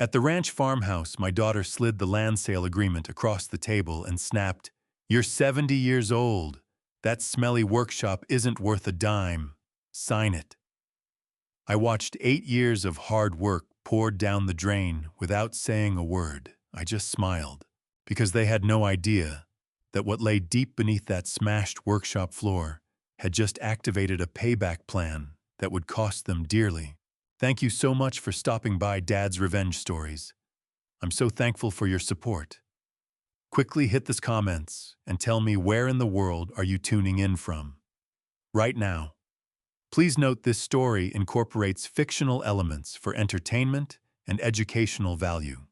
At the ranch farmhouse, my daughter slid the land sale agreement across the table and snapped, "You're 70 years old. That smelly workshop isn't worth a dime. Sign it." I watched 8 years of hard work poured down the drain without saying a word. I just smiled, because they had no idea that what lay deep beneath that smashed workshop floor had just activated a payback plan that would cost them dearly. Thank you so much for stopping by Dad's Revenge Stories. I'm so thankful for your support. Quickly hit the comments and tell me, where in the world are you tuning in from right now? Please note, this story incorporates fictional elements for entertainment and educational value.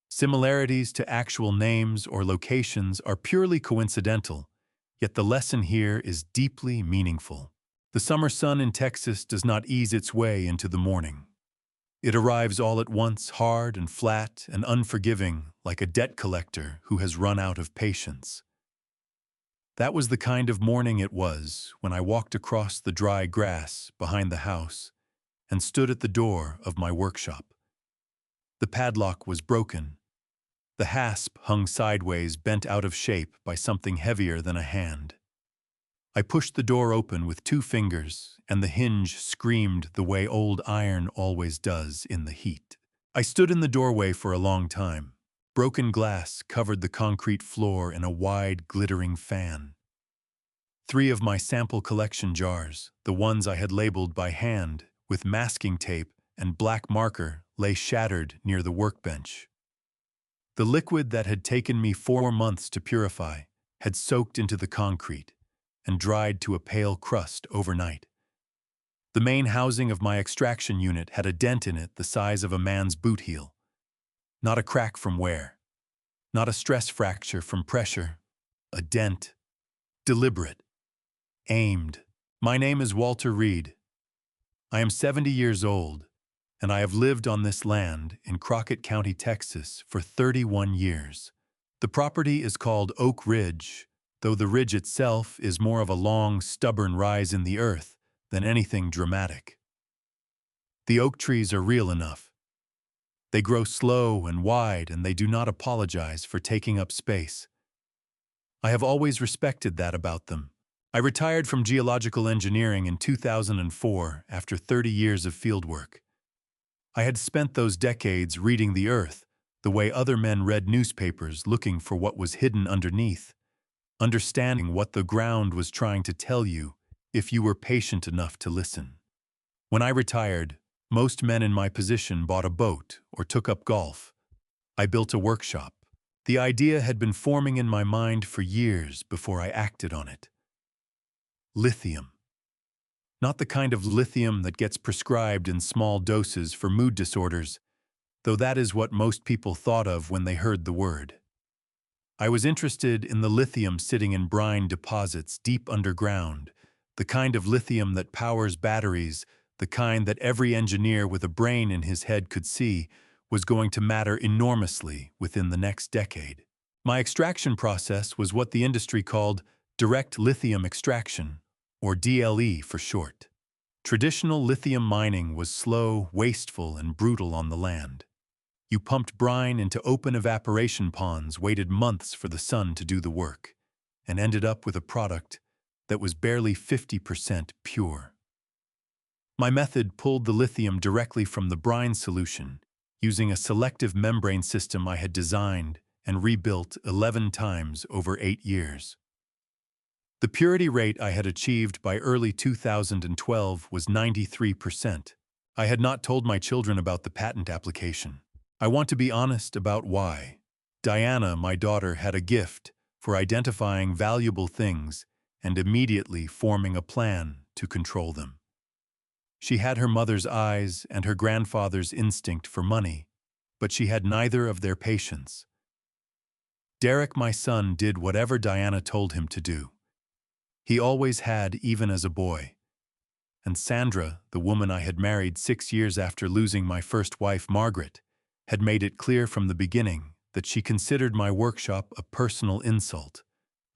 Similarities to actual names or locations are purely coincidental, yet the lesson here is deeply meaningful. The summer sun in Texas does not ease its way into the morning. It arrives all at once, hard and flat and unforgiving, like a debt collector who has run out of patience. That was the kind of morning it was when I walked across the dry grass behind the house and stood at the door of my workshop. The padlock was broken. The hasp hung sideways, bent out of shape by something heavier than a hand. I pushed the door open with 2 fingers, and the hinge screamed the way old iron always does in the heat. I stood in the doorway for a long time. Broken glass covered the concrete floor in a wide, glittering fan. 3 of my sample collection jars, the ones I had labeled by hand with masking tape and black marker, lay shattered near the workbench. The liquid that had taken me 4 months to purify had soaked into the concrete and dried to a pale crust overnight. The main housing of my extraction unit had a dent in it the size of a man's boot heel. Not a crack from wear. Not a stress fracture from pressure. A dent. Deliberate. Aimed. My name is Walter Reed. I am 70 years old, and I have lived on this land in Crockett County, Texas, for 31 years. The property is called Oak Ridge, though the ridge itself is more of a long, stubborn rise in the earth than anything dramatic. The oak trees are real enough. They grow slow and wide, and they do not apologize for taking up space. I have always respected that about them. I retired from geological engineering in 2004 after 30 years of fieldwork. I had spent those decades reading the earth the way other men read newspapers, looking for what was hidden underneath, understanding what the ground was trying to tell you if you were patient enough to listen. When I retired, most men in my position bought a boat or took up golf. I built a workshop. The idea had been forming in my mind for years before I acted on it. Lithium. Not the kind of lithium that gets prescribed in small doses for mood disorders, though that is what most people thought of when they heard the word. I was interested in the lithium sitting in brine deposits deep underground, the kind of lithium that powers batteries, the kind that every engineer with a brain in his head could see was going to matter enormously within the next decade. My extraction process was what the industry called direct lithium extraction, or DLE for short. Traditional lithium mining was slow, wasteful, and brutal on the land. You pumped brine into open evaporation ponds, waited months for the sun to do the work, and ended up with a product that was barely 50% pure. My method pulled the lithium directly from the brine solution, using a selective membrane system I had designed and rebuilt 11 times over 8 years. The purity rate I had achieved by early 2012 was 93%. I had not told my children about the patent application. I want to be honest about why. Diana, my daughter, had a gift for identifying valuable things and immediately forming a plan to control them. She had her mother's eyes and her grandfather's instinct for money, but she had neither of their patience. Derek, my son, did whatever Diana told him to do. He always had, even as a boy. And Sandra, the woman I had married 6 years after losing my first wife, Margaret, had made it clear from the beginning that she considered my workshop a personal insult,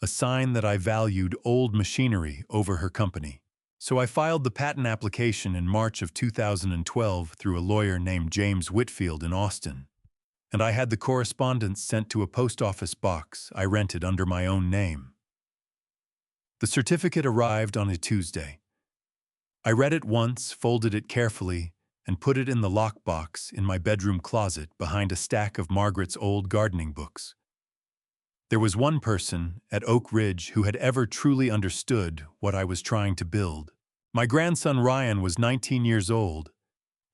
a sign that I valued old machinery over her company. So I filed the patent application in March of 2012 through a lawyer named James Whitfield in Austin, and I had the correspondence sent to a post office box I rented under my own name. The certificate arrived on a Tuesday. I read it once, folded it carefully, and put it in the lockbox in my bedroom closet behind a stack of Margaret's old gardening books. There was one person at Oak Ridge who had ever truly understood what I was trying to build. My grandson Ryan was 19 years old,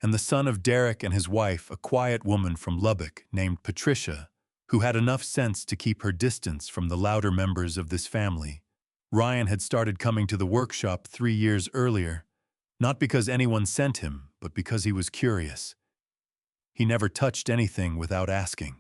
and the son of Derek and his wife, a quiet woman from Lubbock named Patricia, who had enough sense to keep her distance from the louder members of this family. Ryan had started coming to the workshop 3 years earlier, not because anyone sent him, but because he was curious. He never touched anything without asking.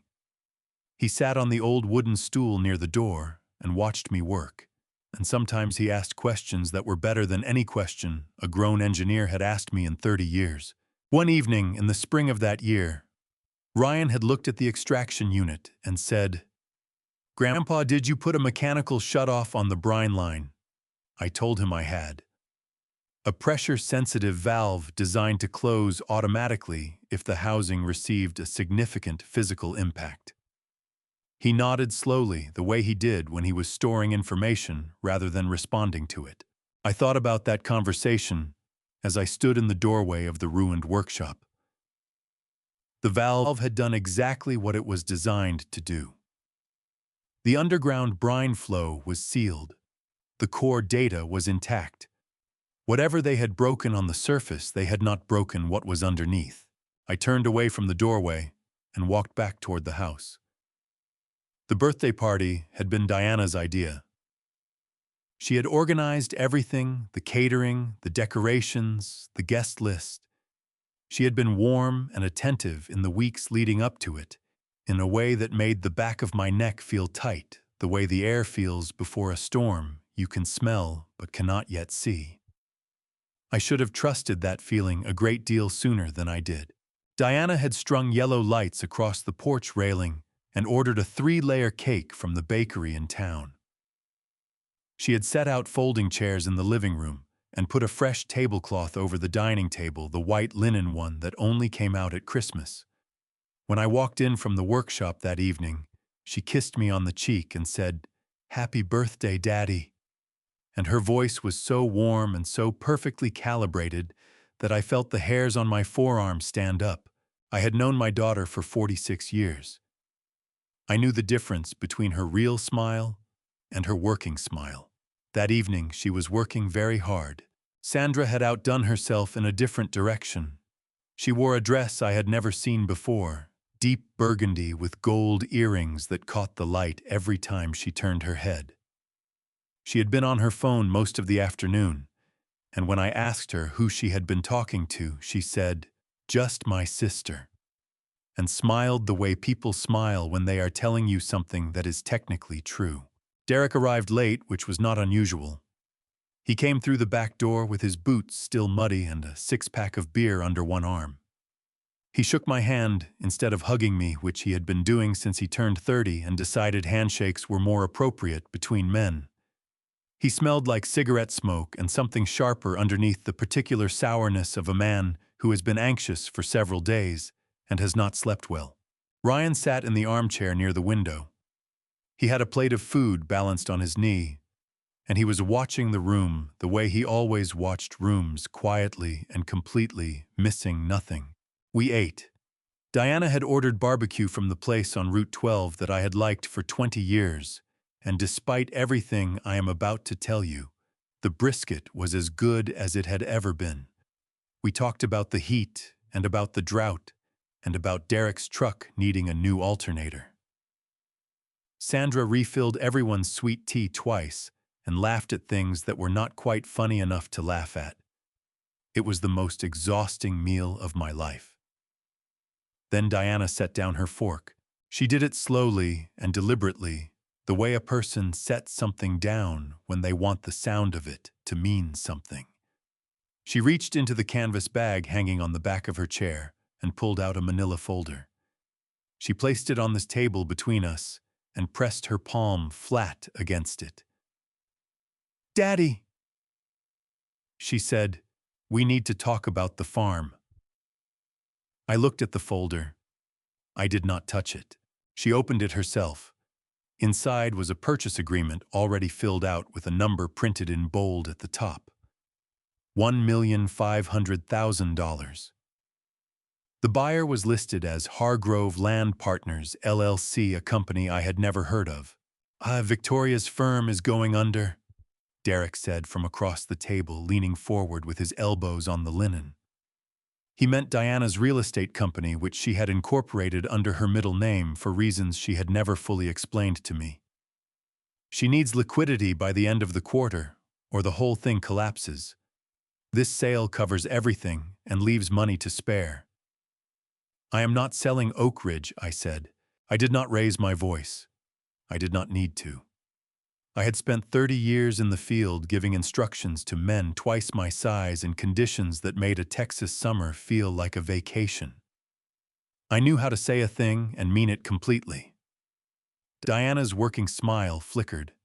He sat on the old wooden stool near the door and watched me work, and sometimes he asked questions that were better than any question a grown engineer had asked me in 30 years. One evening in the spring of that year, Ryan had looked at the extraction unit and said, "Grandpa, did you put a mechanical shutoff on the brine line?" I told him I had. A pressure-sensitive valve designed to close automatically if the housing received a significant physical impact. He nodded slowly, the way he did when he was storing information rather than responding to it. I thought about that conversation as I stood in the doorway of the ruined workshop. The valve had done exactly what it was designed to do. The underground brine flow was sealed. The core data was intact. Whatever they had broken on the surface, they had not broken what was underneath. I turned away from the doorway and walked back toward the house. The birthday party had been Diana's idea. She had organized everything, the catering, the decorations, the guest list. She had been warm and attentive in the weeks leading up to it, in a way that made the back of my neck feel tight, the way the air feels before a storm you can smell but cannot yet see. I should have trusted that feeling a great deal sooner than I did. Diana had strung yellow lights across the porch railing and ordered a 3-layer cake from the bakery in town. She had set out folding chairs in the living room and put a fresh tablecloth over the dining table, the white linen one that only came out at Christmas. When I walked in from the workshop that evening, she kissed me on the cheek and said, "Happy birthday, Daddy." And her voice was so warm and so perfectly calibrated that I felt the hairs on my forearms stand up. I had known my daughter for 46 years. I knew the difference between her real smile and her working smile. That evening, she was working very hard. Sandra had outdone herself in a different direction. She wore a dress I had never seen before, deep burgundy with gold earrings that caught the light every time she turned her head. She had been on her phone most of the afternoon, and when I asked her who she had been talking to, she said, "Just my sister," and smiled the way people smile when they are telling you something that is technically true. Derek arrived late, which was not unusual. He came through the back door with his boots still muddy and a 6-pack of beer under one arm. He shook my hand instead of hugging me, which he had been doing since he turned 30 and decided handshakes were more appropriate between men. He smelled like cigarette smoke and something sharper underneath the particular sourness of a man who has been anxious for several days and has not slept well. Ryan sat in the armchair near the window. He had a plate of food balanced on his knee, and he was watching the room the way he always watched rooms, quietly and completely, missing nothing. We ate. Diana had ordered barbecue from the place on Route 12 that I had liked for 20 years. And despite everything I am about to tell you, the brisket was as good as it had ever been. We talked about the heat and about the drought and about Derek's truck needing a new alternator. Sandra refilled everyone's sweet tea twice and laughed at things that were not quite funny enough to laugh at. It was the most exhausting meal of my life. Then Diana set down her fork. She did it slowly and deliberately, the way a person sets something down when they want the sound of it to mean something. She reached into the canvas bag hanging on the back of her chair and pulled out a manila folder. She placed it on this table between us and pressed her palm flat against it. "Daddy," she said, "We need to talk about the farm." I looked at the folder. I did not touch it. She opened it herself. Inside was a purchase agreement already filled out with a number printed in bold at the top. $1,500,000. The buyer was listed as Hargrove Land Partners, LLC, a company I had never heard of. Victoria's firm is going under," Derek said from across the table, leaning forward with his elbows on the linen. He meant Diana's real estate company, which she had incorporated under her middle name for reasons she had never fully explained to me. "She needs liquidity by the end of the quarter, or the whole thing collapses. This sale covers everything and leaves money to spare." "I am not selling Oak Ridge," I said. I did not raise my voice. I did not need to. I had spent 30 years in the field giving instructions to men twice my size in conditions that made a Texas summer feel like a vacation. I knew how to say a thing and mean it completely. Diana's working smile flickered.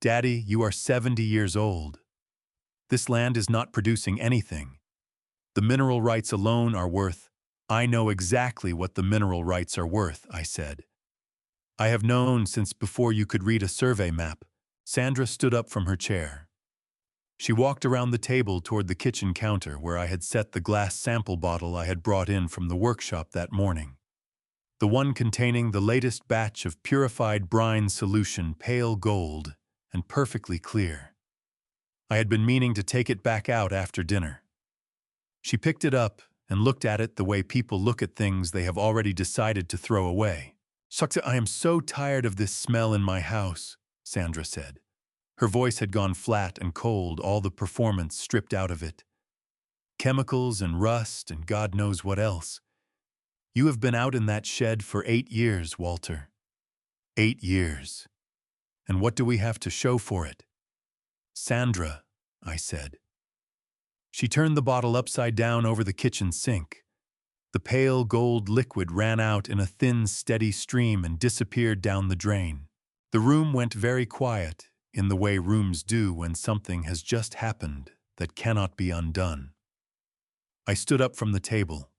"Daddy, you are 70 years old. This land is not producing anything. The mineral rights alone are worth—" "I know exactly what the mineral rights are worth," I said. "I have known since before you could read a survey map." Sandra stood up from her chair. She walked around the table toward the kitchen counter where I had set the glass sample bottle I had brought in from the workshop that morning. The one containing the latest batch of purified brine solution, pale gold and perfectly clear. I had been meaning to take it back out after dinner. She picked it up and looked at it the way people look at things they have already decided to throw away. "I am so tired of this smell in my house," Sandra said. Her voice had gone flat and cold, all the performance stripped out of it. "Chemicals and rust and God knows what else. You have been out in that shed for 8 years, Walter. 8 years. And what do we have to show for it?" "Sandra," I said. She turned the bottle upside down over the kitchen sink. The pale gold liquid ran out in a thin, steady stream and disappeared down the drain. The room went very quiet, in the way rooms do when something has just happened that cannot be undone. I stood up from the table.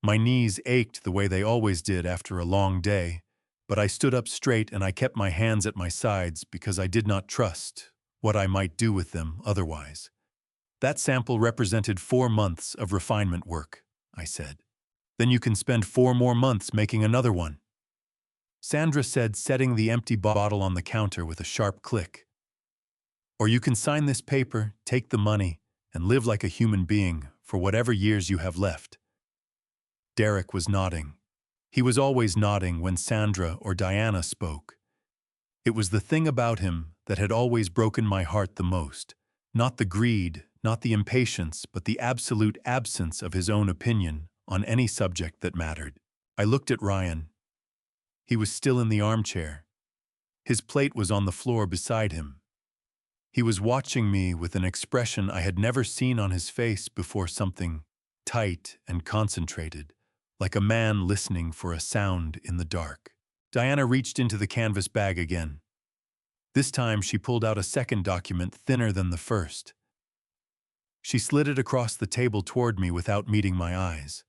My knees ached the way they always did after a long day, but I stood up straight and I kept my hands at my sides because I did not trust what I might do with them otherwise. "That sample represented 4 months of refinement work," I said. "Then you can spend 4 more months making another one," Sandra said, setting the empty bottle on the counter with a sharp click. "Or you can sign this paper, take the money, and live like a human being for whatever years you have left." Derek was nodding. He was always nodding when Sandra or Diana spoke. It was the thing about him that had always broken my heart the most. Not the greed, not the impatience, but the absolute absence of his own opinion on any subject that mattered. I looked at Ryan. He was still in the armchair. His plate was on the floor beside him. He was watching me with an expression I had never seen on his face before, something tight and concentrated, like a man listening for a sound in the dark. Diana reached into the canvas bag again. This time she pulled out a second document thinner than the first. She slid it across the table toward me without meeting my eyes.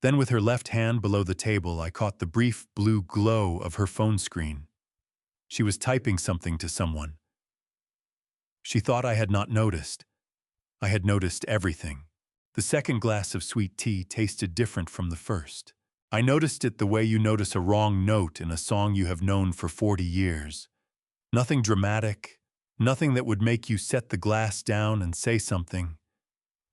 Then with her left hand below the table, I caught the brief blue glow of her phone screen. She was typing something to someone. She thought I had not noticed. I had noticed everything. The second glass of sweet tea tasted different from the first. I noticed it the way you notice a wrong note in a song you have known for 40 years. Nothing dramatic, nothing that would make you set the glass down and say something.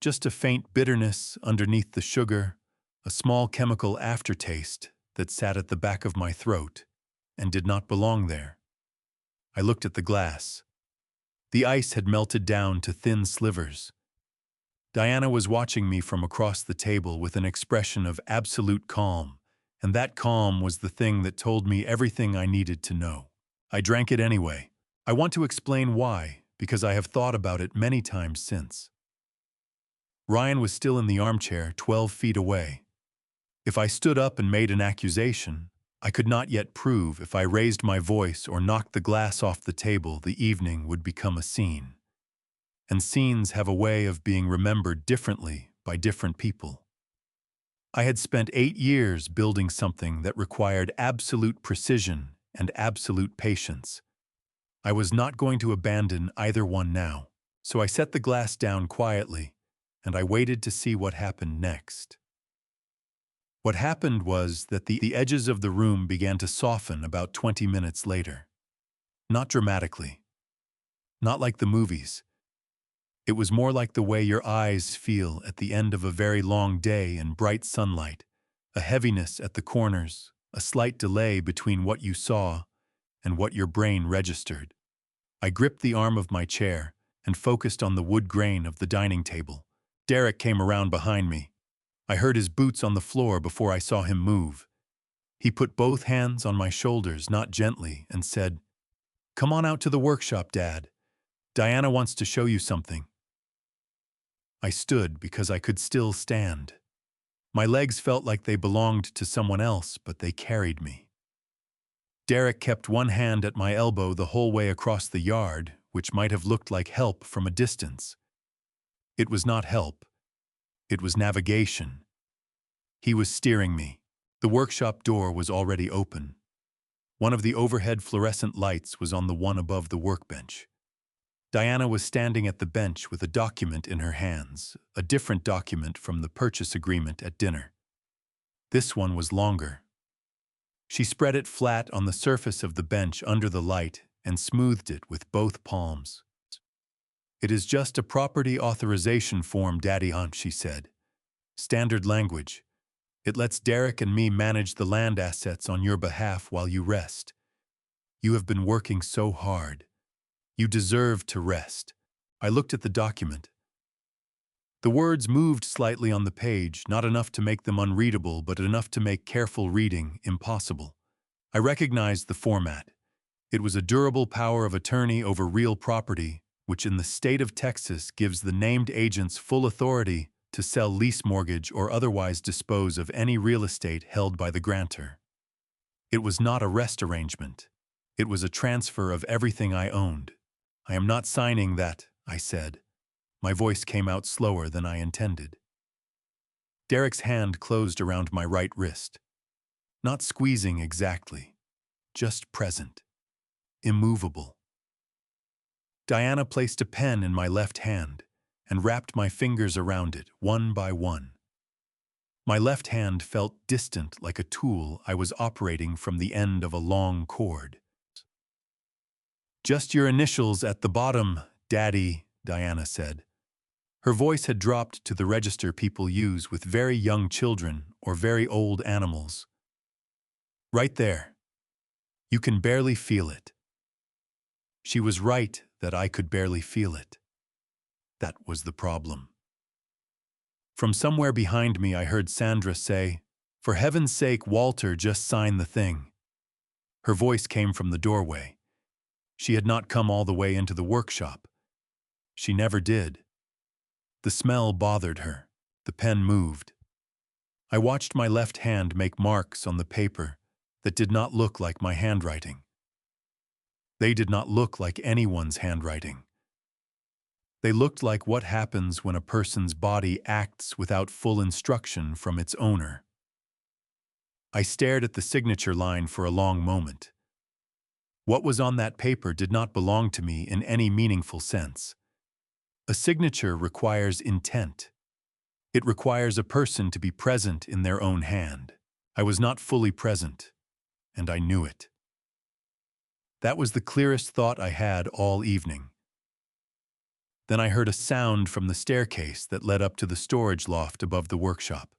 Just a faint bitterness underneath the sugar, a small chemical aftertaste that sat at the back of my throat and did not belong there. I looked at the glass. The ice had melted down to thin slivers. Diana was watching me from across the table with an expression of absolute calm, and that calm was the thing that told me everything I needed to know. I drank it anyway. I want to explain why, because I have thought about it many times since. Ryan was still in the armchair, 12 feet away. If I stood up and made an accusation, I could not yet prove if I raised my voice or knocked the glass off the table, the evening would become a scene. and scenes have a way of being remembered differently by different people. I had spent 8 years building something that required absolute precision and absolute patience. I was not going to abandon either one now, so I set the glass down quietly, and I waited to see what happened next. What happened was that the edges of the room began to soften about 20 minutes later. Not dramatically. Not like the movies. It was more like the way your eyes feel at the end of a very long day in bright sunlight, a heaviness at the corners, a slight delay between what you saw and what your brain registered. I gripped the arm of my chair and focused on the wood grain of the dining table. Derek came around behind me. I heard his boots on the floor before I saw him move. He put both hands on my shoulders, not gently, and said, "Come on out to the workshop, Dad. Diana wants to show you something." I stood because I could still stand. My legs felt like they belonged to someone else, but they carried me. Derek kept one hand at my elbow the whole way across the yard, which might have looked like help from a distance. It was not help. It was navigation. He was steering me. The workshop door was already open. One of the overhead fluorescent lights was on the one above the workbench. Diana was standing at the bench with a document in her hands, a different document from the purchase agreement at dinner. This one was longer. She spread it flat on the surface of the bench under the light and smoothed it with both palms. "It is just a property authorization form, Daddy Aunt," she said. "Standard language. It lets Derek and me manage the land assets on your behalf while you rest. You have been working so hard. You deserve to rest." I looked at the document. The words moved slightly on the page, not enough to make them unreadable, but enough to make careful reading impossible. I recognized the format. It was a durable power of attorney over real property, which in the state of Texas gives the named agents full authority to sell, lease, mortgage, or otherwise dispose of any real estate held by the grantor. It was not a rest arrangement. It was a transfer of everything I owned. "I am not signing that," I said. My voice came out slower than I intended. Derek's hand closed around my right wrist. Not squeezing exactly, just present, immovable. Diana placed a pen in my left hand and wrapped my fingers around it, one by one. My left hand felt distant, like a tool I was operating from the end of a long cord. "Just your initials at the bottom, Daddy," Diana said. Her voice had dropped to the register people use with very young children or very old animals. "Right there. You can barely feel it." She was right that I could barely feel it. That was the problem. From somewhere behind me I heard Sandra say, "For heaven's sake, Walter, just sign the thing." Her voice came from the doorway. She had not come all the way into the workshop. She never did. The smell bothered her. The pen moved. I watched my left hand make marks on the paper that did not look like my handwriting. They did not look like anyone's handwriting. They looked like what happens when a person's body acts without full instruction from its owner. I stared at the signature line for a long moment. What was on that paper did not belong to me in any meaningful sense. A signature requires intent. It requires a person to be present in their own hand. I was not fully present, and I knew it. That was the clearest thought I had all evening. Then I heard a sound from the staircase that led up to the storage loft above the workshop.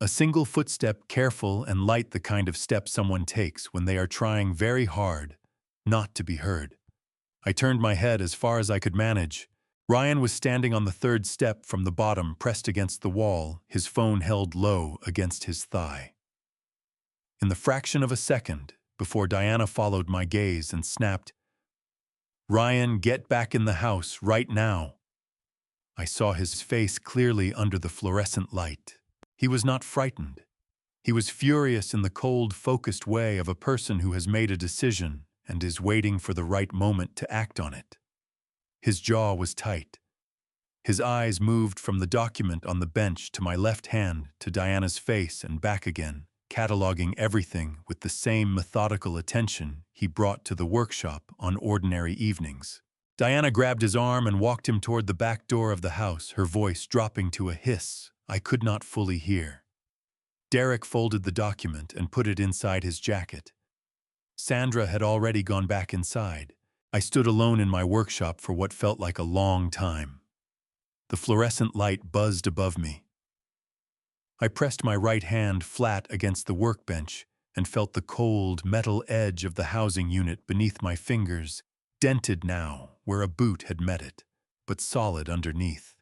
A single footstep, careful and light, the kind of step someone takes when they are trying very hard not to be heard. I turned my head as far as I could manage. Ryan was standing on the third step from the bottom, pressed against the wall, his phone held low against his thigh. In the fraction of a second, before Diana followed my gaze and snapped, "Ryan, get back in the house right now." I saw his face clearly under the fluorescent light. He was not frightened. He was furious in the cold, focused way of a person who has made a decision and is waiting for the right moment to act on it. His jaw was tight. His eyes moved from the document on the bench to my left hand to Diana's face and back again, cataloging everything with the same methodical attention he brought to the workshop on ordinary evenings. Diana grabbed his arm and walked him toward the back door of the house, her voice dropping to a hiss I could not fully hear. Derek folded the document and put it inside his jacket. Sandra had already gone back inside. I stood alone in my workshop for what felt like a long time. The fluorescent light buzzed above me. I pressed my right hand flat against the workbench and felt the cold, metal edge of the housing unit beneath my fingers, dented now where a boot had met it, but solid underneath.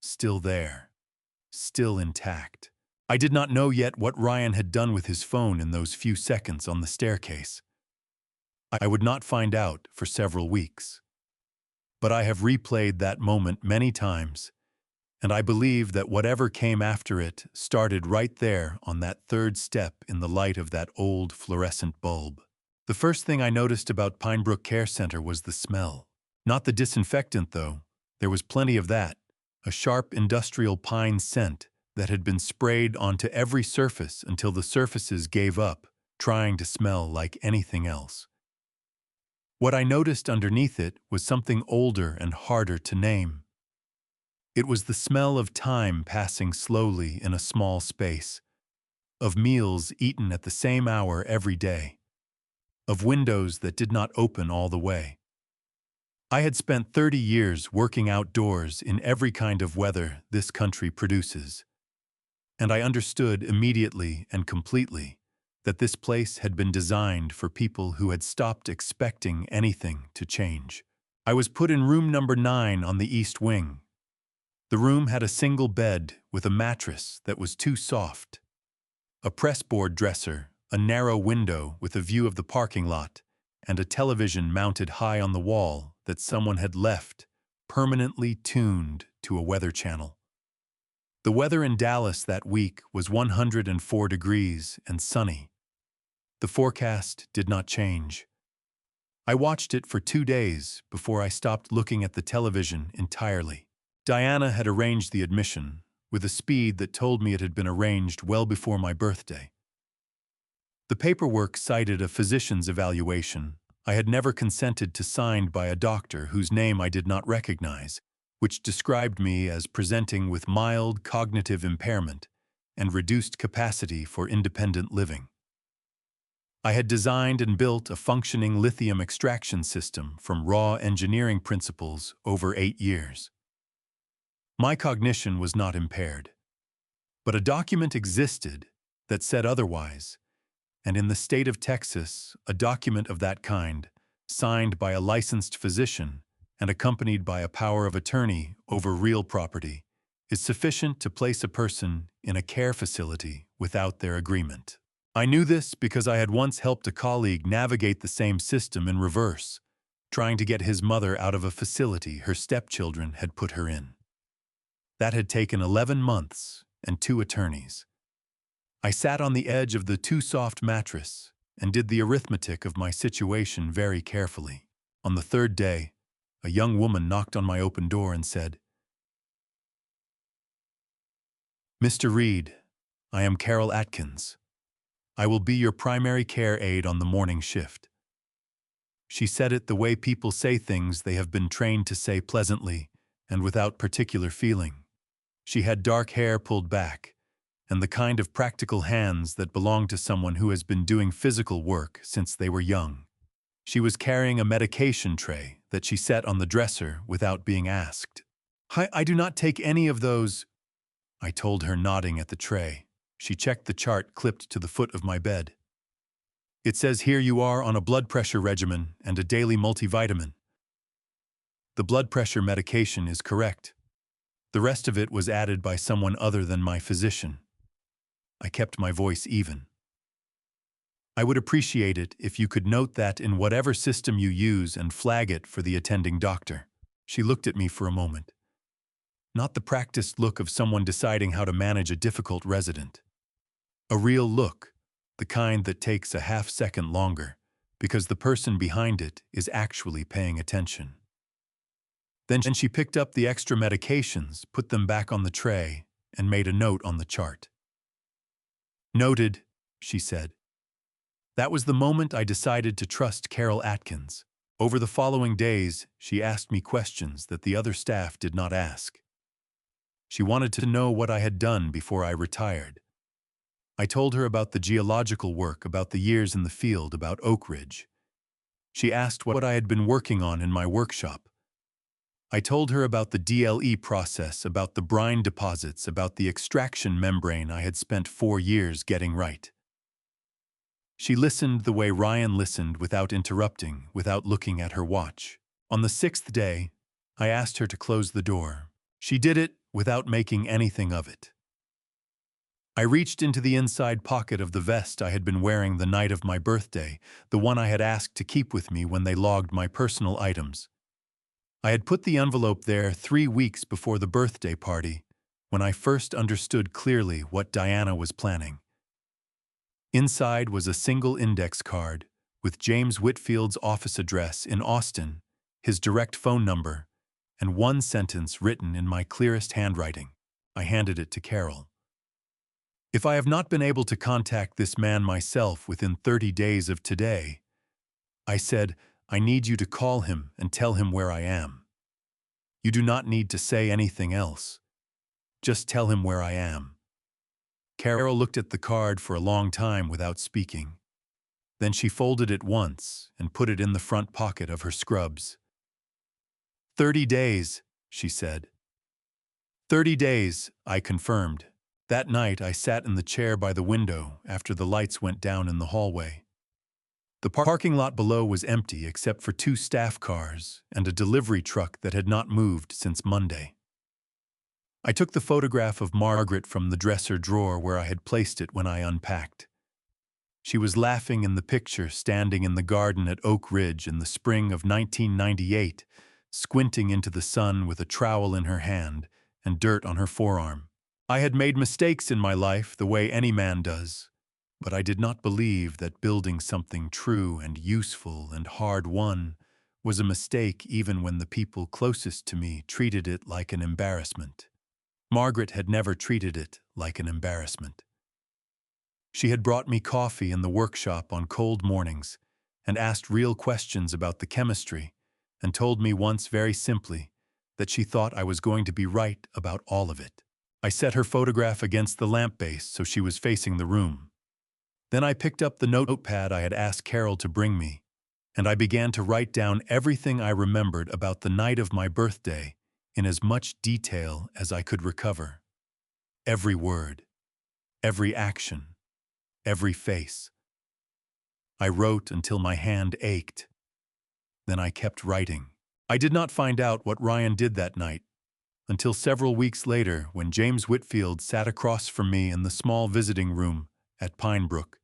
Still there. Still intact. I did not know yet what Ryan had done with his phone in those few seconds on the staircase. I would not find out for several weeks. But I have replayed that moment many times, and I believe that whatever came after it started right there on that third step in the light of that old fluorescent bulb. The first thing I noticed about Pinebrook Care Center was the smell. Not the disinfectant, though. There was plenty of that. A sharp industrial pine scent that had been sprayed onto every surface until the surfaces gave up, trying to smell like anything else. What I noticed underneath it was something older and harder to name. It was the smell of time passing slowly in a small space, of meals eaten at the same hour every day, of windows that did not open all the way. I had spent 30 years working outdoors in every kind of weather this country produces, and I understood immediately and completely that this place had been designed for people who had stopped expecting anything to change. I was put in room number 9 on the east wing. The room had a single bed with a mattress that was too soft, a pressboard dresser, a narrow window with a view of the parking lot, and a television mounted high on the wall that someone had left, permanently tuned to a weather channel. The weather in Dallas that week was 104 degrees and sunny. The forecast did not change. I watched it for 2 days before I stopped looking at the television entirely. Diana had arranged the admission with a speed that told me it had been arranged well before my birthday. The paperwork cited a physician's evaluation I had never consented to signed by a doctor whose name I did not recognize, which described me as presenting with mild cognitive impairment and reduced capacity for independent living. I had designed and built a functioning lithium extraction system from raw engineering principles over 8 years. My cognition was not impaired, but a document existed that said otherwise, and in the state of Texas, a document of that kind, signed by a licensed physician and accompanied by a power of attorney over real property, is sufficient to place a person in a care facility without their agreement. I knew this because I had once helped a colleague navigate the same system in reverse, trying to get his mother out of a facility her stepchildren had put her in. That had taken 11 months and 2 attorneys. I sat on the edge of the too-soft mattress and did the arithmetic of my situation very carefully. On the 3rd day, a young woman knocked on my open door and said, "Mr. Reed, I am Carol Atkins. I will be your primary care aide on the morning shift." She said it the way people say things they have been trained to say pleasantly and without particular feeling. She had dark hair pulled back, and the kind of practical hands that belong to someone who has been doing physical work since they were young. She was carrying a medication tray that she set on the dresser without being asked. I do not take any of those," I told her, nodding at the tray. She checked the chart clipped to the foot of my bed. "It says here you are on a blood pressure regimen and a daily multivitamin." The blood pressure medication is correct. The rest of it was added by someone other than my physician. I kept my voice even. "I would appreciate it if you could note that in whatever system you use and flag it for the attending doctor." She looked at me for a moment. Not the practiced look of someone deciding how to manage a difficult resident. A real look, the kind that takes a half-second longer, because the person behind it is actually paying attention. Then she picked up the extra medications, put them back on the tray, and made a note on the chart. "Noted," she said. That was the moment I decided to trust Carol Atkins. Over the following days, she asked me questions that the other staff did not ask. She wanted to know what I had done before I retired. I told her about the geological work, about the years in the field, about Oak Ridge. She asked what I had been working on in my workshop. I told her about the DLE process, about the brine deposits, about the extraction membrane I had spent 4 years getting right. She listened the way Ryan listened, without interrupting, without looking at her watch. On the 6th day, I asked her to close the door. She did it without making anything of it. I reached into the inside pocket of the vest I had been wearing the night of my birthday, the one I had asked to keep with me when they logged my personal items. I had put the envelope there 3 weeks before the birthday party, when I first understood clearly what Diana was planning. Inside was a single index card with James Whitfield's office address in Austin, his direct phone number, and one sentence written in my clearest handwriting. I handed it to Carol. "If I have not been able to contact this man myself within 30 days of today," I said, "I need you to call him and tell him where I am. You do not need to say anything else. Just tell him where I am." Carol looked at the card for a long time without speaking. Then she folded it once and put it in the front pocket of her scrubs. 30 days, she said. 30 days, I confirmed. That night I sat in the chair by the window after the lights went down in the hallway. The parking lot below was empty except for 2 staff cars and a delivery truck that had not moved since Monday. I took the photograph of Margaret from the dresser drawer where I had placed it when I unpacked. She was laughing in the picture, standing in the garden at Oak Ridge in the spring of 1998, squinting into the sun with a trowel in her hand and dirt on her forearm. I had made mistakes in my life the way any man does, but I did not believe that building something true and useful and hard-won was a mistake, even when the people closest to me treated it like an embarrassment. Margaret had never treated it like an embarrassment. She had brought me coffee in the workshop on cold mornings and asked real questions about the chemistry, and told me once very simply that she thought I was going to be right about all of it. I set her photograph against the lamp base so she was facing the room. Then I picked up the notepad I had asked Carol to bring me, and I began to write down everything I remembered about the night of my birthday in as much detail as I could recover. Every word, every action, every face. I wrote until my hand ached. Then I kept writing. I did not find out what Ryan did that night until several weeks later, when James Whitfield sat across from me in the small visiting room at Pinebrook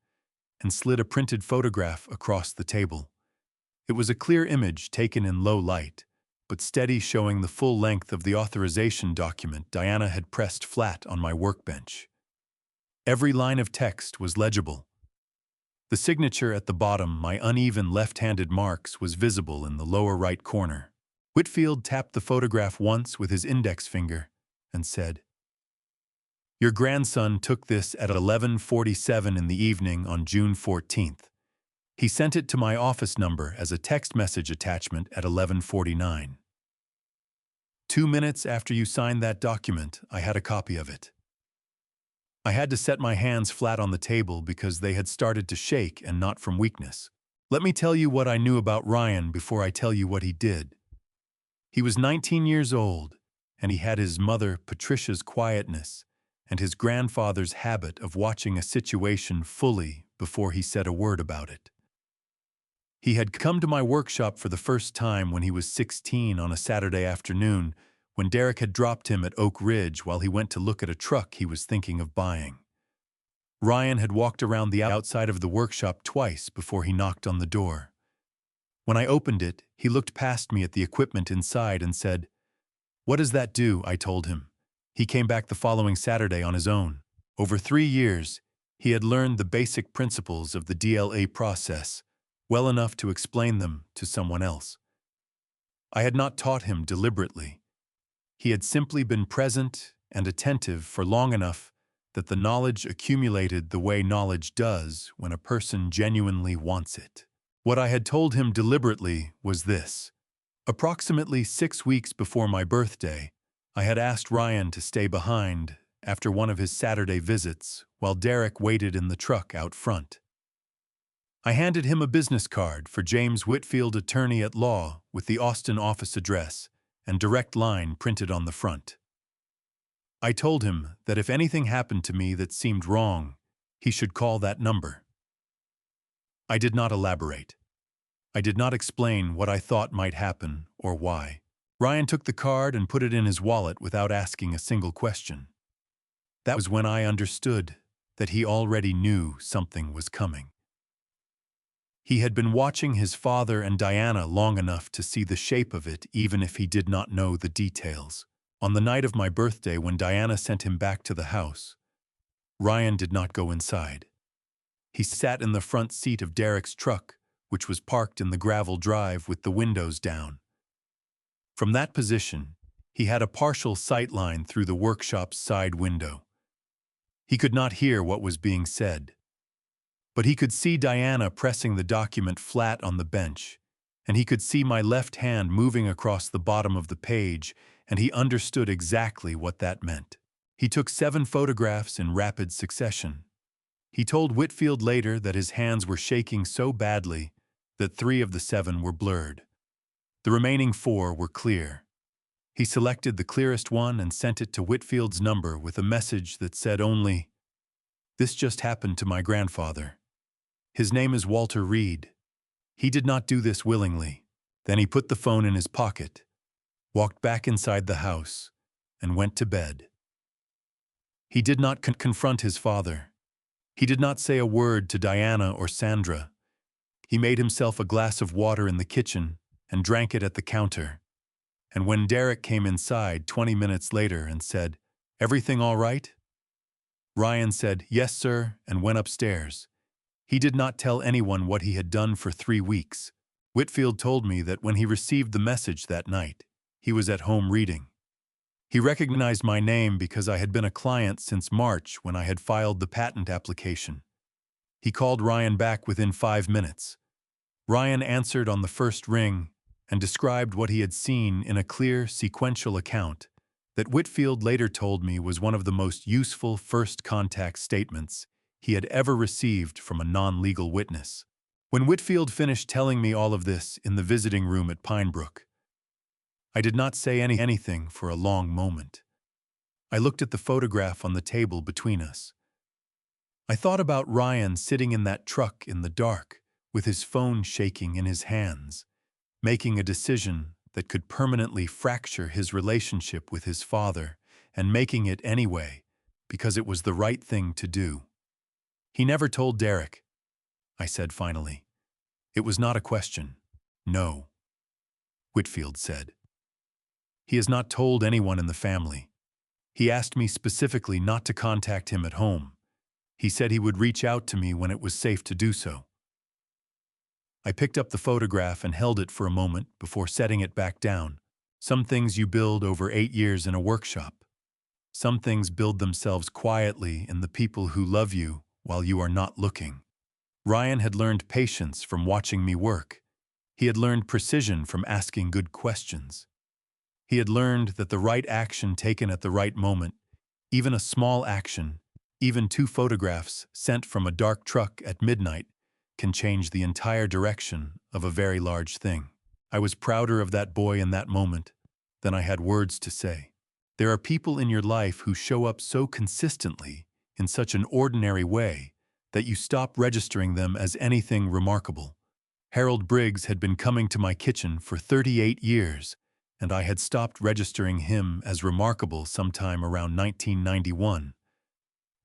and slid a printed photograph across the table. It was a clear image taken in low light, but steady, showing the full length of the authorization document Diana had pressed flat on my workbench. Every line of text was legible. The signature at the bottom, my uneven left-handed marks, was visible in the lower right corner. Whitfield tapped the photograph once with his index finger and said, "Your grandson took this at 11:47 in the evening on June 14th. He sent it to my office number as a text message attachment at 11:49. 2 minutes after you signed that document, I had a copy of it." I had to set my hands flat on the table because they had started to shake, and not from weakness. Let me tell you what I knew about Ryan before I tell you what he did. He was 19 years old, and he had his mother Patricia's quietness and his grandfather's habit of watching a situation fully before he said a word about it. He had come to my workshop for the first time when he was 16 on a Saturday afternoon, when Derek had dropped him at Oak Ridge while he went to look at a truck he was thinking of buying. Ryan had walked around the outside of the workshop twice before he knocked on the door. When I opened it, he looked past me at the equipment inside and said, "What does that do?" I told him. He came back the following Saturday on his own. Over 3 years, he had learned the basic principles of the DLA process well enough to explain them to someone else. I had not taught him deliberately. He had simply been present and attentive for long enough that the knowledge accumulated the way knowledge does when a person genuinely wants it. What I had told him deliberately was this. Approximately 6 weeks before my birthday, I had asked Ryan to stay behind after one of his Saturday visits while Derek waited in the truck out front. I handed him a business card for James Whitfield, attorney at law, with the Austin office address and direct line printed on the front. I told him that if anything happened to me that seemed wrong, he should call that number. I did not elaborate. I did not explain what I thought might happen or why. Ryan took the card and put it in his wallet without asking a single question. That was when I understood that he already knew something was coming. He had been watching his father and Diana long enough to see the shape of it, even if he did not know the details. On the night of my birthday, when Diana sent him back to the house, Ryan did not go inside. He sat in the front seat of Derek's truck, which was parked in the gravel drive with the windows down. From that position, he had a partial sight line through the workshop's side window. He could not hear what was being said, but he could see Diana pressing the document flat on the bench, and he could see my left hand moving across the bottom of the page, and he understood exactly what that meant. He took 7 photographs in rapid succession. He told Whitfield later that his hands were shaking so badly that 3 of the 7 were blurred. The remaining 4 were clear. He selected the clearest one and sent it to Whitfield's number with a message that said only, "This just happened to my grandfather. His name is Walter Reed. He did not do this willingly." Then he put the phone in his pocket, walked back inside the house, and went to bed. He did not confront his father. He did not say a word to Diana or Sandra. He made himself a glass of water in the kitchen and drank it at the counter. And when Derek came inside 20 minutes later and said, "Everything all right?" Ryan said, "Yes, sir," and went upstairs. He did not tell anyone what he had done for 3 weeks. Whitfield told me that when he received the message that night, he was at home reading. He recognized my name because I had been a client since March when I had filed the patent application. He called Ryan back within 5 minutes. Ryan answered on the first ring and described what he had seen in a clear, sequential account that Whitfield later told me was one of the most useful first contact statements he had ever received from a non-legal witness. When Whitfield finished telling me all of this in the visiting room at Pinebrook, I did not say anything for a long moment. I looked at the photograph on the table between us. I thought about Ryan sitting in that truck in the dark, with his phone shaking in his hands, making a decision that could permanently fracture his relationship with his father, and making it anyway, because it was the right thing to do. "He never told Derek," I said finally. "It was not a question." "No," Whitfield said. "He has not told anyone in the family. He asked me specifically not to contact him at home. He said he would reach out to me when it was safe to do so." I picked up the photograph and held it for a moment before setting it back down. Some things you build over 8 years in a workshop. Some things build themselves quietly in the people who love you while you are not looking. Ryan had learned patience from watching me work. He had learned precision from asking good questions. He had learned that the right action taken at the right moment, even a small action, even 2 photographs sent from a dark truck at midnight, can change the entire direction of a very large thing. I was prouder of that boy in that moment than I had words to say. There are people in your life who show up so consistently in such an ordinary way that you stop registering them as anything remarkable. Harold Briggs had been coming to my kitchen for 38 years, and I had stopped registering him as remarkable sometime around 1991.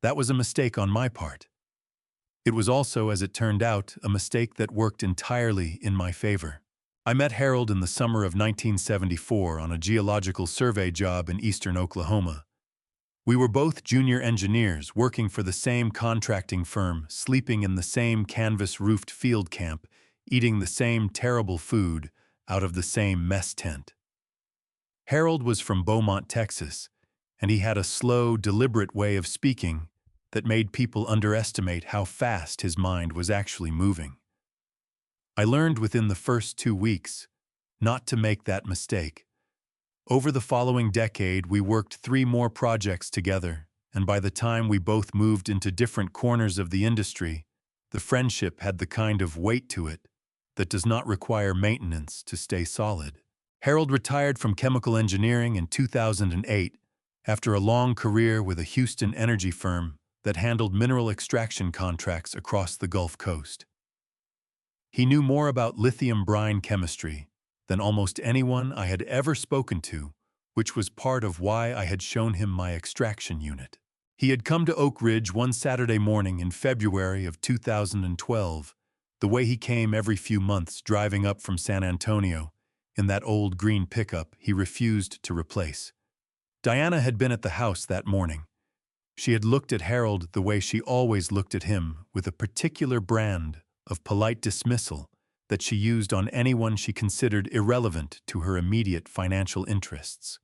That was a mistake on my part. It was also, as it turned out, a mistake that worked entirely in my favor. I met Harold in the summer of 1974 on a geological survey job in eastern Oklahoma. We were both junior engineers working for the same contracting firm, sleeping in the same canvas-roofed field camp, eating the same terrible food, out of the same mess tent. Harold was from Beaumont, Texas, and he had a slow, deliberate way of speaking that made people underestimate how fast his mind was actually moving. I learned within the first 2 weeks not to make that mistake. Over the following decade, we worked 3 more projects together, and by the time we both moved into different corners of the industry, the friendship had the kind of weight to it that does not require maintenance to stay solid. Harold retired from chemical engineering in 2008 after a long career with a Houston energy firm that handled mineral extraction contracts across the Gulf Coast. He knew more about lithium brine chemistry than almost anyone I had ever spoken to, which was part of why I had shown him my extraction unit. He had come to Oak Ridge one Saturday morning in February of 2012, the way he came every few months driving up from San Antonio in that old green pickup he refused to replace. Diana had been at the house that morning. She had looked at Harold the way she always looked at him, with a particular brand of polite dismissal that she used on anyone she considered irrelevant to her immediate financial interests.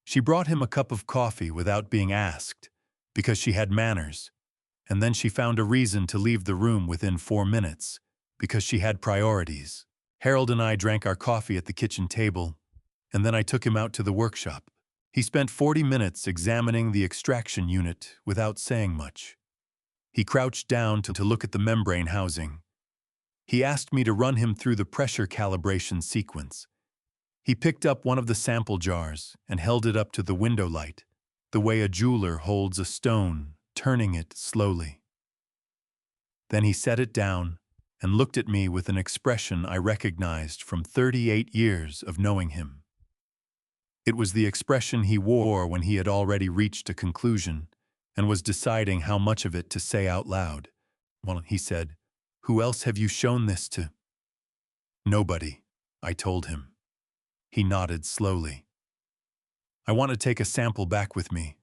She brought him a cup of coffee without being asked, because she had manners, and then she found a reason to leave the room within 4 minutes, because she had priorities. Harold and I drank our coffee at the kitchen table, and then I took him out to the workshop. He spent 40 minutes examining the extraction unit without saying much. He crouched down to look at the membrane housing. He asked me to run him through the pressure calibration sequence. He picked up one of the sample jars and held it up to the window light, the way a jeweler holds a stone, turning it slowly. Then he set it down and looked at me with an expression I recognized from 38 years of knowing him. It was the expression he wore when he had already reached a conclusion and was deciding how much of it to say out loud. Well, he said, "Who else have you shown this to?" "Nobody," I told him. He nodded slowly. "I want to take a sample back with me.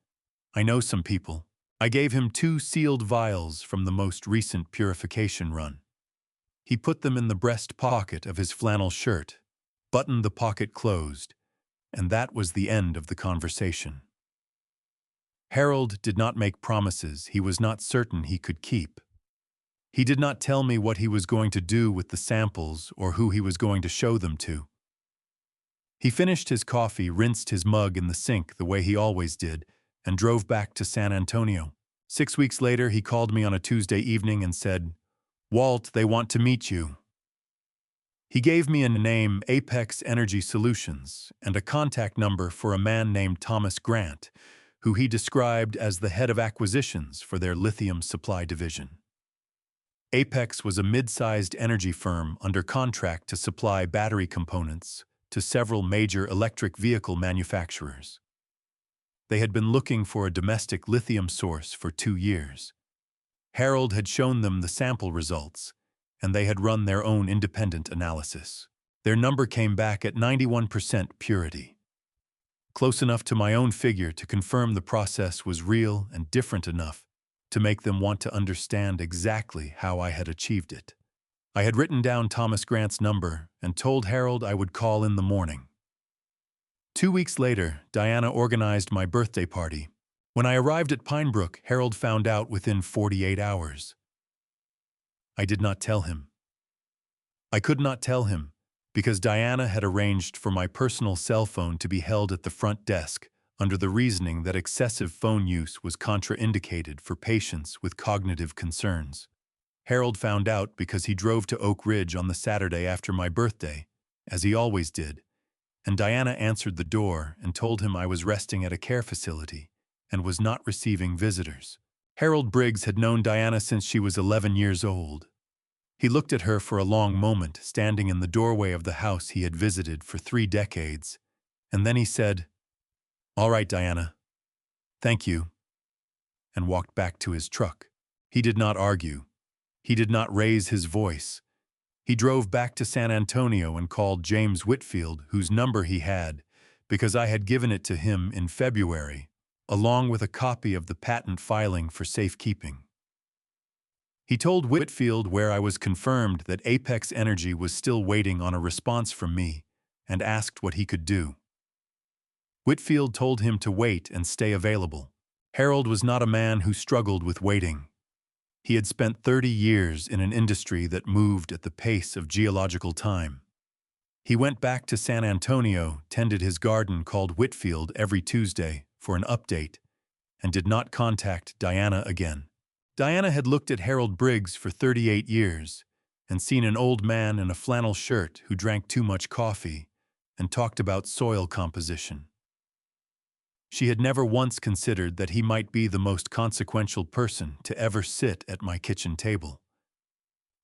I know some people." I gave him 2 sealed vials from the most recent purification run. He put them in the breast pocket of his flannel shirt, buttoned the pocket closed, and that was the end of the conversation. Harold did not make promises he was not certain he could keep. He did not tell me what he was going to do with the samples or who he was going to show them to. He finished his coffee, rinsed his mug in the sink the way he always did, and drove back to San Antonio. 6 weeks later, he called me on a Tuesday evening and said, "Walt, they want to meet you." He gave me a name, Apex Energy Solutions, and a contact number for a man named Thomas Grant, who he described as the head of acquisitions for their lithium supply division. Apex was a mid-sized energy firm under contract to supply battery components to several major electric vehicle manufacturers. They had been looking for a domestic lithium source for 2 years. Harold had shown them the sample results, and they had run their own independent analysis. Their number came back at 91% purity. Close enough to my own figure to confirm the process was real and different enough to make them want to understand exactly how I had achieved it. I had written down Thomas Grant's number and told Harold I would call in the morning. 2 weeks later, Diana organized my birthday party. When I arrived at Pinebrook, Harold found out within 48 hours. I did not tell him. I could not tell him because Diana had arranged for my personal cell phone to be held at the front desk under the reasoning that excessive phone use was contraindicated for patients with cognitive concerns. Harold found out because he drove to Oak Ridge on the Saturday after my birthday, as he always did, and Diana answered the door and told him I was resting at a care facility and was not receiving visitors. Harold Briggs had known Diana since she was 11 years old. He looked at her for a long moment, standing in the doorway of the house he had visited for 3 decades, and then he said, "All right, Diana. Thank you," and walked back to his truck. He did not argue. He did not raise his voice. He drove back to San Antonio and called James Whitfield, whose number he had, because I had given it to him in February, along with a copy of the patent filing for safekeeping. He told Whitfield where I was confirmed that Apex Energy was still waiting on a response from me and asked what he could do. Whitfield told him to wait and stay available. Harold was not a man who struggled with waiting. He had spent 30 years in an industry that moved at the pace of geological time. He went back to San Antonio, tended his garden called Whitfield every Tuesday for an update, and did not contact Diana again. Diana had looked at Harold Briggs for 38 years and seen an old man in a flannel shirt who drank too much coffee and talked about soil composition. She had never once considered that he might be the most consequential person to ever sit at my kitchen table.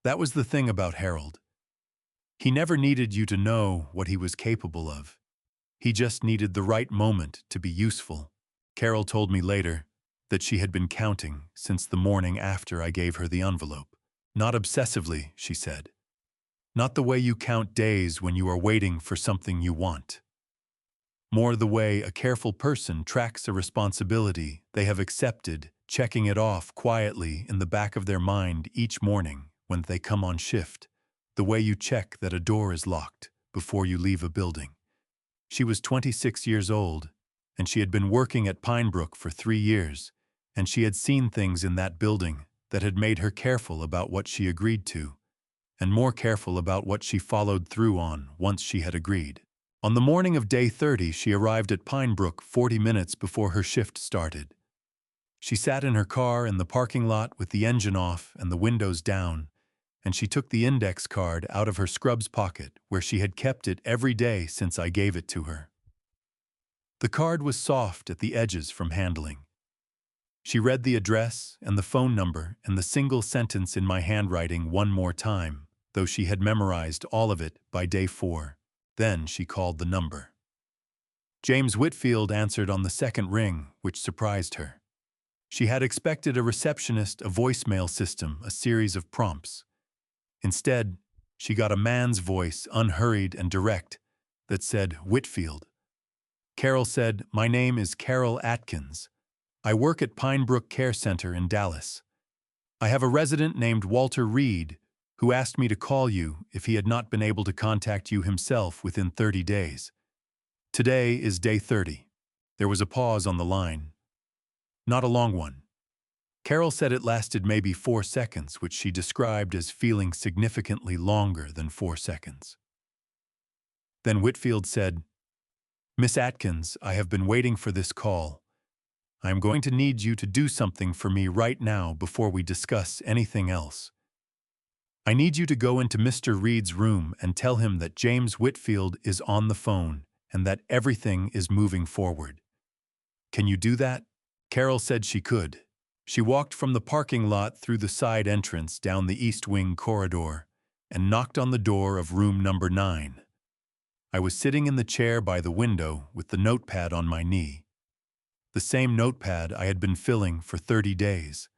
That was the thing about Harold. He never needed you to know what he was capable of. He just needed the right moment to be useful. Carol told me later that she had been counting since the morning after I gave her the envelope. Not obsessively, she said. Not the way you count days when you are waiting for something you want. More the way a careful person tracks a responsibility they have accepted, checking it off quietly in the back of their mind each morning when they come on shift. The way you check that a door is locked before you leave a building. She was 26 years old, and she had been working at Pinebrook for 3 years, and she had seen things in that building that had made her careful about what she agreed to, and more careful about what she followed through on once she had agreed. On the morning of day 30, she arrived at Pinebrook 40 minutes before her shift started. She sat in her car in the parking lot with the engine off and the windows down, and she took the index card out of her scrubs pocket where she had kept it every day since I gave it to her. The card was soft at the edges from handling. She read the address and the phone number and the single sentence in my handwriting one more time, though she had memorized all of it by day 4. Then she called the number. James Whitfield answered on the second ring, which surprised her. She had expected a receptionist, a voicemail system, a series of prompts. Instead, she got a man's voice, unhurried and direct, that said, "Whitfield." Carol said, "My name is Carol Atkins. I work at Pinebrook Care Center in Dallas. I have a resident named Walter Reed who asked me to call you if he had not been able to contact you himself within 30 days. Today is day 30. There was a pause on the line. Not a long one. Carol said it lasted maybe 4 seconds, which she described as feeling significantly longer than 4 seconds. Then Whitfield said, "Miss Atkins, I have been waiting for this call. I am going to need you to do something for me right now before we discuss anything else. I need you to go into Mr. Reed's room and tell him that James Whitfield is on the phone and that everything is moving forward. Can you do that?" Carol said she could. She walked from the parking lot through the side entrance down the East Wing corridor and knocked on the door of room number 9. I was sitting in the chair by the window with the notepad on my knee. The same notepad I had been filling for 30 days.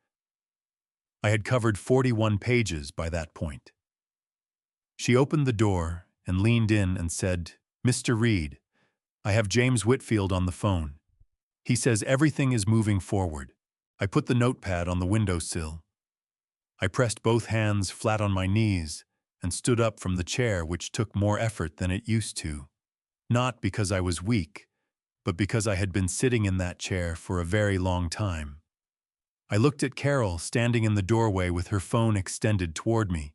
I had covered 41 pages by that point. She opened the door and leaned in and said, "Mr. Reed, I have James Whitfield on the phone. He says everything is moving forward." I put the notepad on the windowsill. I pressed both hands flat on my knees and stood up from the chair, which took more effort than it used to. Not because I was weak, but because I had been sitting in that chair for a very long time. I looked at Carol standing in the doorway with her phone extended toward me,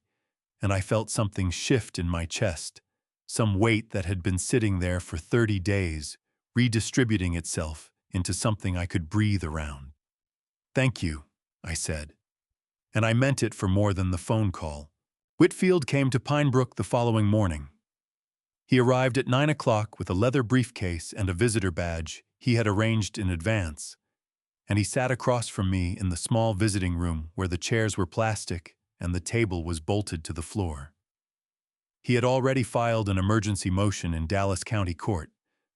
and I felt something shift in my chest, some weight that had been sitting there for 30 days, redistributing itself into something I could breathe around. "Thank you," I said. And I meant it for more than the phone call. Whitfield came to Pinebrook the following morning. He arrived at 9 o'clock with a leather briefcase and a visitor badge he had arranged in advance, and he sat across from me in the small visiting room where the chairs were plastic and the table was bolted to the floor. He had already filed an emergency motion in Dallas County Court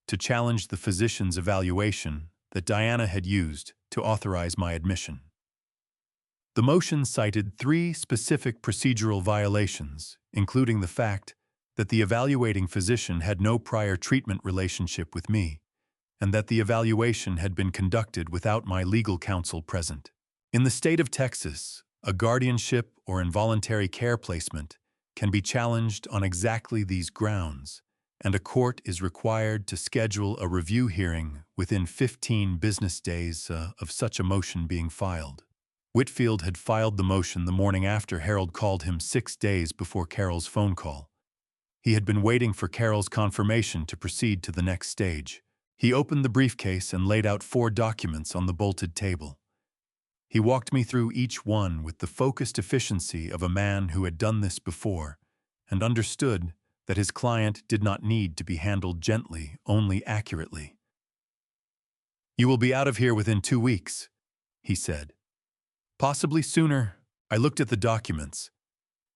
to challenge the physician's evaluation that Diana had used to authorize my admission. The motion cited 3 specific procedural violations, including the fact that the evaluating physician had no prior treatment relationship with me, and that the evaluation had been conducted without my legal counsel present. In the state of Texas, A guardianship or involuntary care placement can be challenged on exactly these grounds, and a court is required to schedule a review hearing within 15 business days of such a motion being filed. Whitfield had filed the motion the morning after Harold called him 6 days before Carol's phone call. He had been waiting for Carol's confirmation to proceed to the next stage. He opened the briefcase and laid out 4 documents on the bolted table. He walked me through each one with the focused efficiency of a man who had done this before and understood that his client did not need to be handled gently, only accurately. "You will be out of here within 2 weeks," he said. "Possibly sooner." I looked at the documents.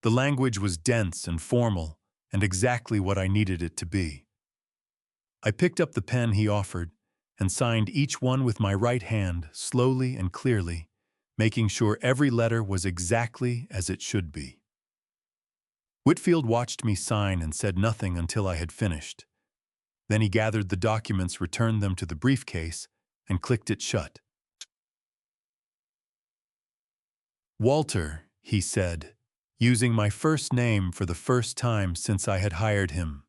The language was dense and formal, and exactly what I needed it to be. I picked up the pen he offered and signed each one with my right hand, slowly and clearly, making sure every letter was exactly as it should be. Whitfield watched me sign and said nothing until I had finished. Then he gathered the documents, returned them to the briefcase, and clicked it shut. "Walter," he said, using my first name for the first time since I had hired him,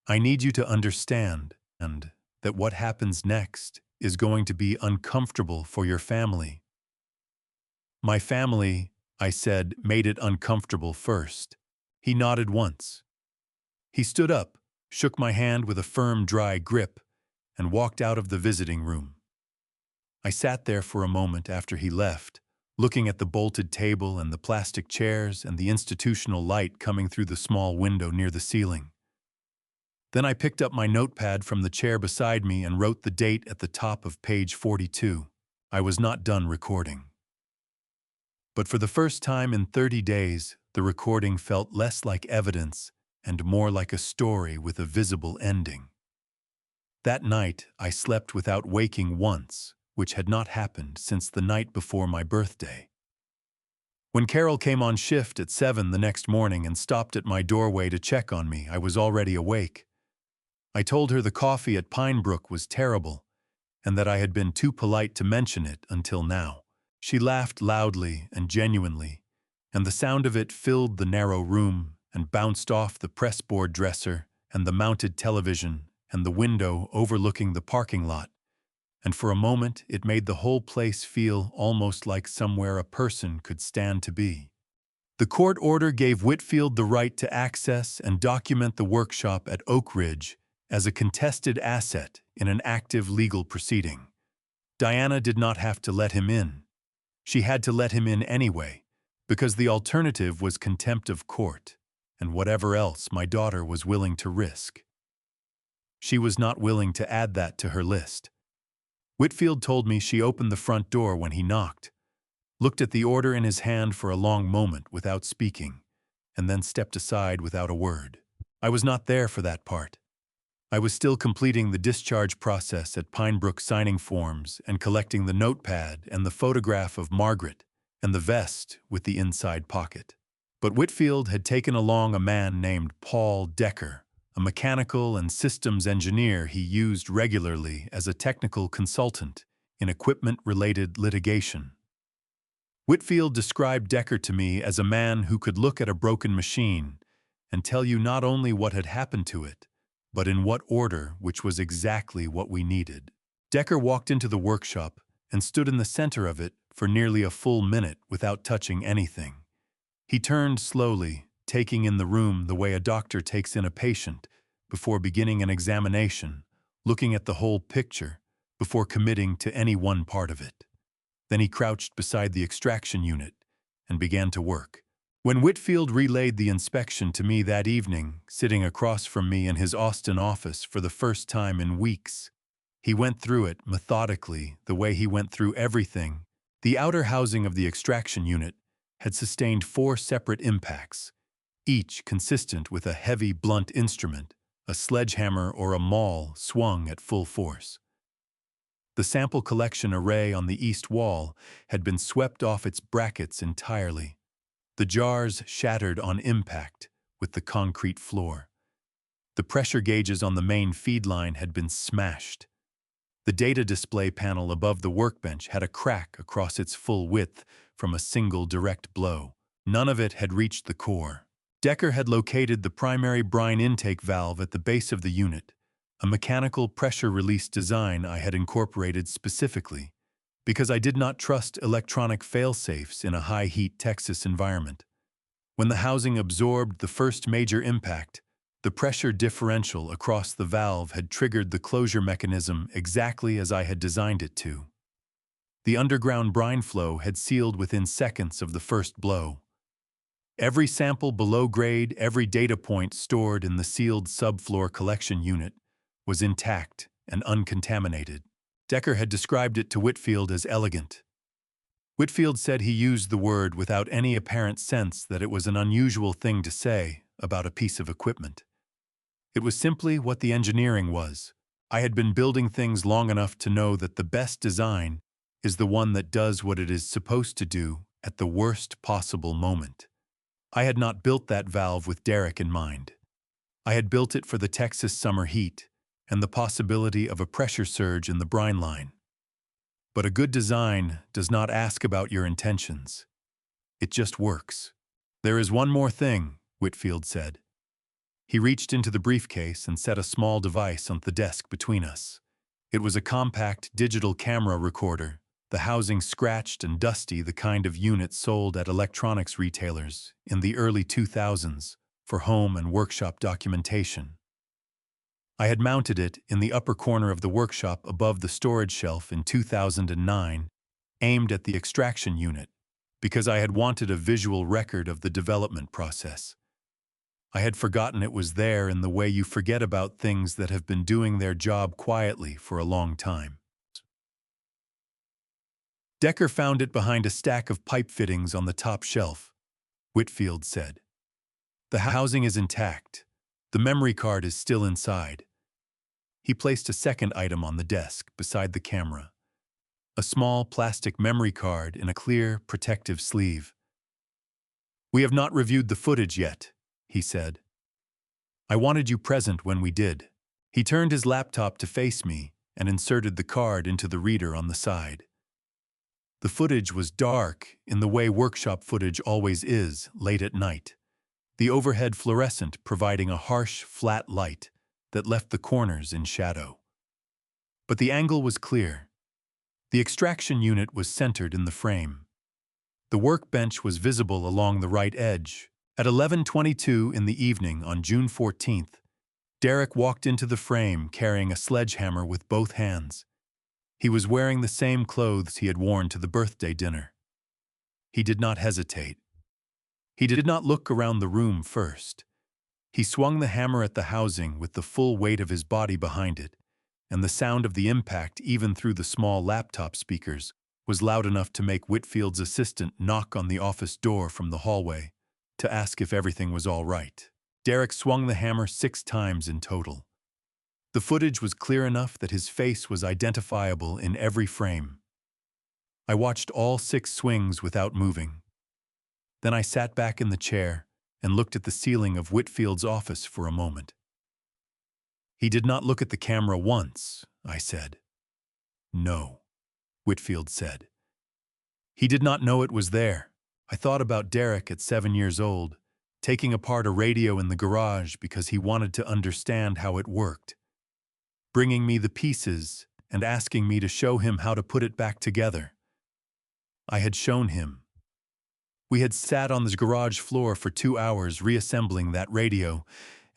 "I need you to understand that what happens next is going to be uncomfortable for your family." "My family," I said, "made it uncomfortable first." He nodded once. He stood up, shook my hand with a firm, dry grip, and walked out of the visiting room. I sat there for a moment after he left, looking at the bolted table and the plastic chairs and the institutional light coming through the small window near the ceiling. Then I picked up my notepad from the chair beside me and wrote the date at the top of page 42. I was not done recording. But for the first time in 30 days, the recording felt less like evidence and more like a story with a visible ending. That night, I slept without waking once, which had not happened since the night before my birthday. When Carol came on shift at 7 the next morning and stopped at my doorway to check on me, I was already awake. I told her the coffee at Pine Brook was terrible and that I had been too polite to mention it until now. She laughed loudly and genuinely, and the sound of it filled the narrow room and bounced off the pressboard dresser and the mounted television and the window overlooking the parking lot, and for a moment it made the whole place feel almost like somewhere a person could stand to be. The court order gave Whitfield the right to access and document the workshop at Oak Ridge as a contested asset in an active legal proceeding. Diana did not have to let him in. She had to let him in anyway, because the alternative was contempt of court, and whatever else my daughter was willing to risk. She was not willing to add that to her list. Whitfield told me she opened the front door when he knocked, looked at the order in his hand for a long moment without speaking, and then stepped aside without a word. I was not there for that part. I was still completing the discharge process at Pine Brook, signing forms and collecting the notepad and the photograph of Margaret and the vest with the inside pocket. But Whitfield had taken along a man named Paul Decker, a mechanical and systems engineer he used regularly as a technical consultant in equipment-related litigation. Whitfield described Decker to me as a man who could look at a broken machine and tell you not only what had happened to it, but in what order, which was exactly what we needed. Decker walked into the workshop and stood in the center of it for nearly a full minute without touching anything. He turned slowly, taking in the room the way a doctor takes in a patient before beginning an examination, looking at the whole picture before committing to any one part of it. Then he crouched beside the extraction unit and began to work. When Whitfield relayed the inspection to me that evening, sitting across from me in his Austin office for the first time in weeks, he went through it methodically the way he went through everything. The outer housing of the extraction unit had sustained 4 separate impacts, each consistent with a heavy, blunt instrument, a sledgehammer or a maul swung at full force. The sample collection array on the east wall had been swept off its brackets entirely. The jars shattered on impact with the concrete floor. The pressure gauges on the main feed line had been smashed. The data display panel above the workbench had a crack across its full width, from a single direct blow. None of it had reached the core. Decker had located the primary brine intake valve at the base of the unit, a mechanical pressure release design I had incorporated specifically, because I did not trust electronic fail-safes in a high-heat Texas environment. When the housing absorbed the first major impact, the pressure differential across the valve had triggered the closure mechanism exactly as I had designed it to. The underground brine flow had sealed within seconds of the first blow. Every sample below grade, every data point stored in the sealed subfloor collection unit was intact and uncontaminated. Decker had described it to Whitfield as elegant. Whitfield said he used the word without any apparent sense that it was an unusual thing to say about a piece of equipment. It was simply what the engineering was. I had been building things long enough to know that the best design is the one that does what it is supposed to do at the worst possible moment. I had not built that valve with Derek in mind. I had built it for the Texas summer heat and the possibility of a pressure surge in the brine line. But a good design does not ask about your intentions. It just works. There is one more thing, Whitfield said. He reached into the briefcase and set a small device on the desk between us. It was a compact digital camera recorder, the housing scratched and dusty, the kind of unit sold at electronics retailers in the early 2000s for home and workshop documentation. I had mounted it in the upper corner of the workshop above the storage shelf in 2009, aimed at the extraction unit, because I had wanted a visual record of the development process. I had forgotten it was there in the way you forget about things that have been doing their job quietly for a long time. Decker found it behind a stack of pipe fittings on the top shelf, Whitfield said. The housing is intact. The memory card is still inside. He placed a second item on the desk beside the camera. A small plastic memory card in a clear, protective sleeve. "We have not reviewed the footage yet," he said. "I wanted you present when we did." He turned his laptop to face me and inserted the card into the reader on the side. The footage was dark in the way workshop footage always is late at night, the overhead fluorescent providing a harsh, flat light that left the corners in shadow. But the angle was clear. The extraction unit was centered in the frame. The workbench was visible along the right edge. At 11:22 in the evening on June 14th, Derek walked into the frame carrying a sledgehammer with both hands. He was wearing the same clothes he had worn to the birthday dinner. He did not hesitate. He did not look around the room first. He swung the hammer at the housing with the full weight of his body behind it, and the sound of the impact, even through the small laptop speakers, was loud enough to make Whitfield's assistant knock on the office door from the hallway to ask if everything was all right. Derek swung the hammer 6 times in total. The footage was clear enough that his face was identifiable in every frame. I watched all 6 swings without moving. Then I sat back in the chair and looked at the ceiling of Whitfield's office for a moment. "He did not look at the camera once," I said. "No," Whitfield said. "He did not know it was there." I thought about Derek at 7 years old, taking apart a radio in the garage because he wanted to understand how it worked, bringing me the pieces and asking me to show him how to put it back together. I had shown him. We had sat on the garage floor for 2 hours reassembling that radio,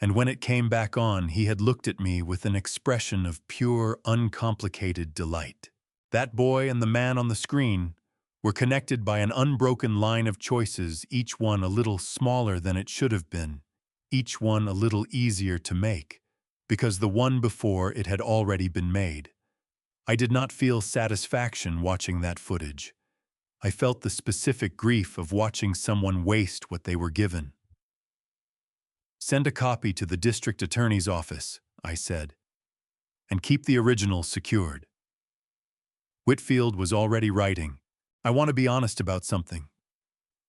and when it came back on, he had looked at me with an expression of pure, uncomplicated delight. That boy and the man on the screen were connected by an unbroken line of choices, each one a little smaller than it should have been, each one a little easier to make, because the one before it had already been made. I did not feel satisfaction watching that footage. I felt the specific grief of watching someone waste what they were given. "Send a copy to the district attorney's office," I said, "and keep the original secured." Whitfield was already writing. "I want to be honest about something.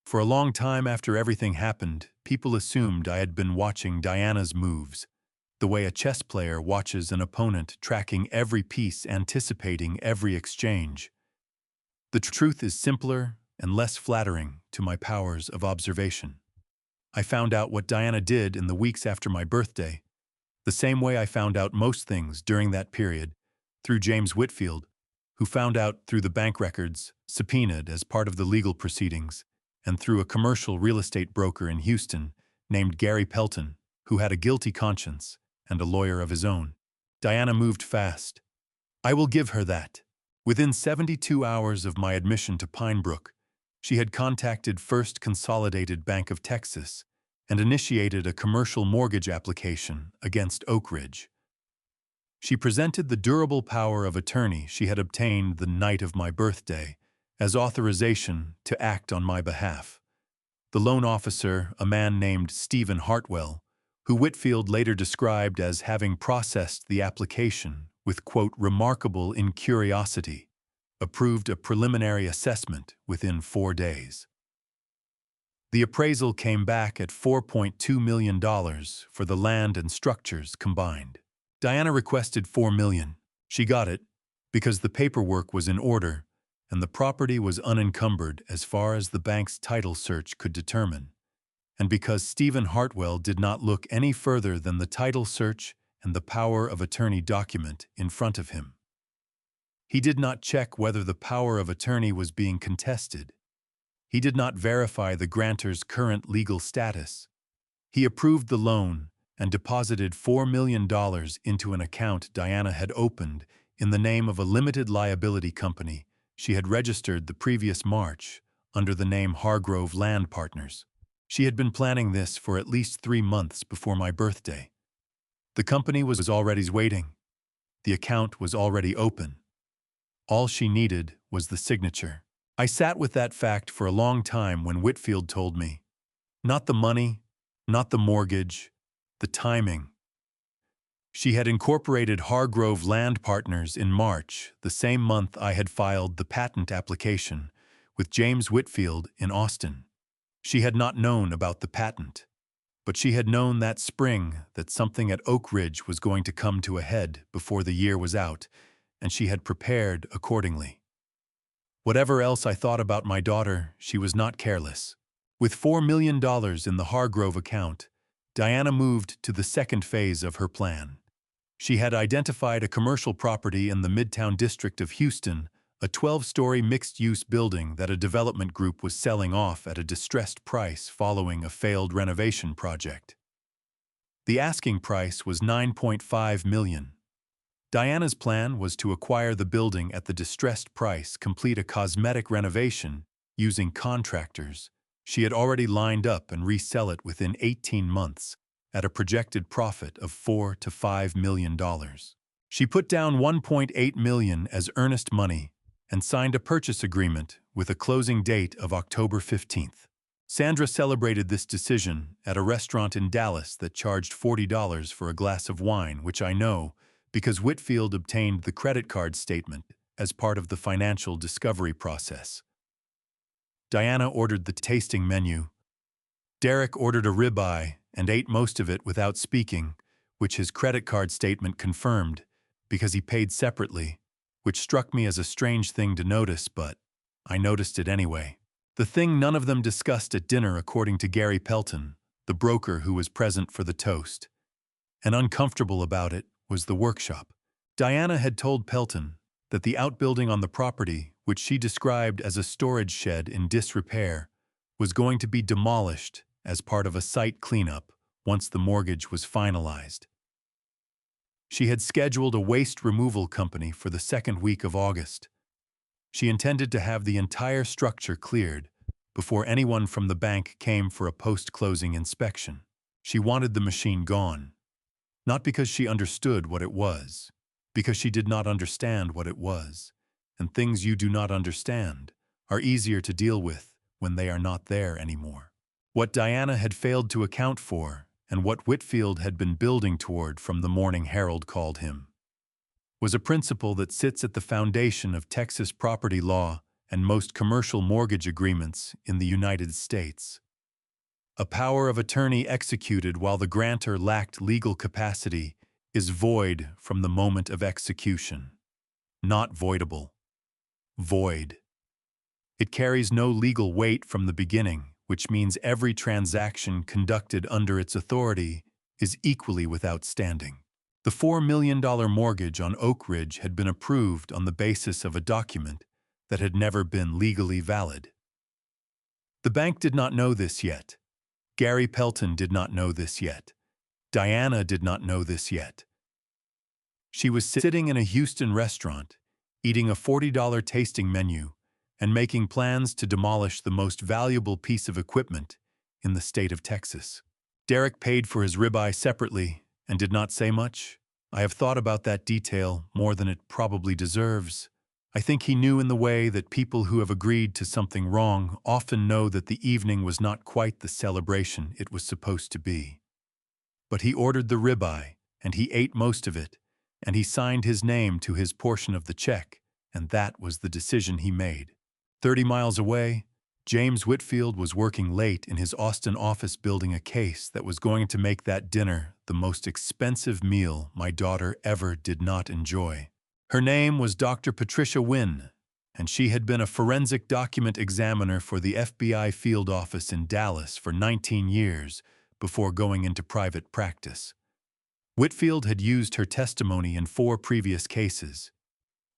For a long time after everything happened, people assumed I had been watching Diana's moves, the way a chess player watches an opponent, tracking every piece, anticipating every exchange. The truth is simpler and less flattering to my powers of observation. I found out what Diana did in the weeks after my birthday, the same way I found out most things during that period, through James Whitfield, who found out through the bank records, subpoenaed as part of the legal proceedings, and through a commercial real estate broker in Houston named Gary Pelton, who had a guilty conscience and a lawyer of his own. Diana moved fast. I will give her that. Within 72 hours of my admission to Pine Brook, she had contacted First Consolidated Bank of Texas and initiated a commercial mortgage application against Oak Ridge. She presented the durable power of attorney she had obtained the night of my birthday as authorization to act on my behalf. The loan officer, a man named Stephen Hartwell, who Whitfield later described as having processed the application with, quote, remarkable incuriosity, approved a preliminary assessment within 4 days. The appraisal came back at $4.2 million for the land and structures combined. Diana requested $4 million. She got it because the paperwork was in order and the property was unencumbered as far as the bank's title search could determine, and because Stephen Hartwell did not look any further than the title search and the power of attorney document in front of him. He did not check whether the power of attorney was being contested. He did not verify the grantor's current legal status. He approved the loan and deposited $4 million into an account Diana had opened in the name of a limited liability company she had registered the previous March under the name Hargrove Land Partners. She had been planning this for at least 3 months before my birthday. The company was already waiting. The account was already open. All she needed was the signature. I sat with that fact for a long time when Whitfield told me, not the money, not the mortgage, the timing. She had incorporated Hargrove Land Partners in March, the same month I had filed the patent application with James Whitfield in Austin. She had not known about the patent, but she had known that spring that something at Oak Ridge was going to come to a head before the year was out, and she had prepared accordingly. Whatever else I thought about my daughter, she was not careless. With $4 million in the Hargrove account, Diana moved to the second phase of her plan. She had identified a commercial property in the Midtown district of Houston, a 12-story mixed-use building that a development group was selling off at a distressed price following a failed renovation project. The asking price was $9.5 million. Diana's plan was to acquire the building at the distressed price, complete a cosmetic renovation using contractors she had already lined up, and resell it within 18 months at a projected profit of $4 to $5 million. She put down $1.8 million as earnest money and signed a purchase agreement with a closing date of October 15th. Sandra celebrated this decision at a restaurant in Dallas that charged $40 for a glass of wine, which I know because Whitfield obtained the credit card statement as part of the financial discovery process. Diana ordered the tasting menu. Derek ordered a ribeye and ate most of it without speaking, which his credit card statement confirmed, because he paid separately, which struck me as a strange thing to notice, but I noticed it anyway. The thing none of them discussed at dinner, according to Gary Pelton, the broker who was present for the toast, and uncomfortable about it, was the workshop. Diana had told Pelton that the outbuilding on the property, which she described as a storage shed in disrepair, was going to be demolished as part of a site cleanup once the mortgage was finalized. She had scheduled a waste removal company for the second week of August. She intended to have the entire structure cleared before anyone from the bank came for a post-closing inspection. She wanted the machine gone, not because she understood what it was, because she did not understand what it was, and things you do not understand are easier to deal with when they are not there anymore. What Diana had failed to account for, and what Whitfield had been building toward from the Morning Herald called him, was a principle that sits at the foundation of Texas property law and most commercial mortgage agreements in the United States. A power of attorney executed while the grantor lacked legal capacity is void from the moment of execution. Not voidable. Void. It carries no legal weight from the beginning, which means every transaction conducted under its authority is equally without standing. The $4 million mortgage on Oak Ridge had been approved on the basis of a document that had never been legally valid. The bank did not know this yet. Gary Pelton did not know this yet. Diana did not know this yet. She was sitting in a Houston restaurant, eating a $40 tasting menu, and making plans to demolish the most valuable piece of equipment in the state of Texas. Derek paid for his ribeye separately and did not say much. I have thought about that detail more than it probably deserves. I think he knew in the way that people who have agreed to something wrong often know that the evening was not quite the celebration it was supposed to be. But he ordered the ribeye, and he ate most of it, and he signed his name to his portion of the check, and that was the decision he made. 30 miles away, James Whitfield was working late in his Austin office building a case that was going to make that dinner the most expensive meal my daughter ever did not enjoy. Her name was Dr. Patricia Wynn, and she had been a forensic document examiner for the FBI field office in Dallas for 19 years before going into private practice. Whitfield had used her testimony in 4 previous cases.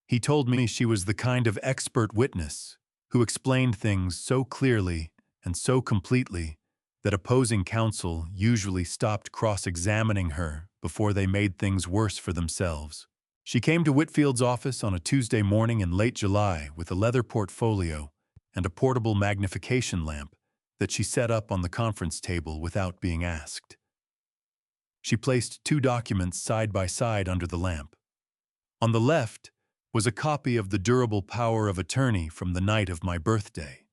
He told me she was the kind of expert witness who explained things so clearly and so completely that opposing counsel usually stopped cross-examining her before they made things worse for themselves. She came to Whitfield's office on a Tuesday morning in late July with a leather portfolio and a portable magnification lamp that she set up on the conference table without being asked. She placed 2 documents side by side under the lamp. On the left was a copy of the durable power of attorney from the night of my birthday.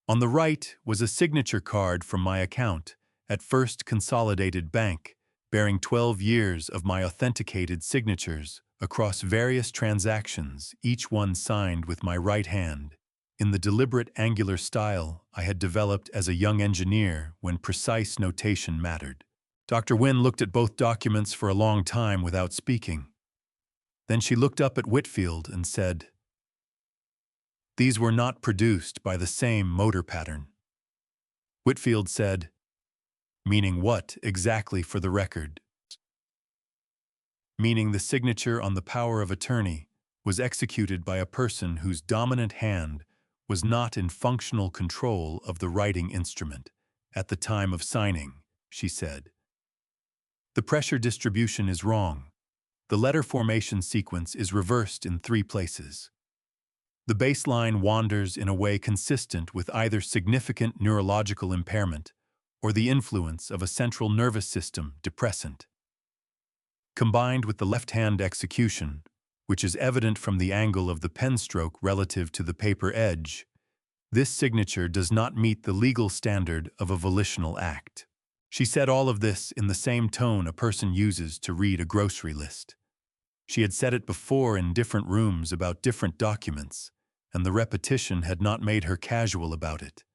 On the right was a signature card from my account at First Consolidated Bank, bearing 12 years of my authenticated signatures across various transactions, each one signed with my right hand, in the deliberate angular style I had developed as a young engineer when precise notation mattered. Dr. Wynn looked at both documents for a long time without speaking. Then she looked up at Whitfield and said, "These were not produced by the same motor pattern." Whitfield said, "Meaning what exactly for the record?" "Meaning the signature on the power of attorney was executed by a person whose dominant hand was not in functional control of the writing instrument at the time of signing," she said. "The pressure distribution is wrong. The letter formation sequence is reversed in 3 places. The baseline wanders in a way consistent with either significant neurological impairment or the influence of a central nervous system depressant. Combined with the left-hand execution, which is evident from the angle of the pen stroke relative to the paper edge, this signature does not meet the legal standard of a volitional act." She said all of this in the same tone a person uses to read a grocery list. She had said it before in different rooms about different documents, and the repetition had not made her casual about it.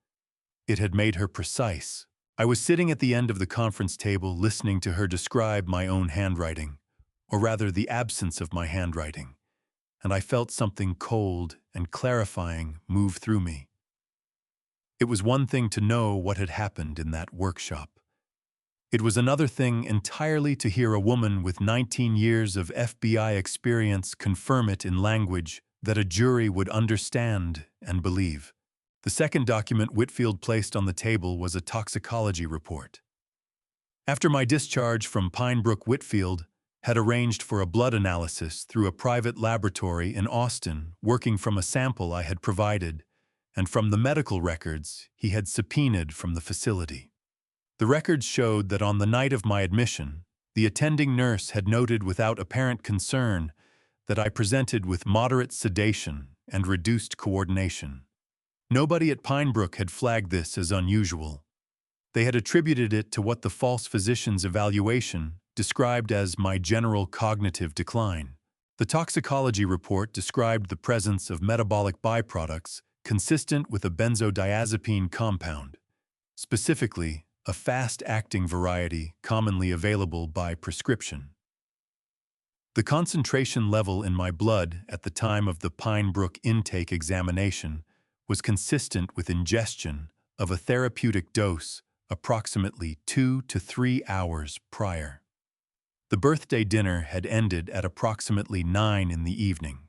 It had made her precise. I was sitting at the end of the conference table listening to her describe my own handwriting, or rather the absence of my handwriting, and I felt something cold and clarifying move through me. It was one thing to know what had happened in that workshop. It was another thing entirely to hear a woman with 19 years of FBI experience confirm it in language that a jury would understand and believe. The second document Whitfield placed on the table was a toxicology report. After my discharge from Pine Brook, Whitfield had arranged for a blood analysis through a private laboratory in Austin, working from a sample I had provided and from the medical records he had subpoenaed from the facility. The records showed that on the night of my admission, the attending nurse had noted without apparent concern that I presented with moderate sedation and reduced coordination. Nobody at Pine Brook had flagged this as unusual. They had attributed it to what the false physician's evaluation described as my general cognitive decline. The toxicology report described the presence of metabolic byproducts consistent with a benzodiazepine compound, specifically a fast-acting variety commonly available by prescription. The concentration level in my blood at the time of the Pine Brook intake examination was consistent with ingestion of a therapeutic dose approximately 2 to 3 hours prior. The birthday dinner had ended at approximately 9 in the evening.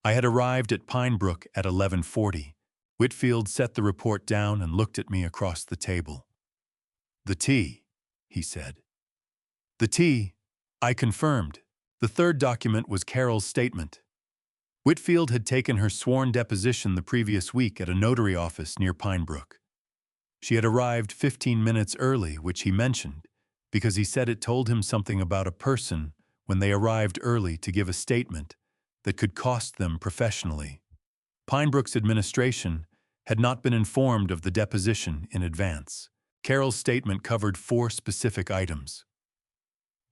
I had arrived at Pine Brook at 11:40. Whitfield set the report down and looked at me across the table. "The tea," he said. "The tea," I confirmed. The third document was Carol's statement. Whitfield had taken her sworn deposition the previous week at a notary office near Pine Brook. She had arrived 15 minutes early, which he mentioned, because he said it told him something about a person when they arrived early to give a statement that could cost them professionally. Pine Brook's administration had not been informed of the deposition in advance. Carol's statement covered 4 specific items: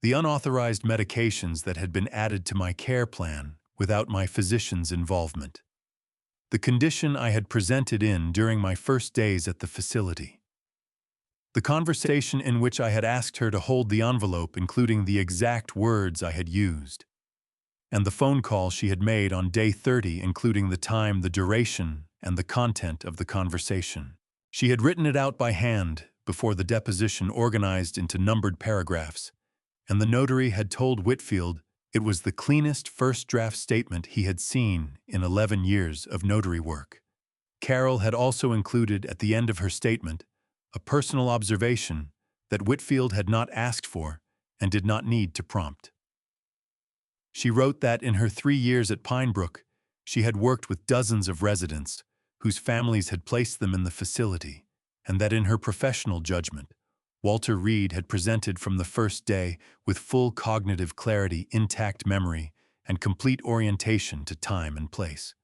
the unauthorized medications that had been added to my care plan without my physician's involvement, the condition I had presented in during my first days at the facility, the conversation in which I had asked her to hold the envelope including the exact words I had used, and the phone call she had made on day 30 including the time, the duration, and the content of the conversation. She had written it out by hand before the deposition, organized into numbered paragraphs, and the notary had told Whitfield it was the cleanest first draft statement he had seen in 11 years of notary work. Carol had also included at the end of her statement a personal observation that Whitfield had not asked for and did not need to prompt. She wrote that in her 3 years at Pine Brook, she had worked with dozens of residents whose families had placed them in the facility, and that in her professional judgment, Walter Reed had presented from the first day with full cognitive clarity, intact memory, and complete orientation to time and place.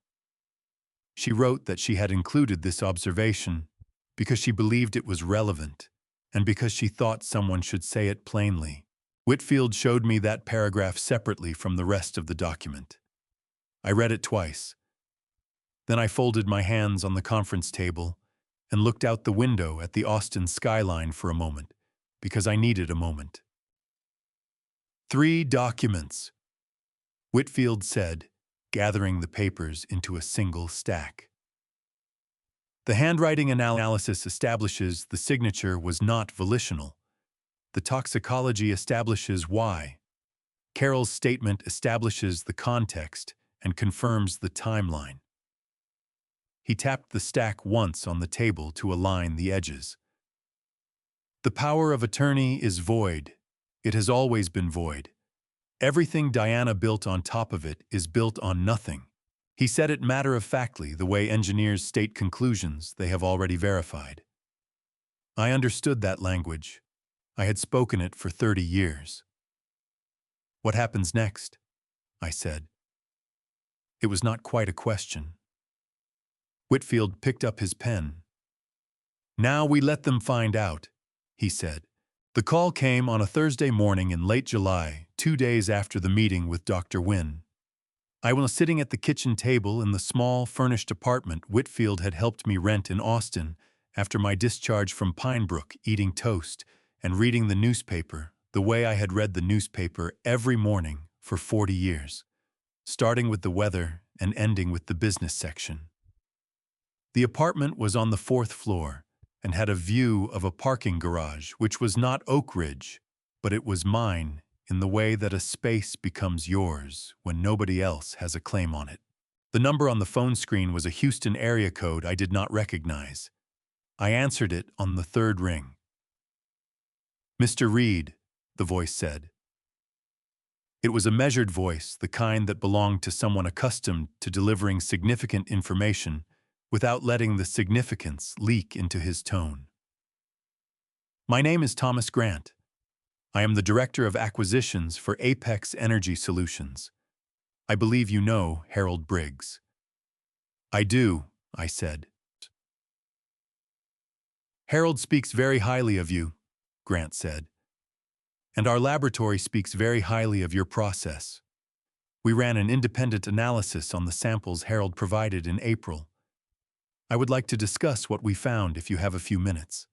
She wrote that she had included this observation because she believed it was relevant and because she thought someone should say it plainly. Whitfield showed me that paragraph separately from the rest of the document. I read it twice. Then I folded my hands on the conference table and looked out the window at the Austin skyline for a moment, because I needed a moment. 3 documents, Whitfield said, gathering the papers into a single stack. The handwriting analysis establishes the signature was not volitional. The toxicology establishes why. Carol's statement establishes the context and confirms the timeline. He tapped the stack once on the table to align the edges. The power of attorney is void. It has always been void. Everything Diana built on top of it is built on nothing. He said it matter-of-factly, the way engineers state conclusions they have already verified. I understood that language. I had spoken it for 30 years. "What happens next?" I said. It was not quite a question. Whitfield picked up his pen. "Now we let them find out," he said. The call came on a Thursday morning in late July, 2 days after the meeting with Dr. Wynne. I was sitting at the kitchen table in the small, furnished apartment Whitfield had helped me rent in Austin after my discharge from Pine Brook, eating toast and reading the newspaper the way I had read the newspaper every morning for 40 years, starting with the weather and ending with the business section. The apartment was on the 4th floor and had a view of a parking garage, which was not Oak Ridge, but it was mine in the way that a space becomes yours when nobody else has a claim on it. The number on the phone screen was a Houston area code I did not recognize. I answered it on the 3rd ring. "Mr. Reed," the voice said. It was a measured voice, the kind that belonged to someone accustomed to delivering significant information without letting the significance leak into his tone. "My name is Thomas Grant. I am the Director of Acquisitions for Apex Energy Solutions. I believe you know Harold Briggs." "I do," I said. "Harold speaks very highly of you," Grant said. "And our laboratory speaks very highly of your process. We ran an independent analysis on the samples Harold provided in April. I would like to discuss what we found if you have a few minutes."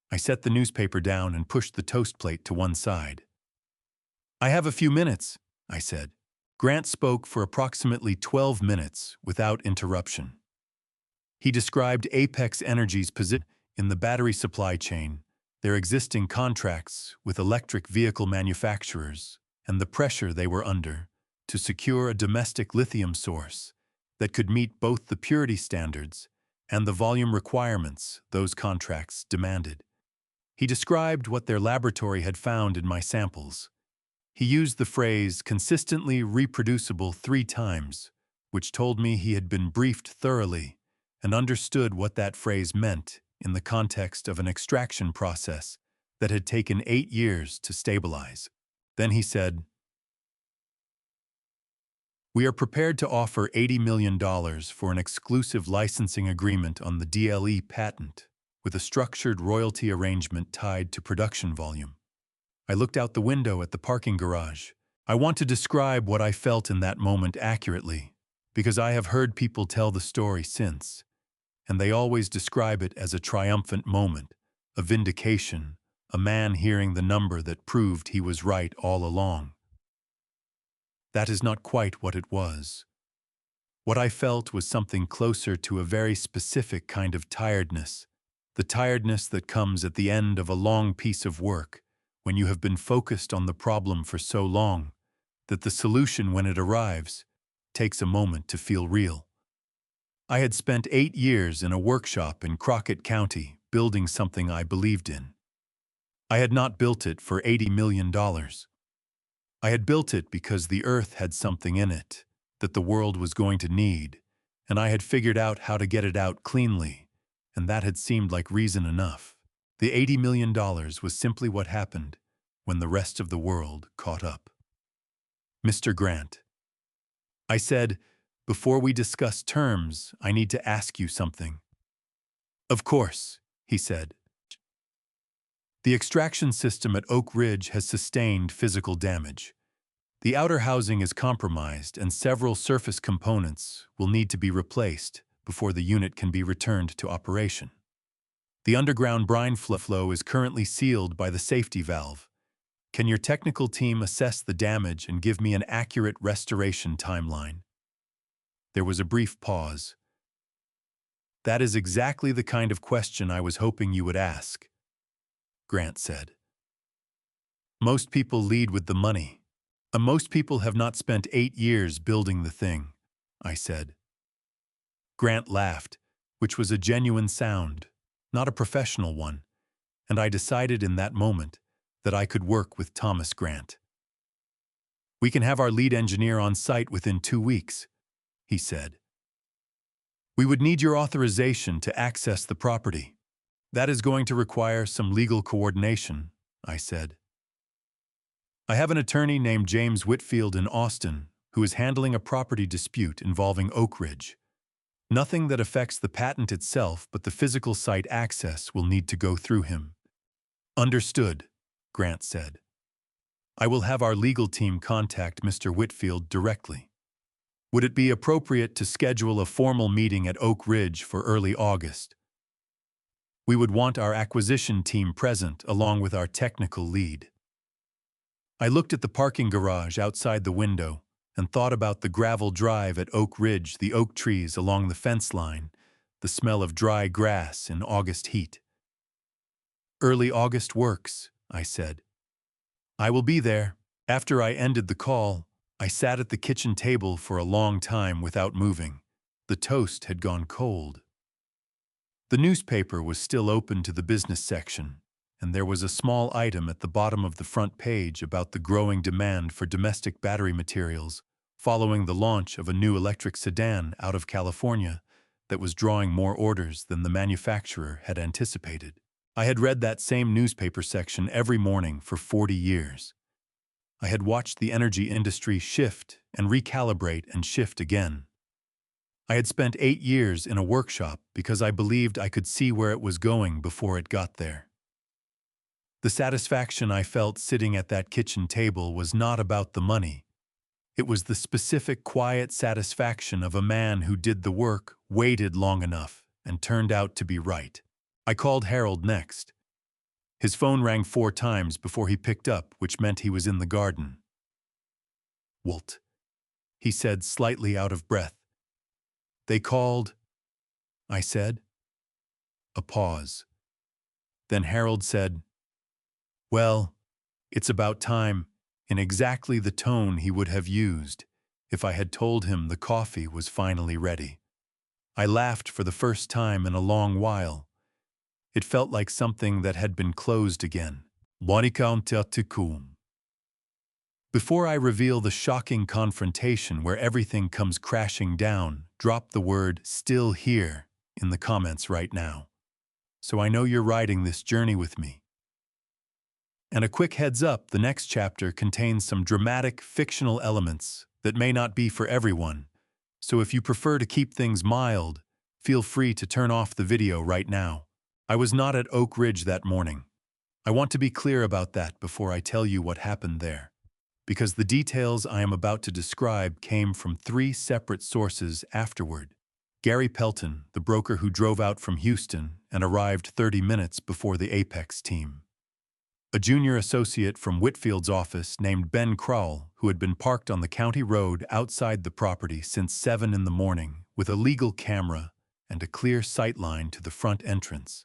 I set the newspaper down and pushed the toast plate to one side. "I have a few minutes," I said. Grant spoke for approximately 12 minutes without interruption. He described Apex Energy's position in the battery supply chain, their existing contracts with electric vehicle manufacturers, and the pressure they were under to secure a domestic lithium source that could meet both the purity standards and the volume requirements those contracts demanded. He described what their laboratory had found in my samples. He used the phrase consistently reproducible 3 times, which told me he had been briefed thoroughly and understood what that phrase meant in the context of an extraction process that had taken 8 years to stabilize. Then he said, "We are prepared to offer $80 million for an exclusive licensing agreement on the DLE patent, with a structured royalty arrangement tied to production volume." I looked out the window at the parking garage. I want to describe what I felt in that moment accurately, because I have heard people tell the story since, and they always describe it as a triumphant moment, a vindication, a man hearing the number that proved he was right all along. That is not quite what it was. What I felt was something closer to a very specific kind of tiredness, the tiredness that comes at the end of a long piece of work, when you have been focused on the problem for so long that the solution, when it arrives, takes a moment to feel real. I had spent 8 years in a workshop in Crockett County building something I believed in. I had not built it for $80 million. I had built it because the earth had something in it that the world was going to need, and I had figured out how to get it out cleanly, and that had seemed like reason enough. The $80 million was simply what happened when the rest of the world caught up. "Mr. Grant," I said, "before we discuss terms, I need to ask you something." "Of course," he said. "The extraction system at Oak Ridge has sustained physical damage. The outer housing is compromised and several surface components will need to be replaced before the unit can be returned to operation. The underground brine flow is currently sealed by the safety valve. Can your technical team assess the damage and give me an accurate restoration timeline?" There was a brief pause. "That is exactly the kind of question I was hoping you would ask," Grant said. "Most people lead with the money. Most people have not spent 8 years building the thing," I said. Grant laughed, which was a genuine sound, not a professional one, and I decided in that moment that I could work with Thomas Grant. "We can have our lead engineer on site within 2 weeks," he said. "We would need your authorization to access the property. That is going to require some legal coordination," I said. "I have an attorney named James Whitfield in Austin who is handling a property dispute involving Oak Ridge. Nothing that affects the patent itself, but the physical site access will need to go through him." "Understood," Grant said. "I will have our legal team contact Mr. Whitfield directly. Would it be appropriate to schedule a formal meeting at Oak Ridge for early August? We would want our acquisition team present along with our technical lead." I looked at the parking garage outside the window and thought about the gravel drive at Oak Ridge, the oak trees along the fence line, the smell of dry grass in August heat. "Early August works," I said. "I will be there." After I ended the call, I sat at the kitchen table for a long time without moving. The toast had gone cold. The newspaper was still open to the business section, and there was a small item at the bottom of the front page about the growing demand for domestic battery materials following the launch of a new electric sedan out of California that was drawing more orders than the manufacturer had anticipated. I had read that same newspaper section every morning for 40 years. I had watched the energy industry shift and recalibrate and shift again. I had spent 8 years in a workshop because I believed I could see where it was going before it got there. The satisfaction I felt sitting at that kitchen table was not about the money. It was the specific, quiet satisfaction of a man who did the work, waited long enough, and turned out to be right. I called Harold next. His phone rang 4 times before he picked up, which meant he was in the garden. "Walt," he said, slightly out of breath. "They called." I said. A pause. Then Harold said, "Well, it's about time," in exactly the tone he would have used if I had told him the coffee was finally ready. I laughed for the first time in a long while. It felt like something that had been closed again. Before I reveal the shocking confrontation where everything comes crashing down, drop the word "still here" in the comments right now, so I know you're riding this journey with me. And a quick heads up, the next chapter contains some dramatic, fictional elements that may not be for everyone, so if you prefer to keep things mild, feel free to turn off the video right now. I was not at Oak Ridge that morning. I want to be clear about that before I tell you what happened there, because the details I am about to describe came from 3 separate sources afterward. Gary Pelton, the broker who drove out from Houston and arrived 30 minutes before the Apex team. A junior associate from Whitfield's office named Ben Crowell, who had been parked on the county road outside the property since 7 in the morning with a legal camera and a clear sightline to the front entrance.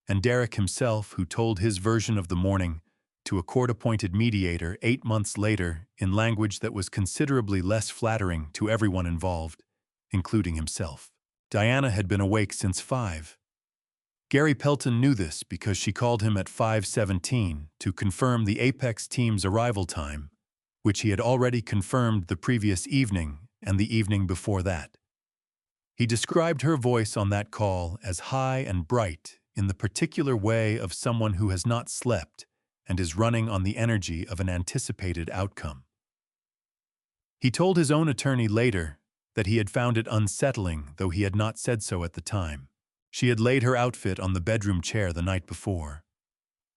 And Derek himself, who told his version of the morning to a court-appointed mediator 8 months later in language that was considerably less flattering to everyone involved, including himself. Diana had been awake since 5. Gary Pelton knew this because she called him at 5:17 to confirm the Apex team's arrival time, which he had already confirmed the previous evening and the evening before that. He described her voice on that call as high and bright in the particular way of someone who has not slept and is running on the energy of an anticipated outcome. He told his own attorney later that he had found it unsettling, though he had not said so at the time. She had laid her outfit on the bedroom chair the night before.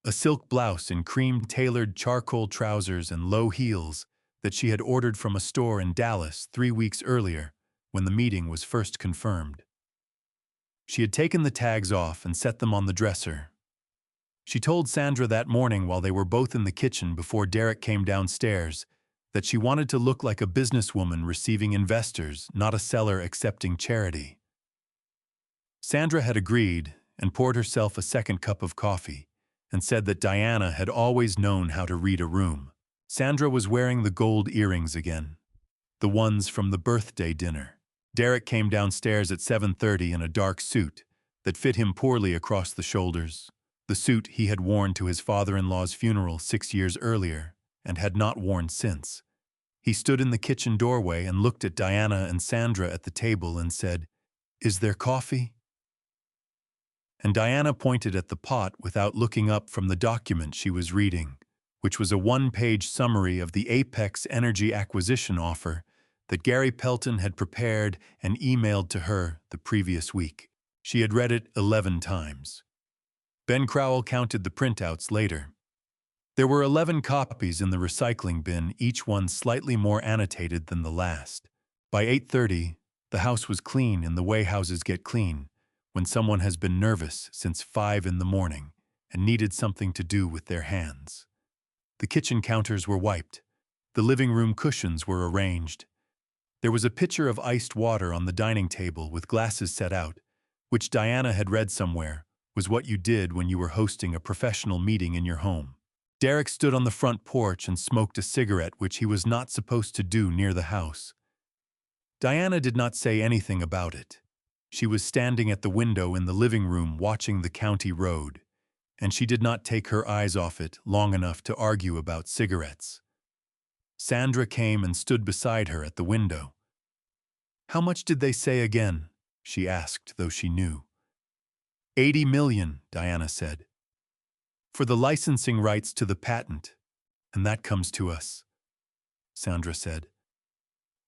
A silk blouse in cream-tailored charcoal trousers and low heels that she had ordered from a store in Dallas 3 weeks earlier when the meeting was first confirmed. She had taken the tags off and set them on the dresser. She told Sandra that morning while they were both in the kitchen before Derek came downstairs that she wanted to look like a businesswoman receiving investors, not a seller accepting charity. Sandra had agreed and poured herself a second cup of coffee and said that Diana had always known how to read a room. Sandra was wearing the gold earrings again, the ones from the birthday dinner. Derek came downstairs at 7:30 in a dark suit that fit him poorly across the shoulders, the suit he had worn to his father-in-law's funeral 6 years earlier and had not worn since. He stood in the kitchen doorway and looked at Diana and Sandra at the table and said, "Is there coffee?" And Diana pointed at the pot without looking up from the document she was reading, which was a 1-page summary of the Apex Energy acquisition offer that Gary Pelton had prepared and emailed to her the previous week. She had read it 11 times. Ben Crowell counted the printouts later. There were 11 copies in the recycling bin, each one slightly more annotated than the last. By 8:30, the house was clean in the way houses get clean when someone has been nervous since 5 in the morning and needed something to do with their hands. The kitchen counters were wiped. The living room cushions were arranged. There was a pitcher of iced water on the dining table with glasses set out, which Diana had read somewhere was what you did when you were hosting a professional meeting in your home. Derek stood on the front porch and smoked a cigarette, which he was not supposed to do near the house. Diana did not say anything about it. She was standing at the window in the living room watching the county road, and she did not take her eyes off it long enough to argue about cigarettes. Sandra came and stood beside her at the window. "How much did they say again?" she asked, though she knew. "$80 million, Diana said. "For the licensing rights to the patent, and that comes to us," Sandra said.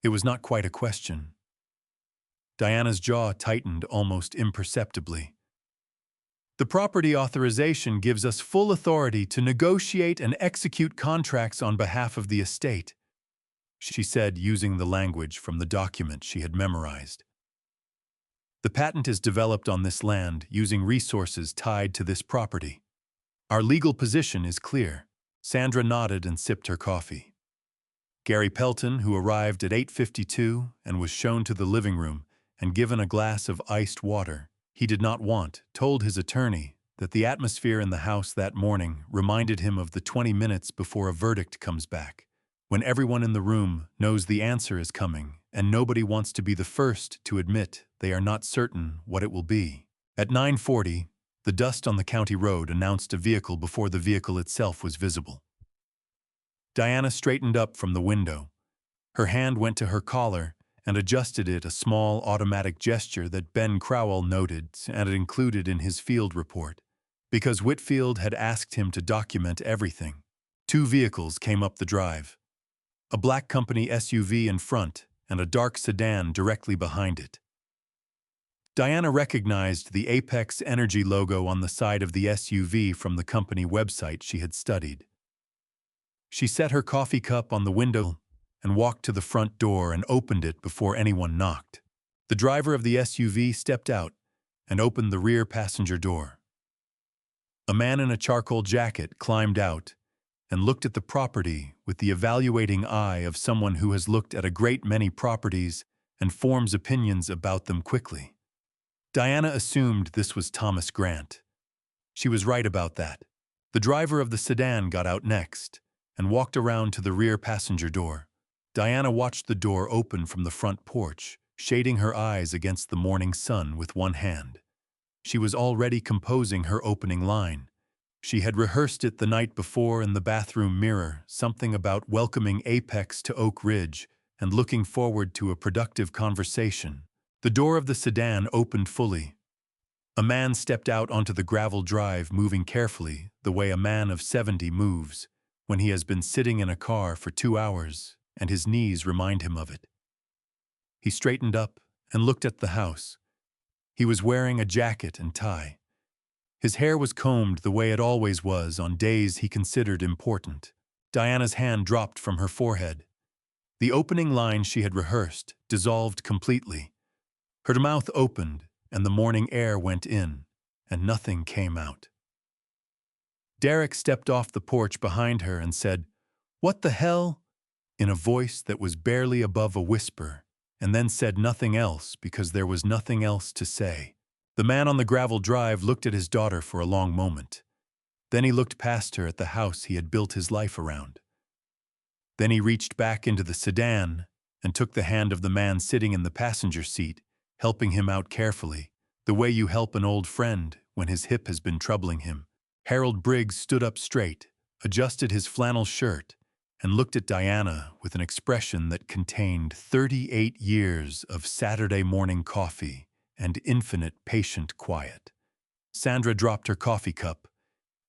It was not quite a question. Diana's jaw tightened almost imperceptibly. "The property authorization gives us full authority to negotiate and execute contracts on behalf of the estate," she said, using the language from the document she had memorized. "The patent is developed on this land using resources tied to this property. Our legal position is clear." Sandra nodded and sipped her coffee. Gary Pelton, who arrived at 8:52 and was shown to the living room, and given a glass of iced water he did not want, told his attorney that the atmosphere in the house that morning reminded him of the 20 minutes before a verdict comes back, when everyone in the room knows the answer is coming and nobody wants to be the first to admit they are not certain what it will be. At 9:40, the dust on the county road announced a vehicle before the vehicle itself was visible. Diana straightened up from the window. Her hand went to her collar and adjusted it, a small automatic gesture that Ben Crowell noted and had included in his field report, because Whitfield had asked him to document everything. 2 vehicles came up the drive. A black company SUV in front and a dark sedan directly behind it. Diana recognized the Apex Energy logo on the side of the SUV from the company website she had studied. She set her coffee cup on the window and walked to the front door and opened it before anyone knocked. The driver of the SUV stepped out and opened the rear passenger door. A man in a charcoal jacket climbed out and looked at the property with the evaluating eye of someone who has looked at a great many properties and forms opinions about them quickly. Diana assumed this was Thomas Grant. She was right about that. The driver of the sedan got out next and walked around to the rear passenger door. Diana watched the door open from the front porch, shading her eyes against the morning sun with one hand. She was already composing her opening line. She had rehearsed it the night before in the bathroom mirror, something about welcoming Apex to Oak Ridge and looking forward to a productive conversation. The door of the sedan opened fully. A man stepped out onto the gravel drive, moving carefully, the way a man of 70 moves when he has been sitting in a car for 2 hours and his knees remind him of it. He straightened up and looked at the house. He was wearing a jacket and tie. His hair was combed the way it always was on days he considered important. Diana's hand dropped from her forehead. The opening line she had rehearsed dissolved completely. Her mouth opened, and the morning air went in, and nothing came out. Derek stepped off the porch behind her and said, "What the hell?" in a voice that was barely above a whisper, and then said nothing else because there was nothing else to say. The man on the gravel drive looked at his daughter for a long moment. Then he looked past her at the house he had built his life around. Then he reached back into the sedan and took the hand of the man sitting in the passenger seat, helping him out carefully, the way you help an old friend when his hip has been troubling him. Harold Briggs stood up straight, adjusted his flannel shirt, and looked at Diana with an expression that contained 38 years of Saturday morning coffee and infinite patient quiet. Sandra dropped her coffee cup.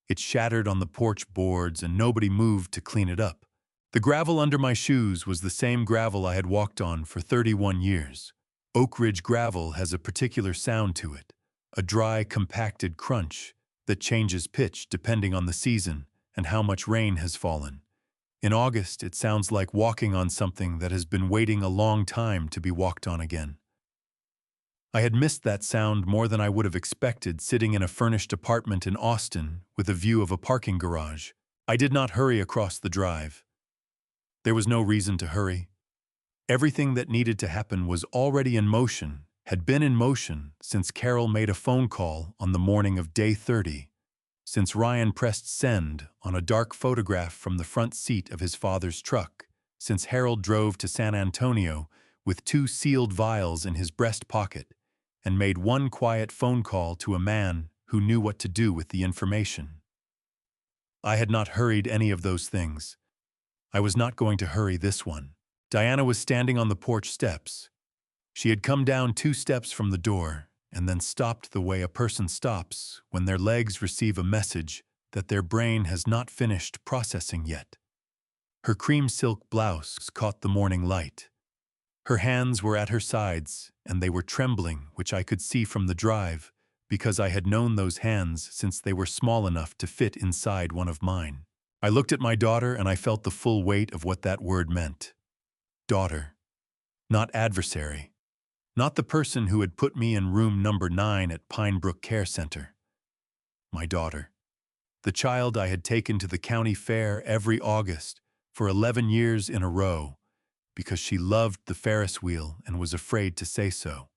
It shattered on the porch boards and nobody moved to clean it up. The gravel under my shoes was the same gravel I had walked on for 31 years. Oak Ridge gravel has a particular sound to it, a dry, compacted crunch that changes pitch depending on the season and how much rain has fallen. In August, it sounds like walking on something that has been waiting a long time to be walked on again. I had missed that sound more than I would have expected sitting in a furnished apartment in Austin with a view of a parking garage. I did not hurry across the drive. There was no reason to hurry. Everything that needed to happen was already in motion, had been in motion since Carol made a phone call on the morning of day 30, since Ryan pressed send on a dark photograph from the front seat of his father's truck, since Harold drove to San Antonio with 2 sealed vials in his breast pocket and made one quiet phone call to a man who knew what to do with the information. I had not hurried any of those things. I was not going to hurry this one. Diana was standing on the porch steps. She had come down 2 steps from the door and then stopped the way a person stops when their legs receive a message that their brain has not finished processing yet. Her cream silk blouse caught the morning light. Her hands were at her sides, and they were trembling, which I could see from the drive, because I had known those hands since they were small enough to fit inside one of mine. I looked at my daughter and I felt the full weight of what that word meant. Daughter. Not adversary. Not the person who had put me in room number 9 at Pinebrook Care Center. My daughter. The child I had taken to the county fair every August for 11 years in a row because she loved the Ferris wheel and was afraid to say so.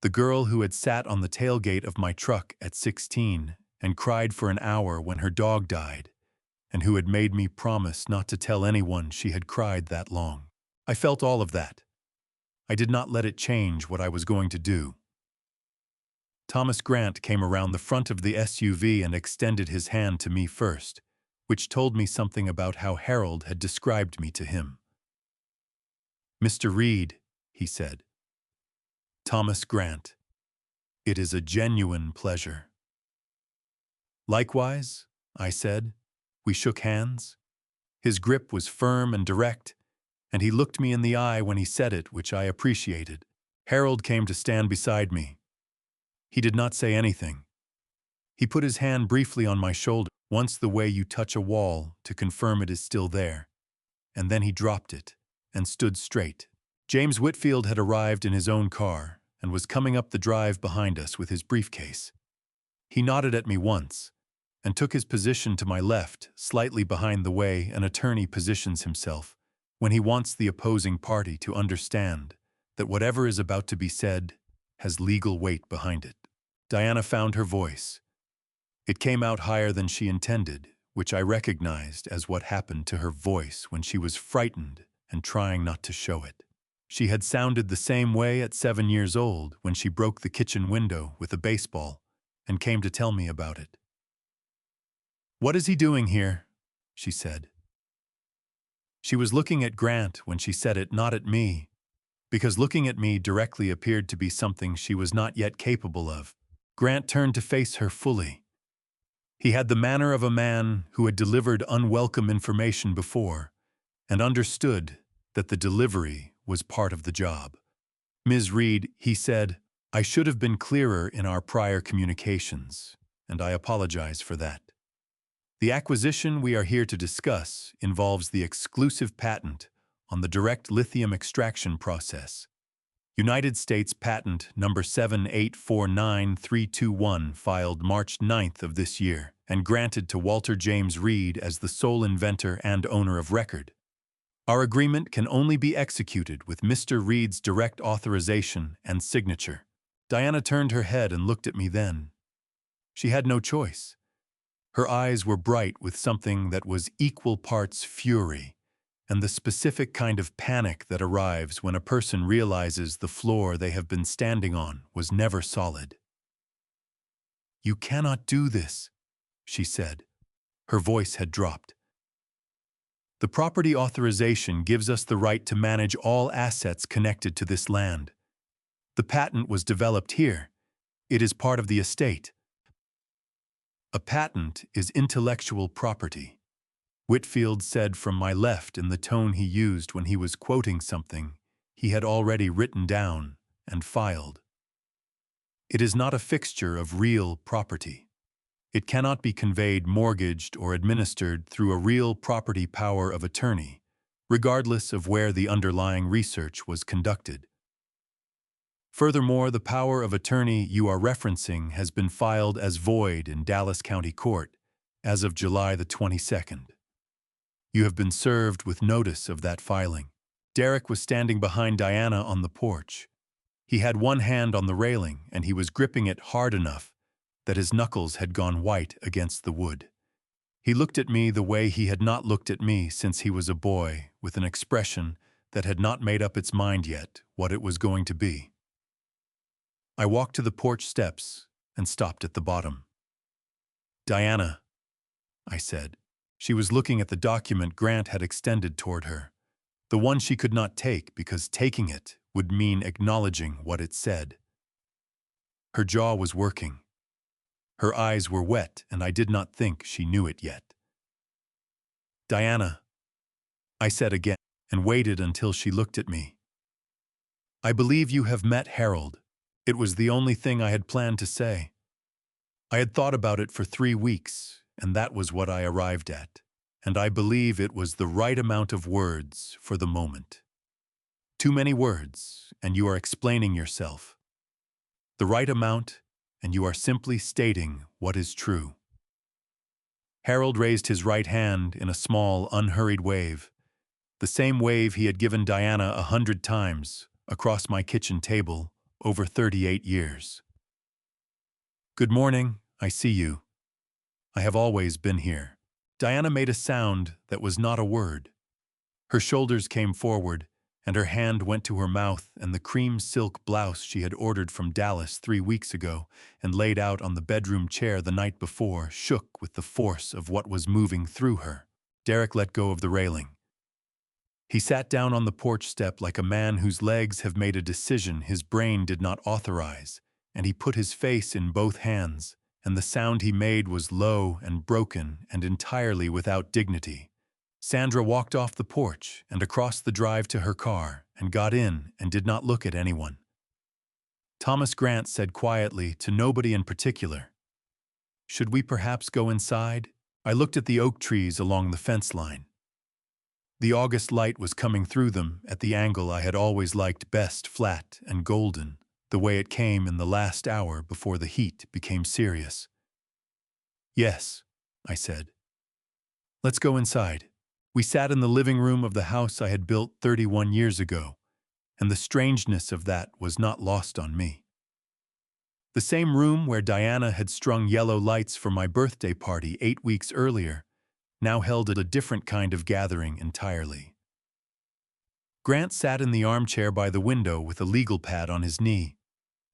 The girl who had sat on the tailgate of my truck at 16 and cried for an hour when her dog died, and who had made me promise not to tell anyone she had cried that long. I felt all of that. I did not let it change what I was going to do. Thomas Grant came around the front of the SUV and extended his hand to me first, which told me something about how Harold had described me to him. "Mr. Reed," he said. "Thomas Grant. It is a genuine pleasure." "Likewise," I said. We shook hands. His grip was firm and direct, and he looked me in the eye when he said it, which I appreciated. Harold came to stand beside me. He did not say anything. He put his hand briefly on my shoulder, once the way you touch a wall to confirm it is still there, and then he dropped it and stood straight. James Whitfield had arrived in his own car and was coming up the drive behind us with his briefcase. He nodded at me once and took his position to my left, slightly behind the way an attorney positions himself when he wants the opposing party to understand that whatever is about to be said has legal weight behind it. Diana found her voice. It came out higher than she intended, which I recognized as what happened to her voice when she was frightened and trying not to show it. She had sounded the same way at 7 years old when she broke the kitchen window with a baseball and came to tell me about it. "What is he doing here?" she said. She was looking at Grant when she said it, not at me, because looking at me directly appeared to be something she was not yet capable of. Grant turned to face her fully. He had the manner of a man who had delivered unwelcome information before and understood that the delivery was part of the job. "Ms. Reed," he said, "I should have been clearer in our prior communications, and I apologize for that. The acquisition we are here to discuss involves the exclusive patent on the direct lithium extraction process. United States Patent number 7849321, filed March 9th of this year, and granted to Walter James Reed as the sole inventor and owner of record. Our agreement can only be executed with Mr. Reed's direct authorization and signature." Diana turned her head and looked at me then. She had no choice. Her eyes were bright with something that was equal parts fury and the specific kind of panic that arrives when a person realizes the floor they have been standing on was never solid. "You cannot do this," she said. Her voice had dropped. "The property authorization gives us the right to manage all assets connected to this land. The patent was developed here. It is part of the estate. A patent is intellectual property," Whitfield said from my left in the tone he used when he was quoting something he had already written down and filed. "It is not a fixture of real property. It cannot be conveyed, mortgaged, or administered through a real property power of attorney, regardless of where the underlying research was conducted. Furthermore, the power of attorney you are referencing has been filed as void in Dallas County Court as of July the 22nd. You have been served with notice of that filing." Derek was standing behind Diana on the porch. He had one hand on the railing, and he was gripping it hard enough that his knuckles had gone white against the wood. He looked at me the way he had not looked at me since he was a boy, with an expression that had not made up its mind yet what it was going to be. I walked to the porch steps and stopped at the bottom. "Diana," I said. She was looking at the document Grant had extended toward her, the one she could not take because taking it would mean acknowledging what it said. Her jaw was working. Her eyes were wet, and I did not think she knew it yet. "Diana," I said again, and waited until she looked at me. "I believe you have met Harold." It was the only thing I had planned to say. I had thought about it for 3 weeks, and that was what I arrived at. And I believe it was the right amount of words for the moment. Too many words, and you are explaining yourself. The right amount, and you are simply stating what is true. Harold raised his right hand in a small, unhurried wave, the same wave he had given Diana 100 times across my kitchen table over 38 years. Good morning, I see you. I have always been here. Diana made a sound that was not a word. Her shoulders came forward, and her hand went to her mouth, and the cream silk blouse she had ordered from Dallas 3 weeks ago and laid out on the bedroom chair the night before shook with the force of what was moving through her. Derek let go of the railing. He sat down on the porch step like a man whose legs have made a decision his brain did not authorize, and he put his face in both hands, and the sound he made was low and broken and entirely without dignity. Sandra walked off the porch and across the drive to her car and got in and did not look at anyone. Thomas Grant said quietly to nobody in particular, "Should we perhaps go inside?" I looked at the oak trees along the fence line. The August light was coming through them at the angle I had always liked best, flat and golden, the way it came in the last hour before the heat became serious. "Yes," I said. "Let's go inside." We sat in the living room of the house I had built 31 years ago, and the strangeness of that was not lost on me. The same room where Diana had strung yellow lights for my birthday party 8 weeks earlier now held a different kind of gathering entirely. Grant sat in the armchair by the window with a legal pad on his knee.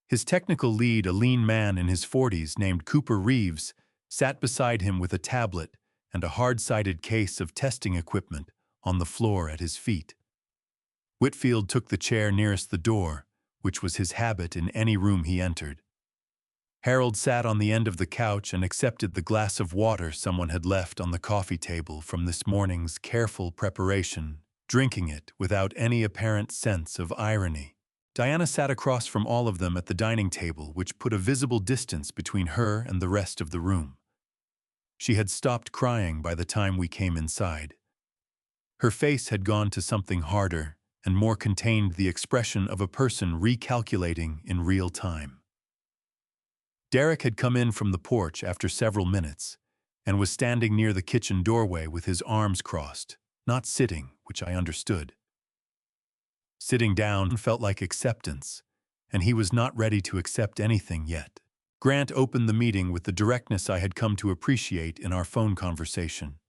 His technical lead, a lean man in his 40s named Cooper Reeves, sat beside him with a tablet and a hard-sided case of testing equipment on the floor at his feet. Whitfield took the chair nearest the door, which was his habit in any room he entered. Harold sat on the end of the couch and accepted the glass of water someone had left on the coffee table from this morning's careful preparation, drinking it without any apparent sense of irony. Diana sat across from all of them at the dining table, which put a visible distance between her and the rest of the room. She had stopped crying by the time we came inside. Her face had gone to something harder and more contained, the expression of a person recalculating in real time. Derek had come in from the porch after several minutes and was standing near the kitchen doorway with his arms crossed, not sitting, which I understood. Sitting down felt like acceptance, and he was not ready to accept anything yet. Grant opened the meeting with the directness I had come to appreciate in our phone conversation.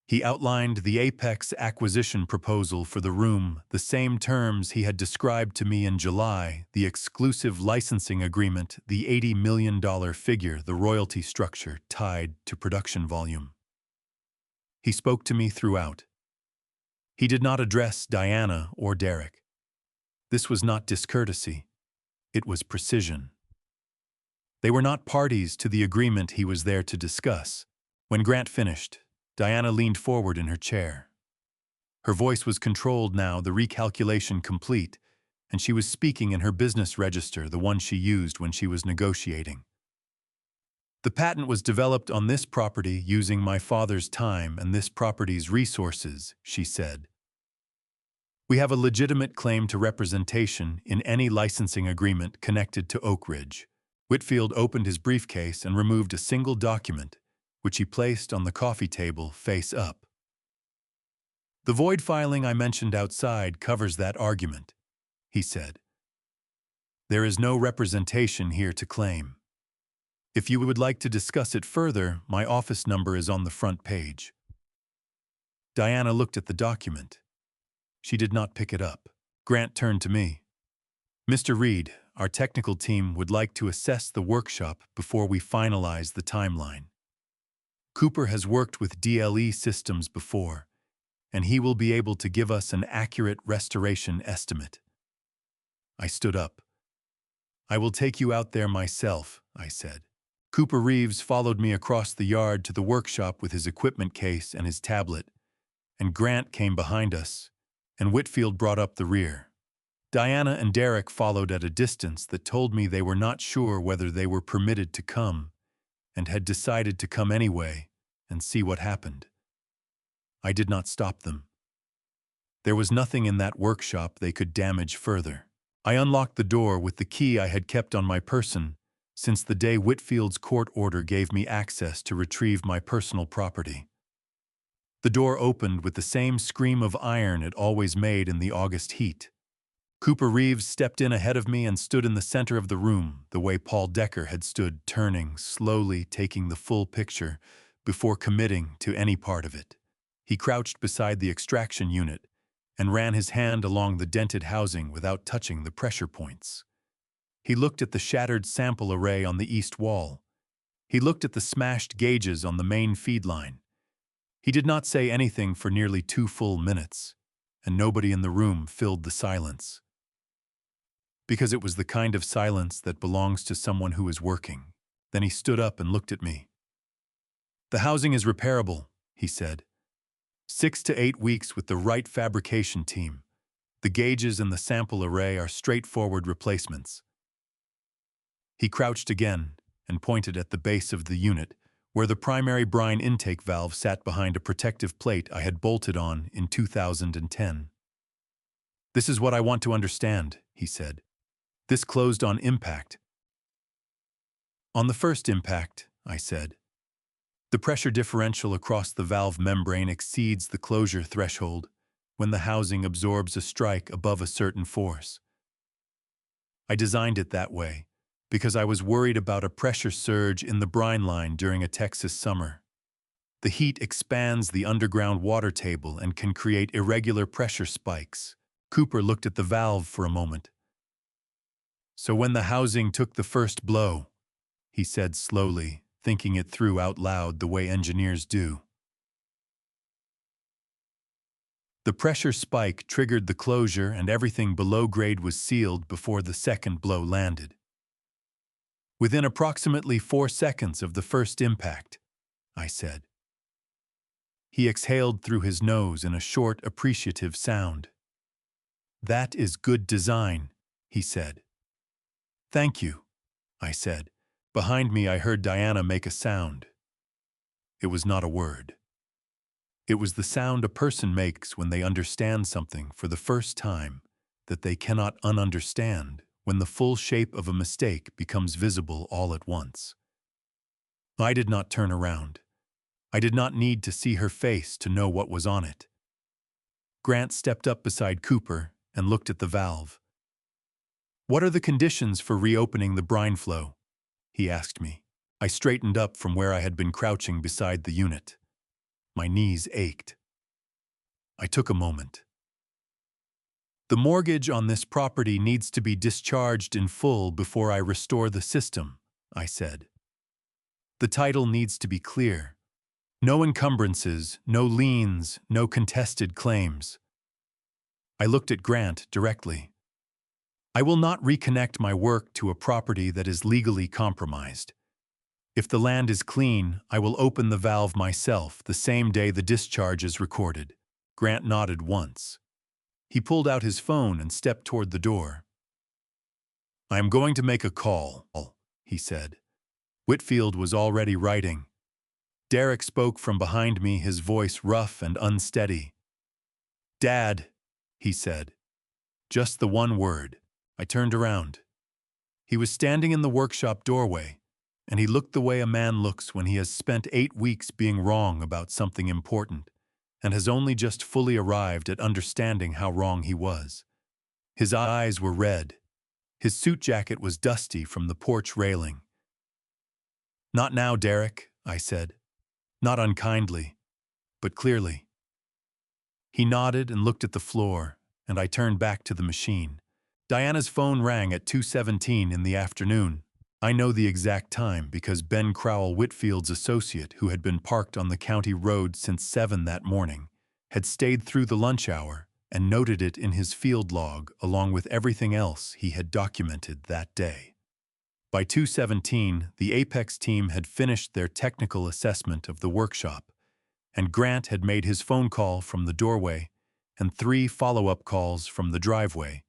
He outlined the Apex acquisition proposal for the room, the same terms he had described to me in July, the exclusive licensing agreement, the $80 million figure, the royalty structure tied to production volume. He spoke to me throughout. He did not address Diana or Derek. This was not discourtesy. It was precision. They were not parties to the agreement he was there to discuss. When Grant finished, Diana leaned forward in her chair. Her voice was controlled now, the recalculation complete, and she was speaking in her business register, the one she used when she was negotiating. "The patent was developed on this property using my father's time and this property's resources," she said. "We have a legitimate claim to representation in any licensing agreement connected to Oak Ridge." Whitfield opened his briefcase and removed a single document, which he placed on the coffee table face up. "The void filing I mentioned outside covers that argument," he said. "There is no representation here to claim. If you would like to discuss it further, my office number is on the front page." Diana looked at the document. She did not pick it up. Grant turned to me. "Mr. Reed, our technical team would like to assess the workshop before we finalize the timeline. Cooper has worked with DLE systems before, and he will be able to give us an accurate restoration estimate." I stood up. "I will take you out there myself," I said. Cooper Reeves followed me across the yard to the workshop with his equipment case and his tablet, and Grant came behind us, and Whitfield brought up the rear. Diana and Derek followed at a distance that told me they were not sure whether they were permitted to come, and had decided to come anyway and see what happened. I did not stop them. There was nothing in that workshop they could damage further. I unlocked the door with the key I had kept on my person since the day Whitfield's court order gave me access to retrieve my personal property. The door opened with the same scream of iron it always made in the August heat. Cooper Reeves stepped in ahead of me and stood in the center of the room, the way Paul Decker had stood, turning, slowly taking the full picture before committing to any part of it. He crouched beside the extraction unit and ran his hand along the dented housing without touching the pressure points. He looked at the shattered sample array on the east wall. He looked at the smashed gauges on the main feed line. He did not say anything for nearly 2 full minutes, and nobody in the room filled the silence. Because it was the kind of silence that belongs to someone who is working. Then he stood up and looked at me. "The housing is repairable," he said. 6 to 8 weeks with the right fabrication team. The gauges and the sample array are straightforward replacements. He crouched again and pointed at the base of the unit, where the primary brine intake valve sat behind a protective plate I had bolted on in 2010. "This is what I want to understand," he said. "This closed on impact." "On the first impact," I said, "the pressure differential across the valve membrane exceeds the closure threshold when the housing absorbs a strike above a certain force. I designed it that way because I was worried about a pressure surge in the brine line during a Texas summer. The heat expands the underground water table and can create irregular pressure spikes." Cooper looked at the valve for a moment. "So when the housing took the first blow," he said slowly, thinking it through out loud the way engineers do, "the pressure spike triggered the closure and everything below grade was sealed before the second blow landed. Within approximately 4 seconds of the first impact," I said. He exhaled through his nose in a short, appreciative sound. "That is good design," he said. "Thank you," I said. Behind me I heard Diana make a sound. It was not a word. It was the sound a person makes when they understand something for the first time that they cannot ununderstand when the full shape of a mistake becomes visible all at once. I did not turn around. I did not need to see her face to know what was on it. Grant stepped up beside Cooper and looked at the valve. "What are the conditions for reopening the brine flow?" he asked me. I straightened up from where I had been crouching beside the unit. My knees ached. I took a moment. "The mortgage on this property needs to be discharged in full before I restore the system," I said. "The title needs to be clear. No encumbrances, no liens, no contested claims." I looked at Grant directly. "I will not reconnect my work to a property that is legally compromised. If the land is clean, I will open the valve myself the same day the discharge is recorded." Grant nodded once. He pulled out his phone and stepped toward the door. "I am going to make a call," he said. Whitfield was already writing. Derek spoke from behind me, his voice rough and unsteady. "Dad," he said. Just the one word. I turned around. He was standing in the workshop doorway, and he looked the way a man looks when he has spent 8 weeks being wrong about something important, and has only just fully arrived at understanding how wrong he was. His eyes were red. His suit jacket was dusty from the porch railing. "Not now, Derek," I said. Not unkindly, but clearly. He nodded and looked at the floor, and I turned back to the machine. Diana's phone rang at 2:17 in the afternoon. I know the exact time because Ben Crowell, Whitfield's associate, who had been parked on the county road since 7 that morning, had stayed through the lunch hour and noted it in his field log along with everything else he had documented that day. By 2:17, the Apex team had finished their technical assessment of the workshop, and Grant had made his phone call from the doorway and 3 follow-up calls from the driveway,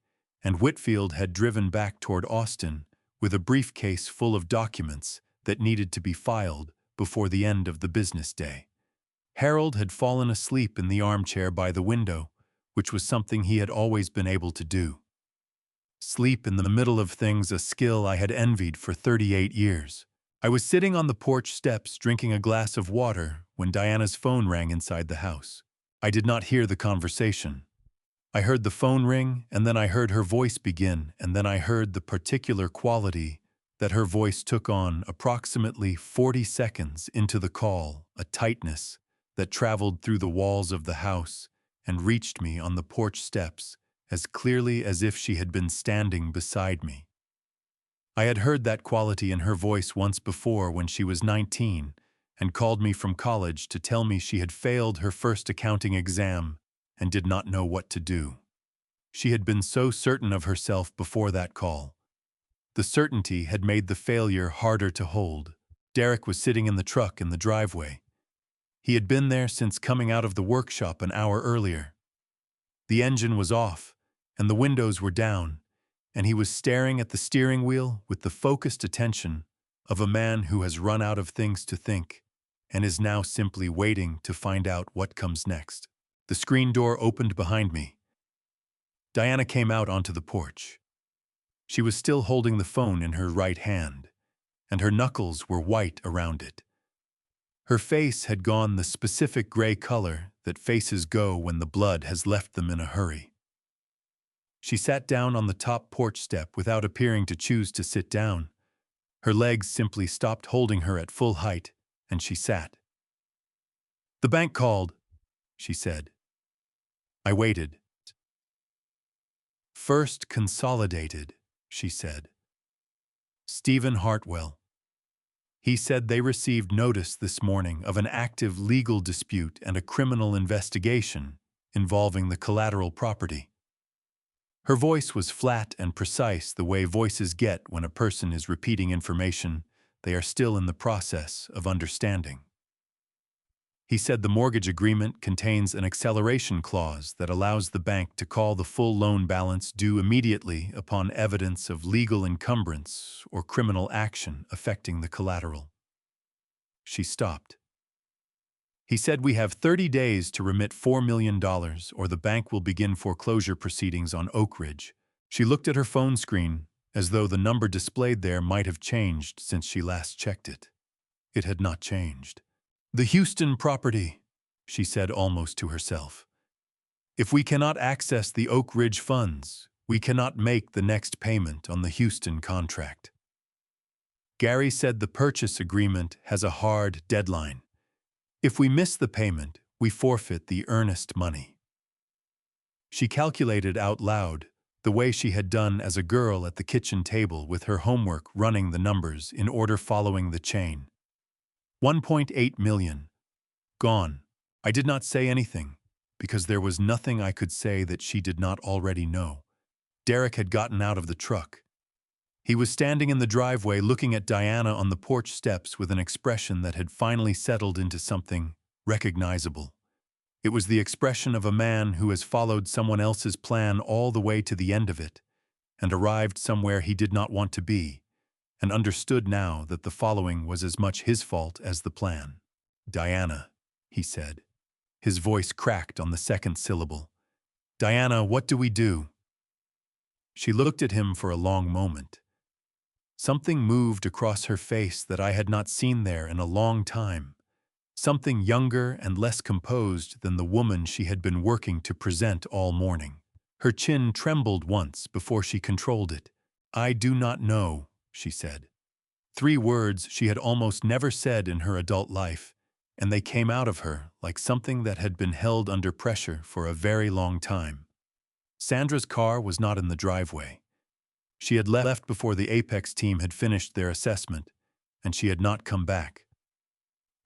and Whitfield had driven back toward Austin with a briefcase full of documents that needed to be filed before the end of the business day. Harold had fallen asleep in the armchair by the window, which was something he had always been able to do. Sleep in the middle of things, a skill I had envied for 38 years. I was sitting on the porch steps drinking a glass of water when Diana's phone rang inside the house. I did not hear the conversation. I heard the phone ring, and then I heard her voice begin, and then I heard the particular quality that her voice took on approximately 40 seconds into the call, a tightness that traveled through the walls of the house and reached me on the porch steps as clearly as if she had been standing beside me. I had heard that quality in her voice once before when she was 19 and called me from college to tell me she had failed her first accounting exam and did not know what to do. She had been so certain of herself before that call. The certainty had made the failure harder to hold. Derek was sitting in the truck in the driveway. He had been there since coming out of the workshop an hour earlier. The engine was off, and the windows were down, and he was staring at the steering wheel with the focused attention of a man who has run out of things to think and is now simply waiting to find out what comes next. The screen door opened behind me. Diana came out onto the porch. She was still holding the phone in her right hand, and her knuckles were white around it. Her face had gone the specific gray color that faces go when the blood has left them in a hurry. She sat down on the top porch step without appearing to choose to sit down. Her legs simply stopped holding her at full height, and she sat. "The bank called," she said. I waited. "First Consolidated," she said. "Stephen Hartwell. He said they received notice this morning of an active legal dispute and a criminal investigation involving the collateral property." Her voice was flat and precise, the way voices get when a person is repeating information they are still in the process of understanding. He said the mortgage agreement contains an acceleration clause that allows the bank to call the full loan balance due immediately upon evidence of legal encumbrance or criminal action affecting the collateral. She stopped. He said we have 30 days to remit $4 million or the bank will begin foreclosure proceedings on Oak Ridge. She looked at her phone screen as though the number displayed there might have changed since she last checked it. It had not changed. "The Houston property," she said almost to herself. "If we cannot access the Oak Ridge funds, we cannot make the next payment on the Houston contract. Gary said the purchase agreement has a hard deadline. If we miss the payment, we forfeit the earnest money." She calculated out loud, the way she had done as a girl at the kitchen table with her homework, running the numbers in order following the chain. 1.8 million. Gone. I did not say anything, because there was nothing I could say that she did not already know. Derek had gotten out of the truck. He was standing in the driveway looking at Diana on the porch steps with an expression that had finally settled into something recognizable. It was the expression of a man who has followed someone else's plan all the way to the end of it, and arrived somewhere he did not want to be, and understood now that the following was as much his fault as the plan. "Diana," he said. His voice cracked on the second syllable. "Diana, what do we do?" She looked at him for a long moment. Something moved across her face that I had not seen there in a long time. Something younger and less composed than the woman she had been working to present all morning. Her chin trembled once before she controlled it. "I do not know," she said. 3 words she had almost never said in her adult life, and they came out of her like something that had been held under pressure for a very long time. Sandra's car was not in the driveway. She had left before the Apex team had finished their assessment, and she had not come back.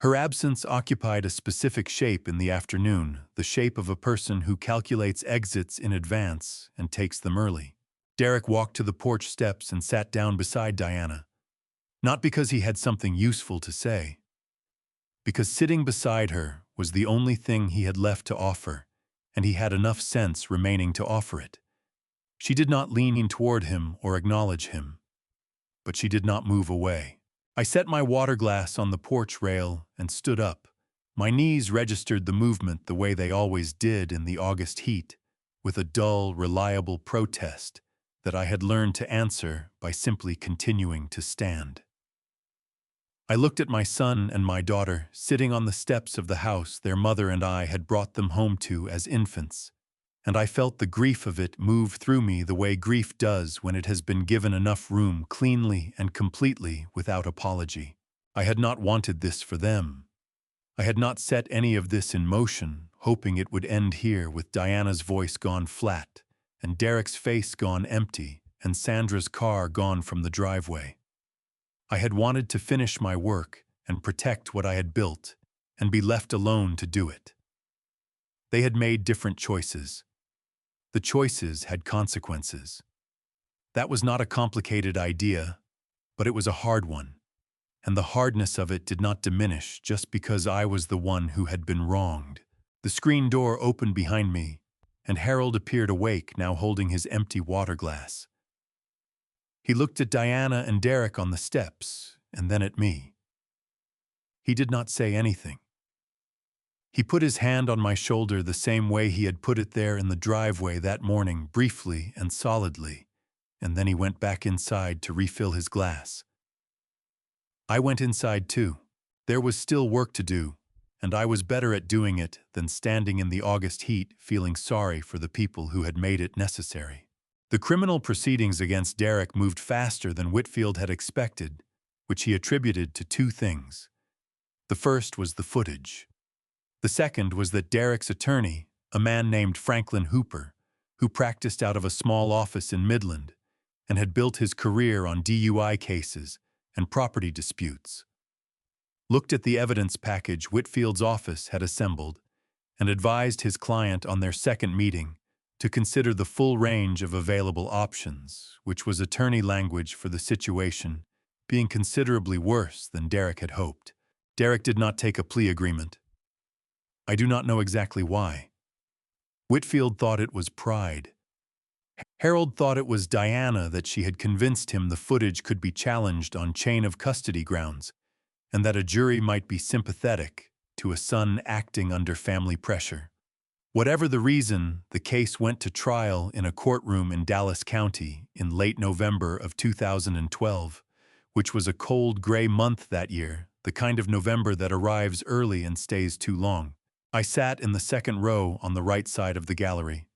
Her absence occupied a specific shape in the afternoon, the shape of a person who calculates exits in advance and takes them early. Derek walked to the porch steps and sat down beside Diana. Not because he had something useful to say, because sitting beside her was the only thing he had left to offer, and he had enough sense remaining to offer it. She did not lean toward him or acknowledge him, but she did not move away. I set my water glass on the porch rail and stood up. My knees registered the movement the way they always did in the August heat, with a dull, reliable protest that I had learned to answer by simply continuing to stand. I looked at my son and my daughter sitting on the steps of the house their mother and I had brought them home to as infants, and I felt the grief of it move through me the way grief does when it has been given enough room cleanly and completely without apology. I had not wanted this for them. I had not set any of this in motion, hoping it would end here with Diana's voice gone flat, and Derek's face gone empty, and Sandra's car gone from the driveway. I had wanted to finish my work and protect what I had built, and be left alone to do it. They had made different choices. The choices had consequences. That was not a complicated idea, but it was a hard one, and the hardness of it did not diminish just because I was the one who had been wronged. The screen door opened behind me, and Harold appeared awake, now holding his empty water glass. He looked at Diana and Derek on the steps, and then at me. He did not say anything. He put his hand on my shoulder the same way he had put it there in the driveway that morning, briefly and solidly, and then he went back inside to refill his glass. I went inside too. There was still work to do, and I was better at doing it than standing in the August heat feeling sorry for the people who had made it necessary. The criminal proceedings against Derek moved faster than Whitfield had expected, which he attributed to two things. The first was the footage. The second was that Derek's attorney, a man named Franklin Hooper, who practiced out of a small office in Midland and had built his career on DUI cases and property disputes, looked at the evidence package Whitfield's office had assembled and advised his client on their second meeting to consider the full range of available options, which was attorney language for the situation being considerably worse than Derek had hoped. Derek did not take a plea agreement. I do not know exactly why. Whitfield thought it was pride. Harold thought it was Diana that she had convinced him the footage could be challenged on chain of custody grounds, and that a jury might be sympathetic to a son acting under family pressure. Whatever the reason, the case went to trial in a courtroom in Dallas County in late November of 2012, which was a cold, gray month that year, the kind of November that arrives early and stays too long. I sat in the second row on the right side of the gallery.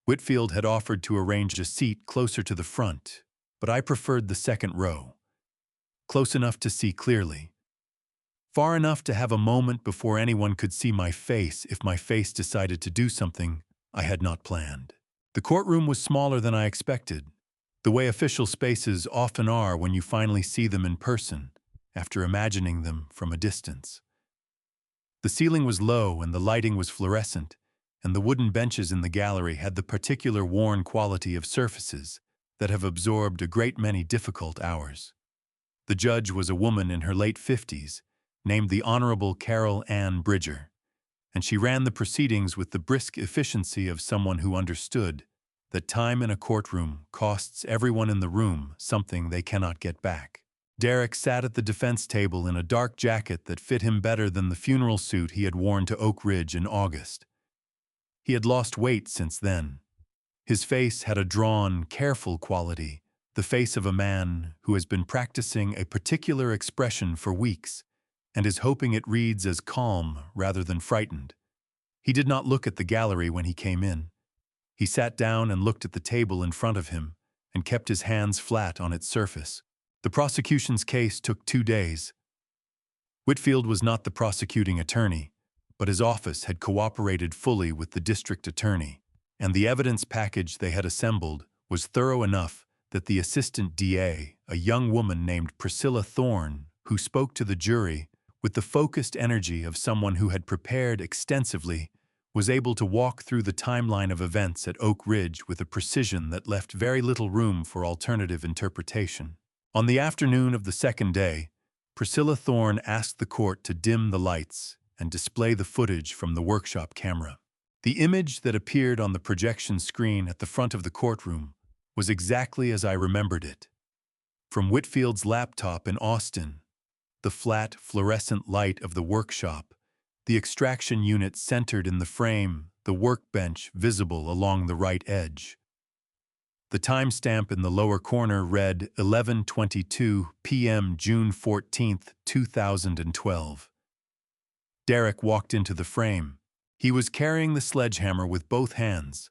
Whitfield had offered to arrange a seat closer to the front, but I preferred the second row, close enough to see clearly, far enough to have a moment before anyone could see my face if my face decided to do something I had not planned. The courtroom was smaller than I expected, the way official spaces often are when you finally see them in person, after imagining them from a distance. The ceiling was low and the lighting was fluorescent, and the wooden benches in the gallery had the particular worn quality of surfaces that have absorbed a great many difficult hours. The judge was a woman in her late 50s, named the Honorable Carol Ann Bridger, and she ran the proceedings with the brisk efficiency of someone who understood that time in a courtroom costs everyone in the room something they cannot get back. Derek sat at the defense table in a dark jacket that fit him better than the funeral suit he had worn to Oak Ridge in August. He had lost weight since then. His face had a drawn, careful quality, the face of a man who has been practicing a particular expression for weeks and is hoping it reads as calm rather than frightened. He did not look at the gallery when he came in. He sat down and looked at the table in front of him and kept his hands flat on its surface. The prosecution's case took 2 days. Whitfield was not the prosecuting attorney, but his office had cooperated fully with the district attorney, and the evidence package they had assembled was thorough enough that the assistant DA, a young woman named Priscilla Thorne, who spoke to the jury with the focused energy of someone who had prepared extensively, was able to walk through the timeline of events at Oak Ridge with a precision that left very little room for alternative interpretation. On the afternoon of the second day, Priscilla Thorne asked the court to dim the lights and display the footage from the workshop camera. The image that appeared on the projection screen at the front of the courtroom was exactly as I remembered it. From Whitfield's laptop in Austin, the flat, fluorescent light of the workshop, the extraction unit centered in the frame, the workbench visible along the right edge. The timestamp in the lower corner read 11:22 p.m. June 14, 2012. Derek walked into the frame, He was carrying the sledgehammer with both hands,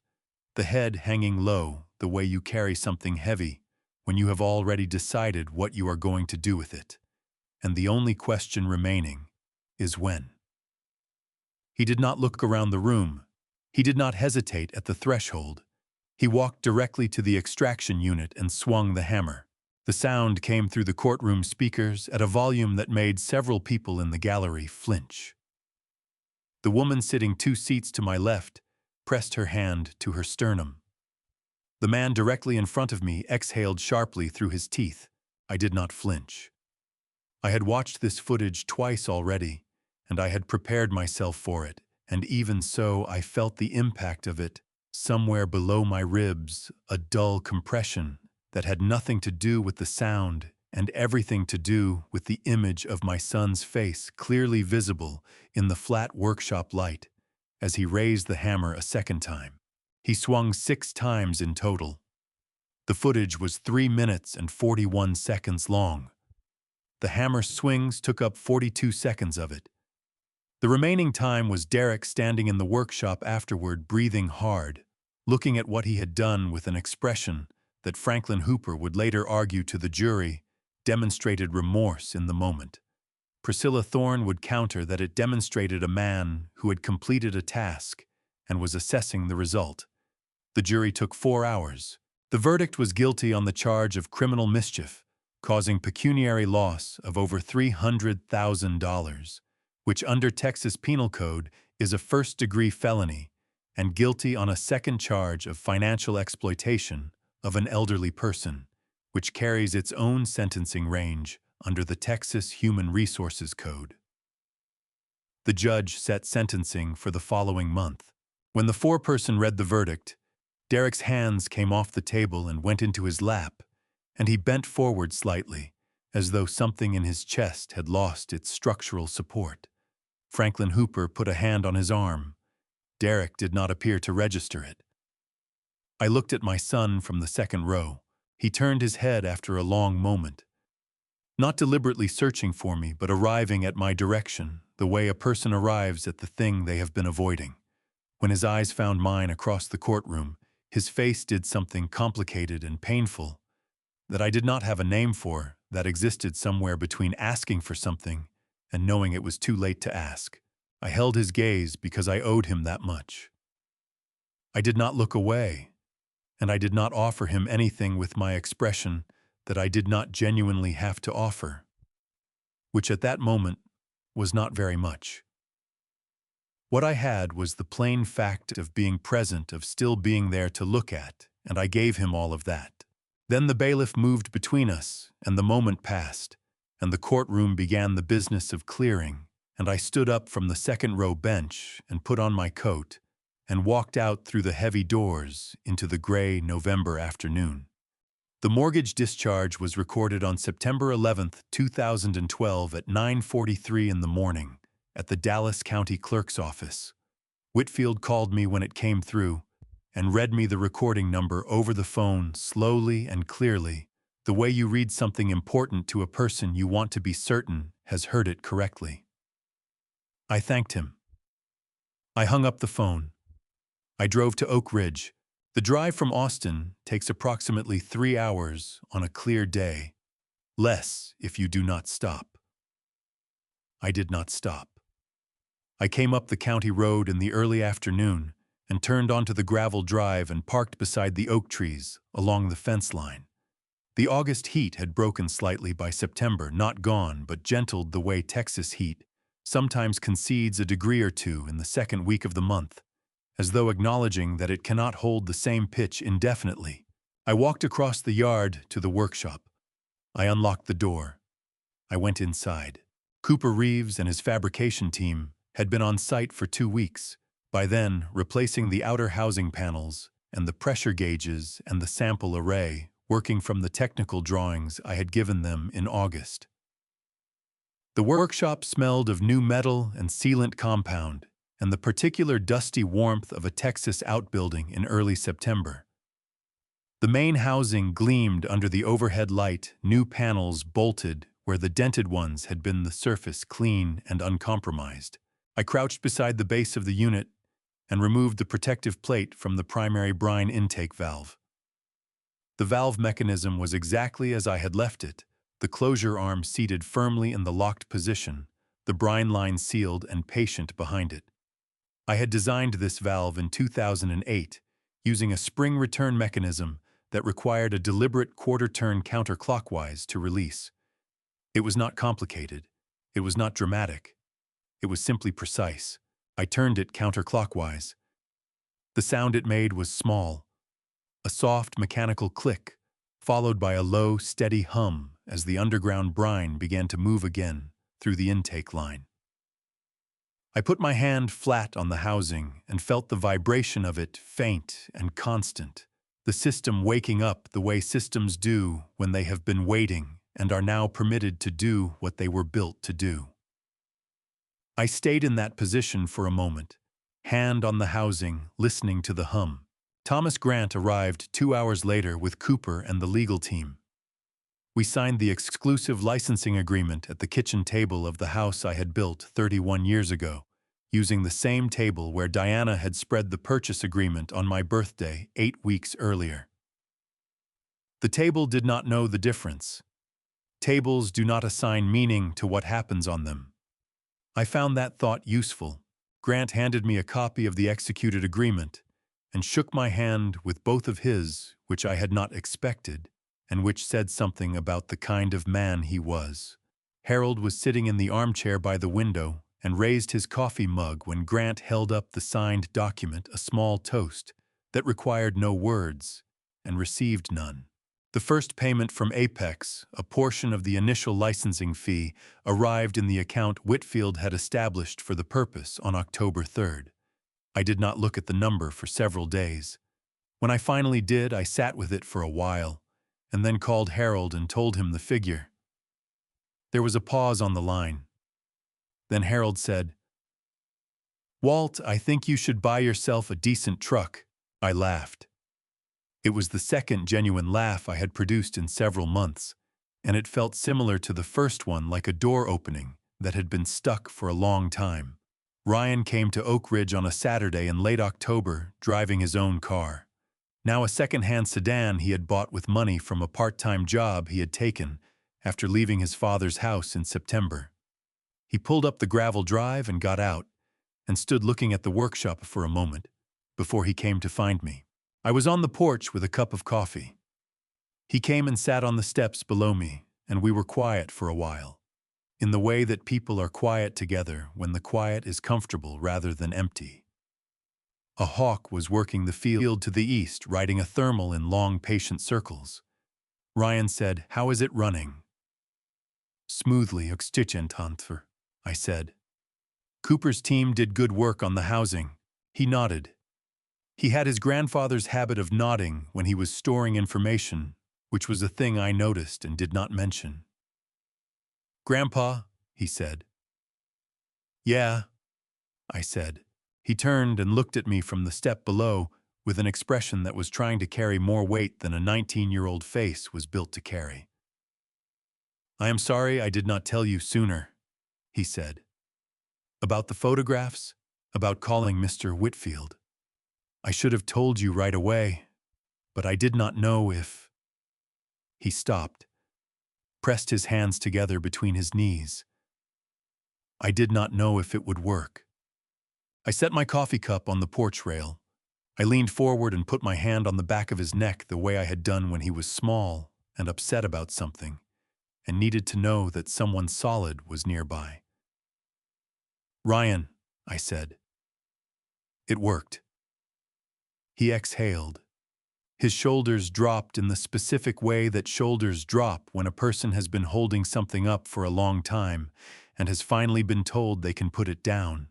the head hanging low, the way you carry something heavy when you have already decided what you are going to do with it. And the only question remaining is when. He did not look around the room. He did not hesitate at the threshold. He walked directly to the extraction unit and swung the hammer. The sound came through the courtroom speakers at a volume that made several people in the gallery flinch. The woman sitting 2 seats to my left pressed her hand to her sternum. The man directly in front of me exhaled sharply through his teeth. I did not flinch. I had watched this footage twice already, and I had prepared myself for it, and even so I felt the impact of it somewhere below my ribs, a dull compression that had nothing to do with the sound and everything to do with the image of my son's face clearly visible in the flat workshop light as he raised the hammer a second time. He swung 6 times in total. The footage was 3 minutes and 41 seconds long. The hammer swings took up 42 seconds of it. The remaining time was Derek standing in the workshop afterward, breathing hard, looking at what he had done with an expression that Franklin Hooper would later argue to the jury demonstrated remorse in the moment. Priscilla Thorne would counter that it demonstrated a man who had completed a task and was assessing the result. The jury took 4 hours. The verdict was guilty on the charge of criminal mischief, causing pecuniary loss of over $300,000, which under Texas Penal Code is a first-degree felony, and guilty on a second charge of financial exploitation of an elderly person, which carries its own sentencing range under the Texas Human Resources Code. The judge set sentencing for the following month. When the foreperson read the verdict, Derek's hands came off the table and went into his lap, and he bent forward slightly, as though something in his chest had lost its structural support. Franklin Hooper put a hand on his arm. Derek did not appear to register it. I looked at my son from the second row. He turned his head after a long moment, not deliberately searching for me, but arriving at my direction, the way a person arrives at the thing they have been avoiding. When his eyes found mine across the courtroom, his face did something complicated and painful that I did not have a name for, that existed somewhere between asking for something and knowing it was too late to ask. I held his gaze because I owed him that much. I did not look away, and I did not offer him anything with my expression that I did not genuinely have to offer, which at that moment was not very much. What I had was the plain fact of being present, of still being there to look at, and I gave him all of that. Then the bailiff moved between us, and the moment passed, and the courtroom began the business of clearing, and I stood up from the second-row bench and put on my coat and walked out through the heavy doors into the gray November afternoon. The mortgage discharge was recorded on September 11, 2012 at 9:43 in the morning at the Dallas County Clerk's office. Whitfield called me when it came through and read me the recording number over the phone slowly and clearly, the way you read something important to a person you want to be certain has heard it correctly. I thanked him. I hung up the phone. I drove to Oak Ridge. The drive from Austin takes approximately 3 hours on a clear day, less if you do not stop. I did not stop. I came up the county road in the early afternoon and turned onto the gravel drive and parked beside the oak trees along the fence line. The August heat had broken slightly by September, not gone, but gentled the way Texas heat sometimes concedes a degree or two in the second week of the month, as though acknowledging that it cannot hold the same pitch indefinitely. I walked across the yard to the workshop. I unlocked the door. I went inside. Cooper Reeves and his fabrication team had been on site for 2 weeks, by then replacing the outer housing panels and the pressure gauges and the sample array, working from the technical drawings I had given them in August. The workshop smelled of new metal and sealant compound and the particular dusty warmth of a Texas outbuilding in early September. The main housing gleamed under the overhead light, new panels bolted where the dented ones had been, the surface clean and uncompromised. I crouched beside the base of the unit, and removed the protective plate from the primary brine intake valve. The valve mechanism was exactly as I had left it, the closure arm seated firmly in the locked position, the brine line sealed and patient behind it. I had designed this valve in 2008, using a spring return mechanism that required a deliberate quarter-turn counterclockwise to release. It was not complicated. It was not dramatic. It was simply precise. I turned it counterclockwise. The sound it made was small, a soft mechanical click, followed by a low, steady hum as the underground brine began to move again through the intake line. I put my hand flat on the housing and felt the vibration of it faint and constant, the system waking up the way systems do when they have been waiting and are now permitted to do what they were built to do. I stayed in that position for a moment, hand on the housing, listening to the hum. Thomas Grant arrived 2 hours later with Cooper and the legal team. We signed the exclusive licensing agreement at the kitchen table of the house I had built 31 years ago, using the same table where Diana had spread the purchase agreement on my birthday 8 weeks earlier. The table did not know the difference. Tables do not assign meaning to what happens on them. I found that thought useful. Grant handed me a copy of the executed agreement and shook my hand with both of his, which I had not expected, and which said something about the kind of man he was. Harold was sitting in the armchair by the window and raised his coffee mug when Grant held up the signed document, a small toast that required no words and received none. The first payment from Apex, a portion of the initial licensing fee, arrived in the account Whitfield had established for the purpose on October 3rd. I did not look at the number for several days. When I finally did, I sat with it for a while, and then called Harold and told him the figure. There was a pause on the line. Then Harold said, "Walt, I think you should buy yourself a decent truck." I laughed. It was the second genuine laugh I had produced in several months, and it felt similar to the first one, like a door opening that had been stuck for a long time. Ryan came to Oak Ridge on a Saturday in late October, driving his own car. Now a second-hand sedan he had bought with money from a part-time job he had taken after leaving his father's house in September. He pulled up the gravel drive and got out, and stood looking at the workshop for a moment before he came to find me. I was on the porch with a cup of coffee. He came and sat on the steps below me, and we were quiet for a while, in the way that people are quiet together when the quiet is comfortable rather than empty. A hawk was working the field to the east, riding a thermal in long, patient circles. Ryan said, "How is it running?" "Smoothly, oxygentanfer," I said. "Cooper's team did good work on the housing." He nodded. He had his grandfather's habit of nodding when he was storing information, which was a thing I noticed and did not mention. "Grandpa," he said. "Yeah," I said. He turned and looked at me from the step below with an expression that was trying to carry more weight than a 19-year-old face was built to carry. "I am sorry I did not tell you sooner," he said. "About the photographs, about calling Mr. Whitfield. I should have told you right away, but I did not know if—" He stopped, pressed his hands together between his knees. "I did not know if it would work." I set my coffee cup on the porch rail. I leaned forward and put my hand on the back of his neck the way I had done when he was small and upset about something, and needed to know that someone solid was nearby. "Ryan," I said. "It worked." He exhaled. His shoulders dropped in the specific way that shoulders drop when a person has been holding something up for a long time and has finally been told they can put it down.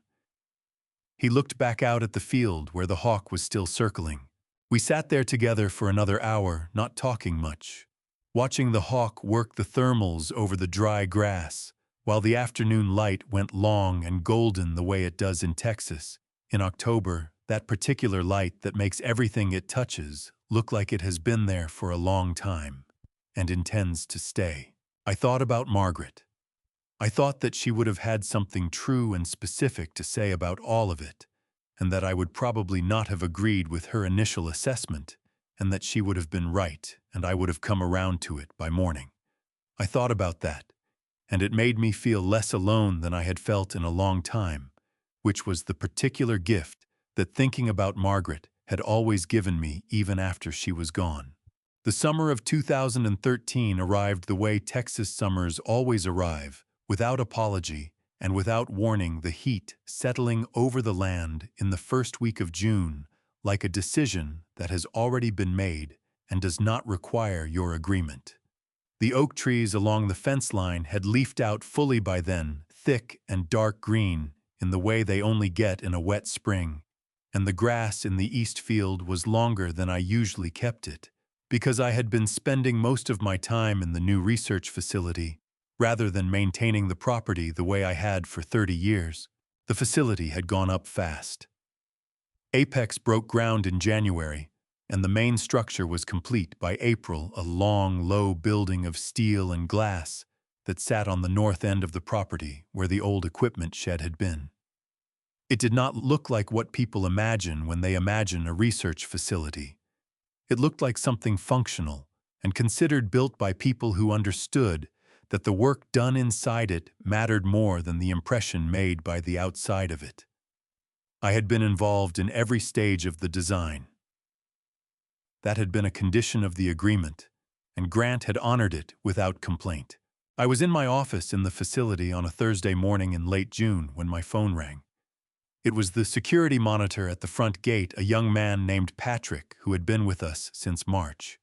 He looked back out at the field where the hawk was still circling. We sat there together for another hour, not talking much, watching the hawk work the thermals over the dry grass, while the afternoon light went long and golden the way it does in Texas. In October, that particular light that makes everything it touches look like it has been there for a long time and intends to stay. I thought about Margaret. I thought that she would have had something true and specific to say about all of it, and that I would probably not have agreed with her initial assessment, and that she would have been right, and I would have come around to it by morning. I thought about that, and it made me feel less alone than I had felt in a long time, which was the particular gift that thinking about Margaret had always given me even after she was gone. The summer of 2013 arrived the way Texas summers always arrive, without apology and without warning, the heat settling over the land in the first week of June, like a decision that has already been made and does not require your agreement. The oak trees along the fence line had leafed out fully by then, thick and dark green in the way they only get in a wet spring, and the grass in the east field was longer than I usually kept it, because I had been spending most of my time in the new research facility, rather than maintaining the property the way I had for 30 years. The facility had gone up fast. Apex broke ground in January, and the main structure was complete by April, a long, low building of steel and glass that sat on the north end of the property where the old equipment shed had been. It did not look like what people imagine when they imagine a research facility. It looked like something functional and considered built by people who understood that the work done inside it mattered more than the impression made by the outside of it. I had been involved in every stage of the design. That had been a condition of the agreement, and Grant had honored it without complaint. I was in my office in the facility on a Thursday morning in late June when my phone rang. It was the security monitor at the front gate, a young man named Patrick, who had been with us since March.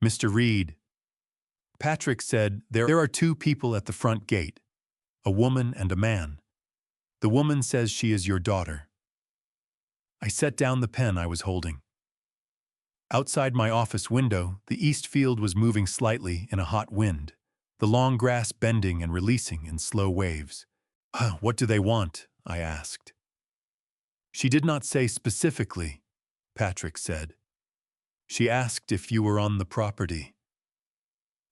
"Mr. Reed," Patrick said, there are two people at the front gate, a woman and a man. The woman says she is your daughter." I set down the pen I was holding. Outside my office window, the east field was moving slightly in a hot wind, the long grass bending and releasing in slow waves. "What do they want?" I asked. "She did not say specifically," Patrick said. "She asked if you were on the property."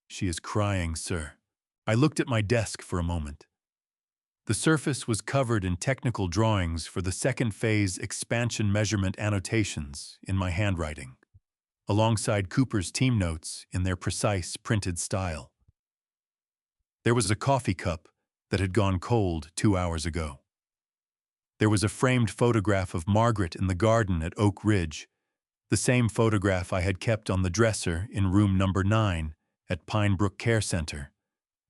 "She is crying, sir." I looked at my desk for a moment. The surface was covered in technical drawings for the second phase expansion measurement annotations in my handwriting, alongside Cooper's team notes in their precise printed style. There was a coffee cup that had gone cold 2 hours ago. There was a framed photograph of Margaret in the garden at Oak Ridge, the same photograph I had kept on the dresser in room number 9 at Pine Brook Care Center,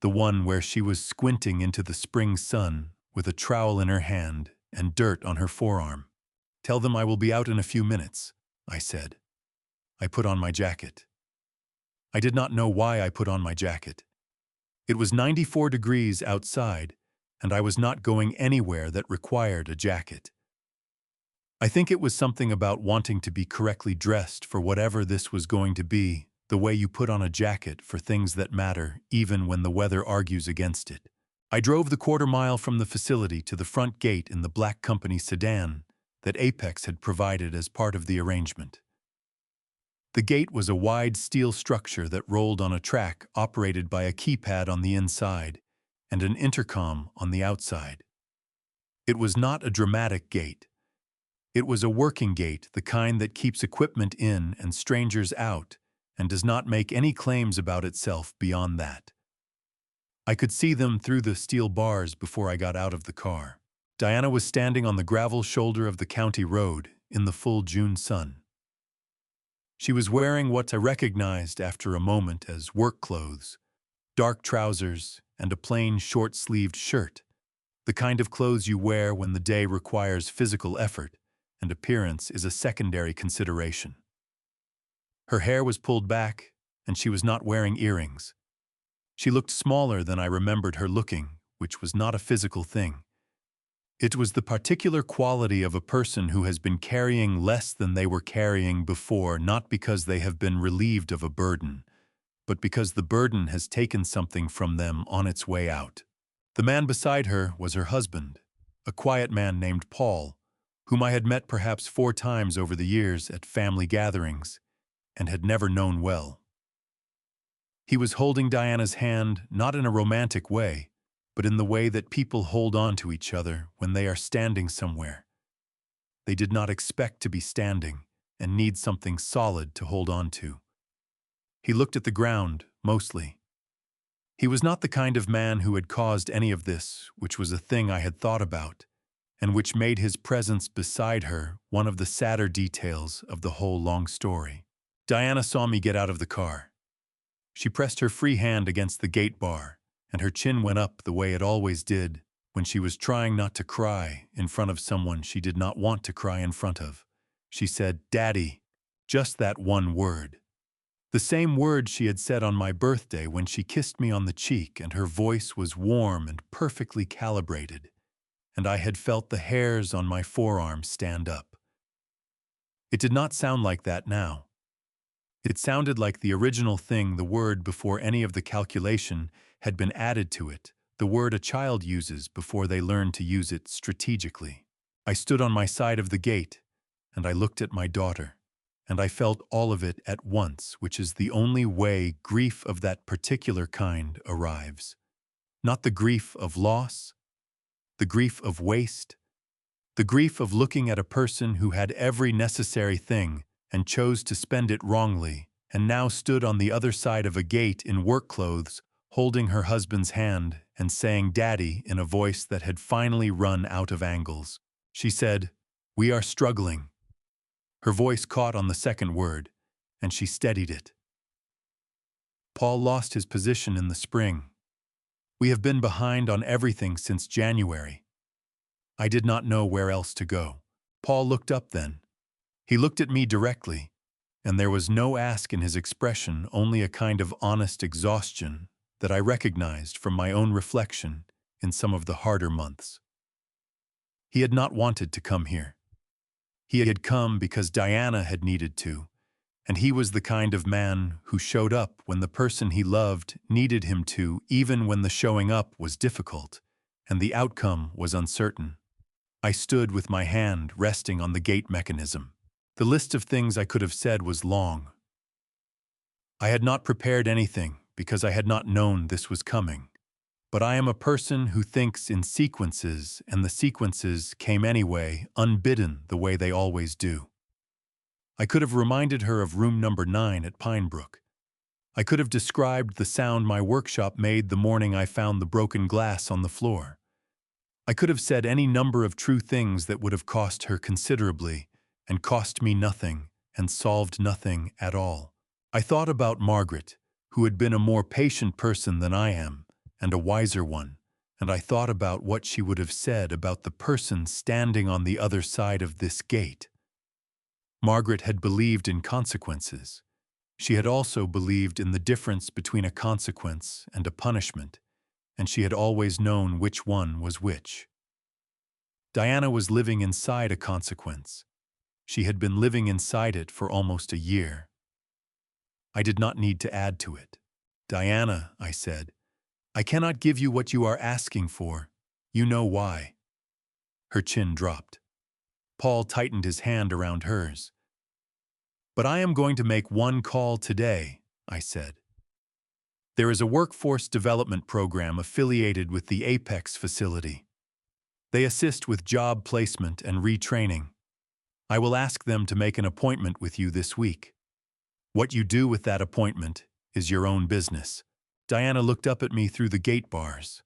the one where she was squinting into the spring sun with a trowel in her hand and dirt on her forearm. "Tell them I will be out in a few minutes," I said. I put on my jacket. I did not know why I put on my jacket. It was 94 degrees outside, and I was not going anywhere that required a jacket. I think it was something about wanting to be correctly dressed for whatever this was going to be, the way you put on a jacket for things that matter, even when the weather argues against it. I drove the quarter-mile from the facility to the front gate in the black company sedan that Apex had provided as part of the arrangement. The gate was a wide steel structure that rolled on a track operated by a keypad on the inside and an intercom on the outside. It was not a dramatic gate. It was a working gate, the kind that keeps equipment in and strangers out, and does not make any claims about itself beyond that. I could see them through the steel bars before I got out of the car. Diana was standing on the gravel shoulder of the county road in the full June sun. She was wearing what I recognized after a moment as work clothes, dark trousers and a plain short-sleeved shirt, the kind of clothes you wear when the day requires physical effort and appearance is a secondary consideration. Her hair was pulled back, and she was not wearing earrings. She looked smaller than I remembered her looking, which was not a physical thing. It was the particular quality of a person who has been carrying less than they were carrying before, not because they have been relieved of a burden, but because the burden has taken something from them on its way out. The man beside her was her husband, a quiet man named Paul, whom I had met perhaps 4 times over the years at family gatherings, and had never known well. He was holding Diana's hand not in a romantic way, but in the way that people hold on to each other when they are standing somewhere. They did not expect to be standing and need something solid to hold on to. He looked at the ground, mostly. He was not the kind of man who had caused any of this, which was a thing I had thought about, and which made his presence beside her one of the sadder details of the whole long story. Diana saw me get out of the car. She pressed her free hand against the gate bar, and her chin went up the way it always did when she was trying not to cry in front of someone she did not want to cry in front of. She said, "Daddy," just that one word. The same word she had said on my birthday when she kissed me on the cheek, and her voice was warm and perfectly calibrated, and I had felt the hairs on my forearm stand up. It did not sound like that now. It sounded like the original thing, the word before any of the calculation had been added to it, the word a child uses before they learn to use it strategically. I stood on my side of the gate, and I looked at my daughter, and I felt all of it at once, which is the only way grief of that particular kind arrives. Not the grief of loss, the grief of waste, the grief of looking at a person who had every necessary thing and chose to spend it wrongly, and now stood on the other side of a gate in work clothes, holding her husband's hand and saying "Daddy" in a voice that had finally run out of angles. She said, "We are struggling." Her voice caught on the second word, and she steadied it. Paul lost his position in the spring. We have been behind on everything since January. I did not know where else to go. Paul looked up then. He looked at me directly, and there was no ask in his expression, only a kind of honest exhaustion that I recognized from my own reflection in some of the harder months. He had not wanted to come here. He had come because Diana had needed to, and he was the kind of man who showed up when the person he loved needed him to, even when the showing up was difficult and the outcome was uncertain. I stood with my hand resting on the gate mechanism. The list of things I could have said was long. I had not prepared anything because I had not known this was coming. But I am a person who thinks in sequences, and the sequences came anyway, unbidden the way they always do. I could have reminded her of room number 9 at Pinebrook. I could have described the sound my workshop made the morning I found the broken glass on the floor. I could have said any number of true things that would have cost her considerably, and cost me nothing, and solved nothing at all. I thought about Margaret, who had been a more patient person than I am, and a wiser one, and I thought about what she would have said about the person standing on the other side of this gate. Margaret had believed in consequences. She had also believed in the difference between a consequence and a punishment, and she had always known which one was which. Diana was living inside a consequence. She had been living inside it for almost a year. I did not need to add to it. "Diana," I said, "I cannot give you what you are asking for. You know why." Her chin dropped. Paul tightened his hand around hers. "But I am going to make one call today," I said. "There is a workforce development program affiliated with the Apex facility. They assist with job placement and retraining. I will ask them to make an appointment with you this week. What you do with that appointment is your own business." Diana looked up at me through the gate bars.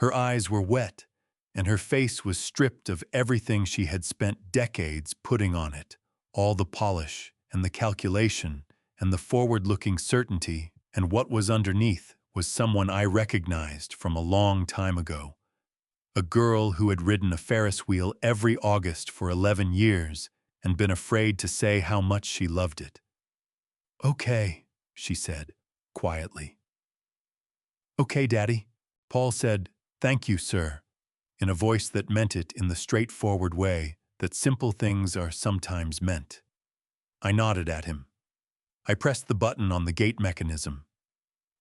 Her eyes were wet, and her face was stripped of everything she had spent decades putting on it, all the polish and the calculation and the forward-looking certainty, and what was underneath was someone I recognized from a long time ago. A girl who had ridden a Ferris wheel every August for 11 years and been afraid to say how much she loved it. "Okay," she said, quietly. "Okay, Daddy." Paul said, "Thank you, sir," in a voice that meant it in the straightforward way that simple things are sometimes meant. I nodded at him. I pressed the button on the gate mechanism.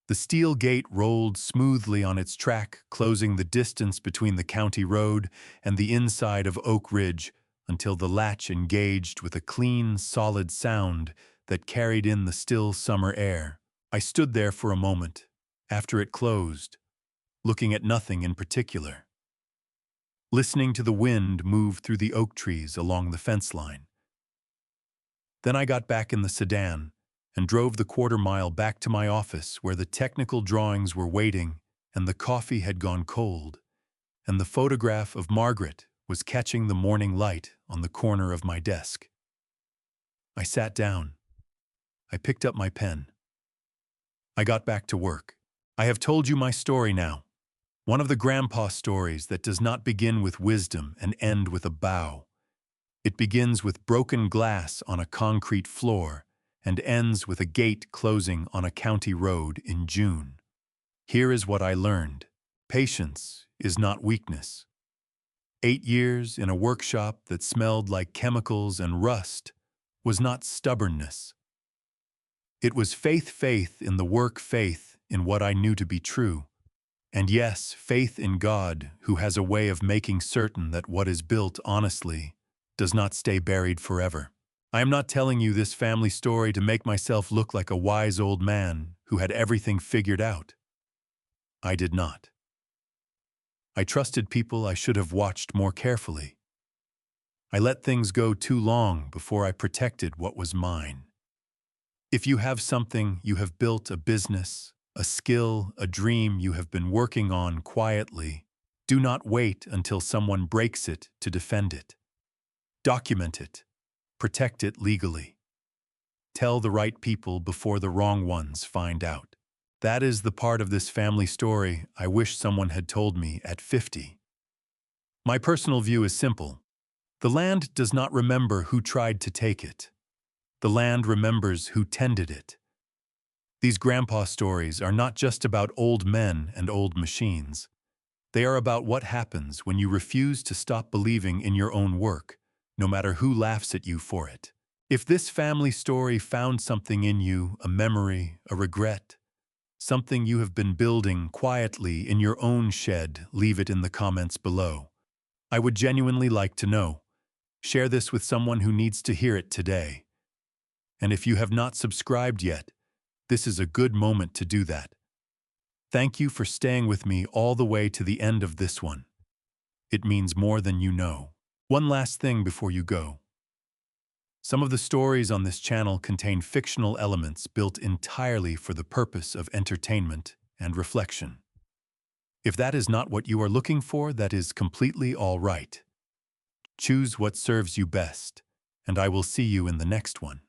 The steel gate rolled smoothly on its track, closing the distance between the county road and the inside of Oak Ridge until the latch engaged with a clean, solid sound that carried in the still summer air. I stood there for a moment, after it closed, looking at nothing in particular. listening to the wind move through the oak trees along the fence line. Then I got back in the sedan and drove the quarter-mile back to my office where the technical drawings were waiting and the coffee had gone cold, and the photograph of Margaret was catching the morning light on the corner of my desk. I sat down. I picked up my pen. I got back to work. I have told you my story now. One of the grandpa stories that does not begin with wisdom and end with a bow. It begins with broken glass on a concrete floor and ends with a gate closing on a county road in June. Here is what I learned. Patience is not weakness. 8 years in a workshop that smelled like chemicals and rust was not stubbornness. It was faith in the work, faith in what I knew to be true. And yes, faith in God, who has a way of making certain that what is built honestly does not stay buried forever. I am not telling you this family story to make myself look like a wise old man who had everything figured out. I did not. I trusted people I should have watched more carefully. I let things go too long before I protected what was mine. If you have something you have built, a business, a skill, a dream you have been working on quietly, do not wait until someone breaks it to defend it. Document it. Protect it legally. Tell the right people before the wrong ones find out. That is the part of this family story I wish someone had told me at 50. My personal view is simple. The land does not remember who tried to take it. The land remembers who tended it. These grandpa stories are not just about old men and old machines. They are about what happens when you refuse to stop believing in your own work, no matter who laughs at you for it. If this family story found something in you, a memory, a regret, something you have been building quietly in your own shed, leave it in the comments below. I would genuinely like to know. Share this with someone who needs to hear it today. And if you have not subscribed yet, this is a good moment to do that. Thank you for staying with me all the way to the end of this one. It means more than you know. One last thing before you go. Some of the stories on this channel contain fictional elements built entirely for the purpose of entertainment and reflection. If that is not what you are looking for, that is completely all right. Choose what serves you best, and I will see you in the next one.